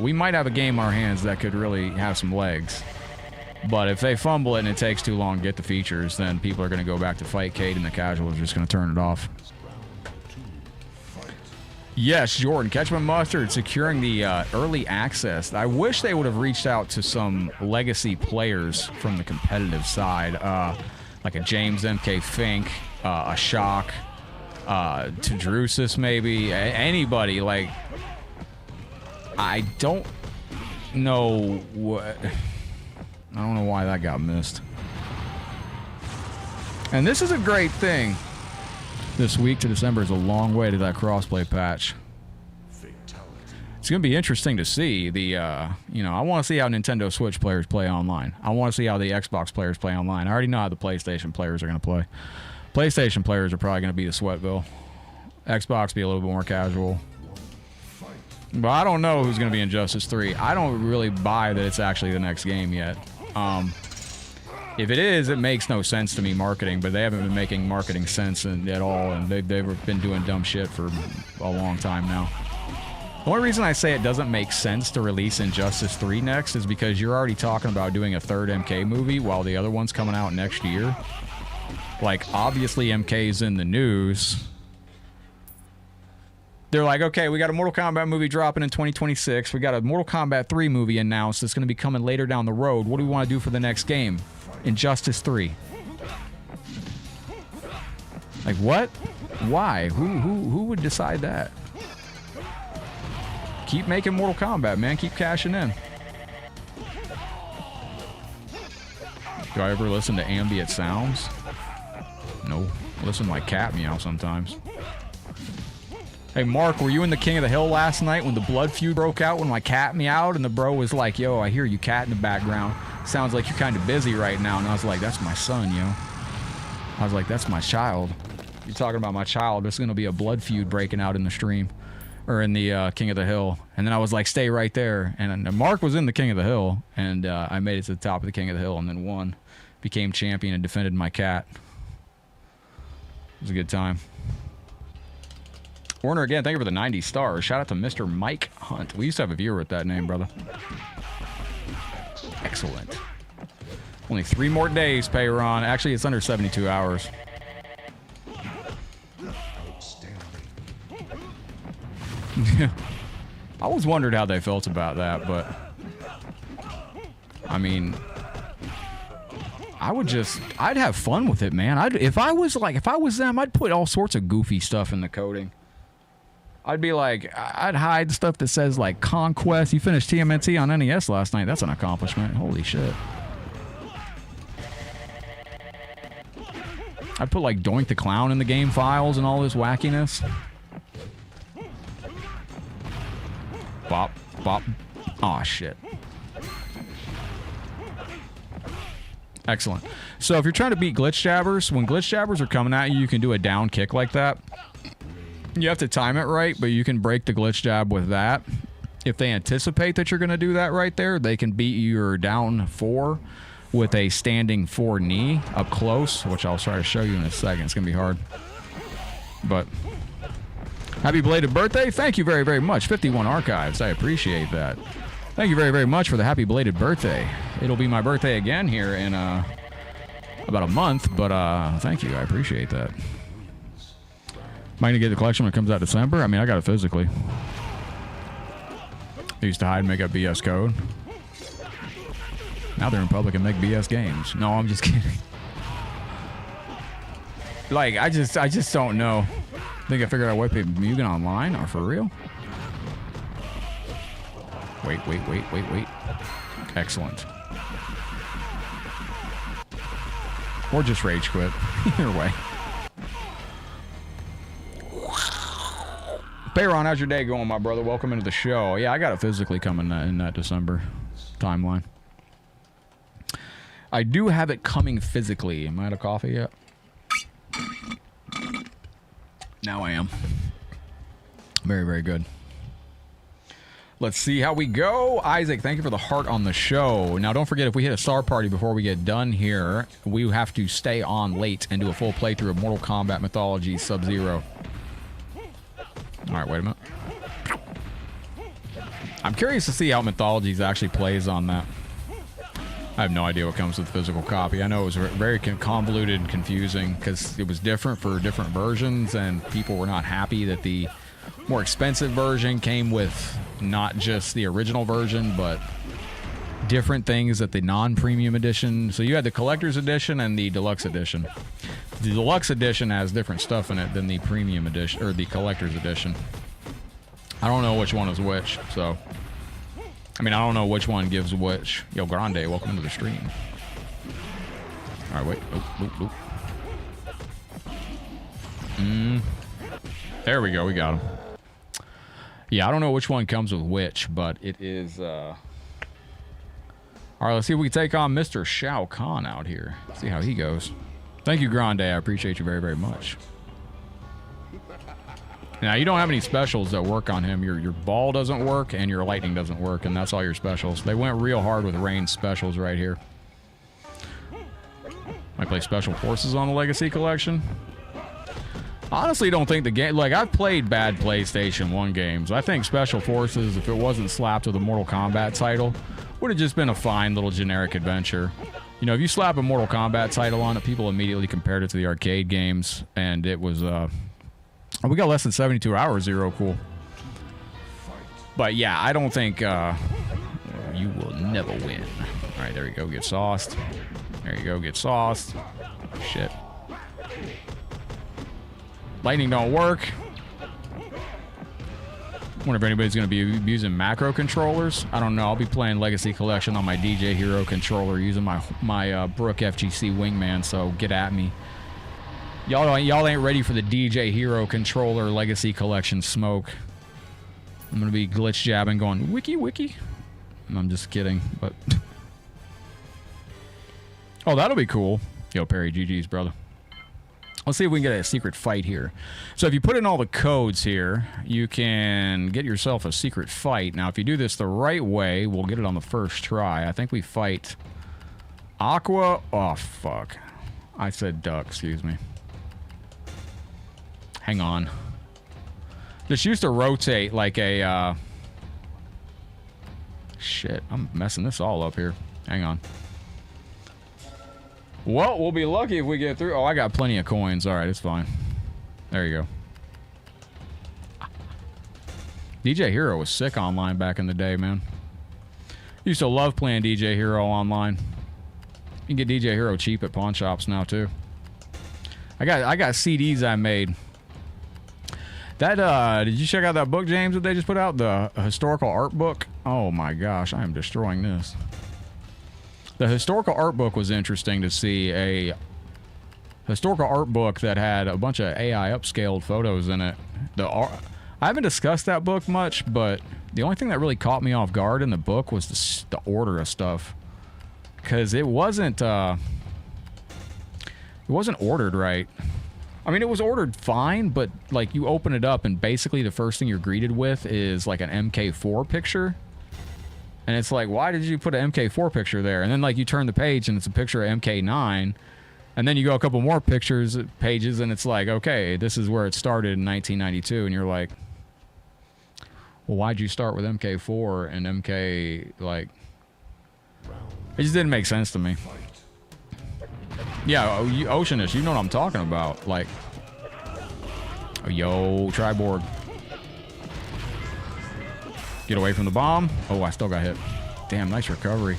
we might have a game on our hands that could really have some legs. But if they fumble it and it takes too long to get the features, then people are going to go back to Fightcade and the casuals are just going to turn it off. Yes, Jordan, Ketchup and Mustard securing the early access. I wish they would have reached out to some legacy players from the competitive side, like a James MK Fink, a Shock, to Drusus maybe, anybody. Like, I don't know what. I don't know why that got missed. And this is a great thing. This week to December is a long way to that crossplay patch. It's going to be interesting to see the, I want to see how Nintendo Switch players play online. I want to see how the Xbox players play online. I already know how the PlayStation players are going to play. PlayStation players are probably going to be the Sweatville. Xbox be a little bit more casual. But I don't know who's going to be in Injustice 3. I don't really buy that it's actually the next game yet. If it is, it makes no sense to me marketing, but they haven't been making marketing sense at all, and they've been doing dumb shit for a long time now. The only reason I say it doesn't make sense to release Injustice 3 next is because you're already talking about doing a third MK movie while the other one's coming out next year. Like, obviously MK's in the news. They're like, okay, we got a Mortal Kombat movie dropping in 2026. We got a Mortal Kombat 3 movie announced that's going to be coming later down the road. What do we want to do for the next game? Injustice 3. Like, what? Why? Who would decide that? Keep making Mortal Kombat, man. Keep cashing in. Do I ever listen to ambient sounds? No. I listen to my cat meow sometimes. Hey, Mark, were you in the King of the Hill last night when the blood feud broke out when my cat meowed and the bro was like, yo, I hear you cat in the background. Sounds like you're kind of busy right now. And I was like, that's my son, yo. I was like, that's my child. You're talking about my child. There's going to be a blood feud breaking out in the stream. or in the King of the Hill. And then I was like, stay right there. And Mark was in the King of the Hill, and I made it to the top of the King of the Hill and then won. Became champion and defended my cat. It was a good time. Warner, again, thank you for the 90 stars. Shout out to Mr. Mike Hunt. We used to have a viewer with that name, brother. Excellent. Only 3 more days, Payron. Actually, it's under 72 hours. I always wondered how they felt about that, but I mean, I'd have fun with it, man. If I was them, I'd put all sorts of goofy stuff in the coding. I'd be like, I'd hide stuff that says like Conquest. You finished TMNT on NES last night. That's an accomplishment. Holy shit. I'd put like Doink the Clown in the game files and all this wackiness. Bop, bop. Aw, shit. Excellent. So if you're trying to beat glitch jabbers, when glitch jabbers are coming at you, you can do a down kick like that. You have to time it right, but you can break the glitch jab with that. If they anticipate that you're going to do that right there, they can beat your down 4 with a standing 4 knee up close, which I'll try to show you in a second. It's going to be hard. But happy belated birthday. Thank you very, very much. 51 archives. I appreciate that. Thank you very, very much for the happy belated birthday. It'll be my birthday again here in about a month, but thank you. I appreciate that. Am I going to get the collection when it comes out December? I mean, I got it physically. They used to hide and make up BS code. Now they're in public and make BS games. No, I'm just kidding. Like, I just don't know. Think I figured out what play Mugen online? Or for real? Wait. Excellent. Or just rage quit. Either way. Bayron, how's your day going, my brother? Welcome into the show. Yeah, I got it physically coming in that December timeline. I do have it coming physically. Am I out of coffee yet? Now I am. Very, very good. Let's see how we go. Isaac, thank you for the heart on the show. Now, don't forget, if we hit a star party before we get done here, we have to stay on late and do a full playthrough of Mortal Kombat Mythology Sub-Zero. All right, wait a minute. I'm curious to see how Mythologies actually plays on that. I have no idea what comes with the physical copy. I know it was very convoluted and confusing because it was different for different versions, and people were not happy that the more expensive version came with not just the original version, but different things at the non-premium edition. So you had the collector's edition and the deluxe edition. The deluxe edition has different stuff in it than the premium edition, or the collector's edition. I don't know which one is which, so... I mean, I don't know which one gives which. Yo, Grande, welcome into the stream. Alright, wait. There we go, we got him. Yeah, I don't know which one comes with which, but it is, Alright, let's see if we can take on Mr. Shao Kahn out here. See how he goes. Thank you, Grande. I appreciate you very, very much. Now, you don't have any specials that work on him. Your ball doesn't work and your lightning doesn't work, and that's all your specials. They went real hard with Rain's specials right here. Might play Special Forces on the Legacy Collection. Honestly, don't think the game... Like, I've played bad PlayStation 1 games. I think Special Forces, if it wasn't slapped with a Mortal Kombat title, would have just been a fine little generic adventure. You know, if you slap a Mortal Kombat title on it, people immediately compared it to the arcade games, and it was... we got less than 72 hours, Zero. Cool. But yeah, I don't think you will never win. All right, there you go. Get sauced. There you go. Get sauced. Shit. Lightning don't work. Wonder if anybody's going to be using macro controllers. I don't know. I'll be playing Legacy Collection on my DJ Hero controller using my Brook FGC Wingman, so get at me. Y'all ain't ready for the DJ Hero controller Legacy Collection smoke. I'm going to be glitch jabbing going, wiki, wiki. I'm just kidding, but... Oh, that'll be cool. Yo, Perry, GG's, brother. Let's see if we can get a secret fight here. So if you put in all the codes here, you can get yourself a secret fight. Now, if you do this the right way, we'll get it on the first try. I think we fight Aqua. Oh, fuck. I said duck, excuse me. Hang on. Just used to rotate like a... Shit, I'm messing this all up here. Hang on. Well, we'll be lucky if we get through. Oh, I got plenty of coins. All right, it's fine. There you go. DJ Hero was sick online back in the day, man. Used to love playing DJ Hero online. You can get DJ Hero cheap at pawn shops now too. I got CDs I made. That did you check out that book, James, that they just put out? The historical art book? Oh my gosh, I am destroying this. The historical art book was interesting to see. A historical art book that had a bunch of AI upscaled photos in it. I haven't discussed that book much, but the only thing that really caught me off guard in the book was the order of stuff. Because it wasn't ordered right. I mean, it was ordered fine, but like you open it up and basically the first thing you're greeted with is like an MK4 picture. And it's like, why did you put an MK4 picture there? And then like you turn the page and it's a picture of MK9. And then you go a couple more pages and it's like, okay, this is where it started in 1992. And you're like, well, why'd you start with MK4 and MK, like... It just didn't make sense to me. Yeah, Oceanist, you know what I'm talking about. Like, oh, yo, Triborg. Get away from the bomb. Oh, I still got hit. Damn, nice recovery.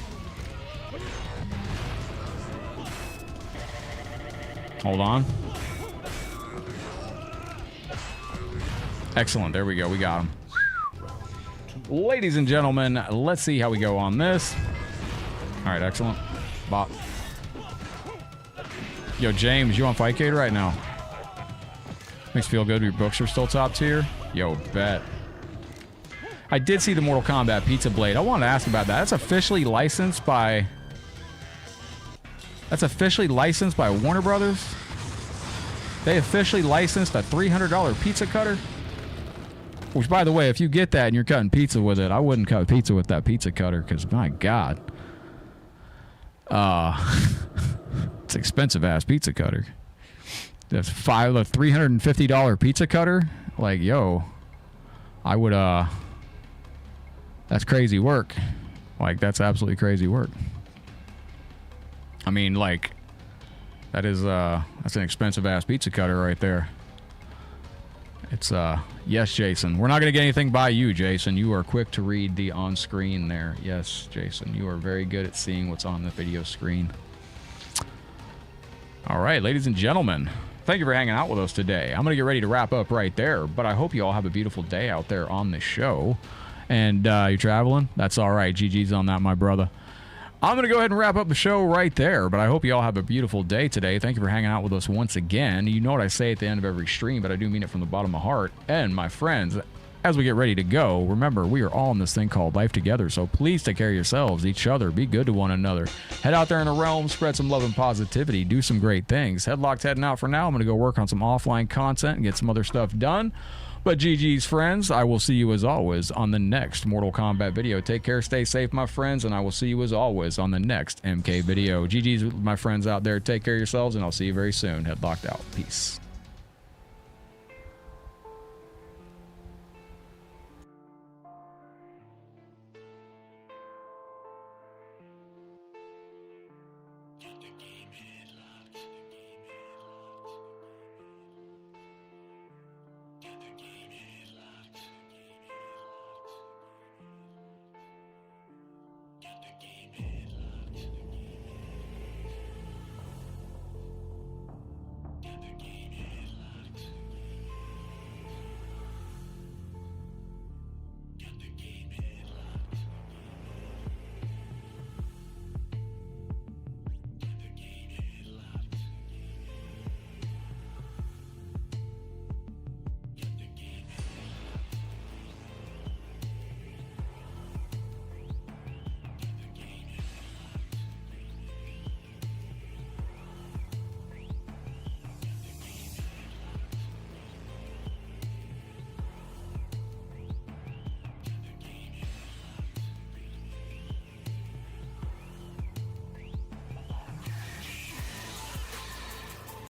Hold on. Excellent. There we go. We got him. Ladies and gentlemen, let's see how we go on this. All right, excellent. Bop. Yo, James, you on Fightcade right now? Makes me feel good. Your books are still top tier. Yo, bet. I did see the Mortal Kombat Pizza Blade. I wanted to ask about that. That's officially licensed by... That's officially licensed by Warner Brothers? They officially licensed a $300 pizza cutter? Which, by the way, if you get that and you're cutting pizza with it, I wouldn't cut pizza with that pizza cutter, because, my God. It's an expensive-ass pizza cutter. That's a $350 pizza cutter? Like, yo, I would, that's crazy work. Like, that's absolutely crazy work. I mean, like, that is, that's an expensive-ass pizza cutter right there. It's, yes, Jason. We're not going to get anything by you, Jason. You are quick to read the on-screen there. Yes, Jason. You are very good at seeing what's on the video screen. All right, ladies and gentlemen. Thank you for hanging out with us today. I'm going to get ready to wrap up right there, but I hope you all have a beautiful day out there on the show. And you're traveling? That's all right. GG's on that, my brother. I'm going to go ahead and wrap up the show right there, but I hope you all have a beautiful day today. Thank you for hanging out with us once again. You know what I say at the end of every stream, but I do mean it from the bottom of my heart. And my friends, as we get ready to go, remember, we are all in this thing called life together, so please take care of yourselves, each other, be good to one another. Head out there in the realm, spread some love and positivity, do some great things. Headlocked heading out for now. I'm going to go work on some offline content and get some other stuff done. But GG's, friends, I will see you as always on the next Mortal Kombat video. Take care, stay safe, my friends, and I will see you as always on the next MK video. GG's, my friends out there. Take care of yourselves, and I'll see you very soon. Headlocked out. Peace.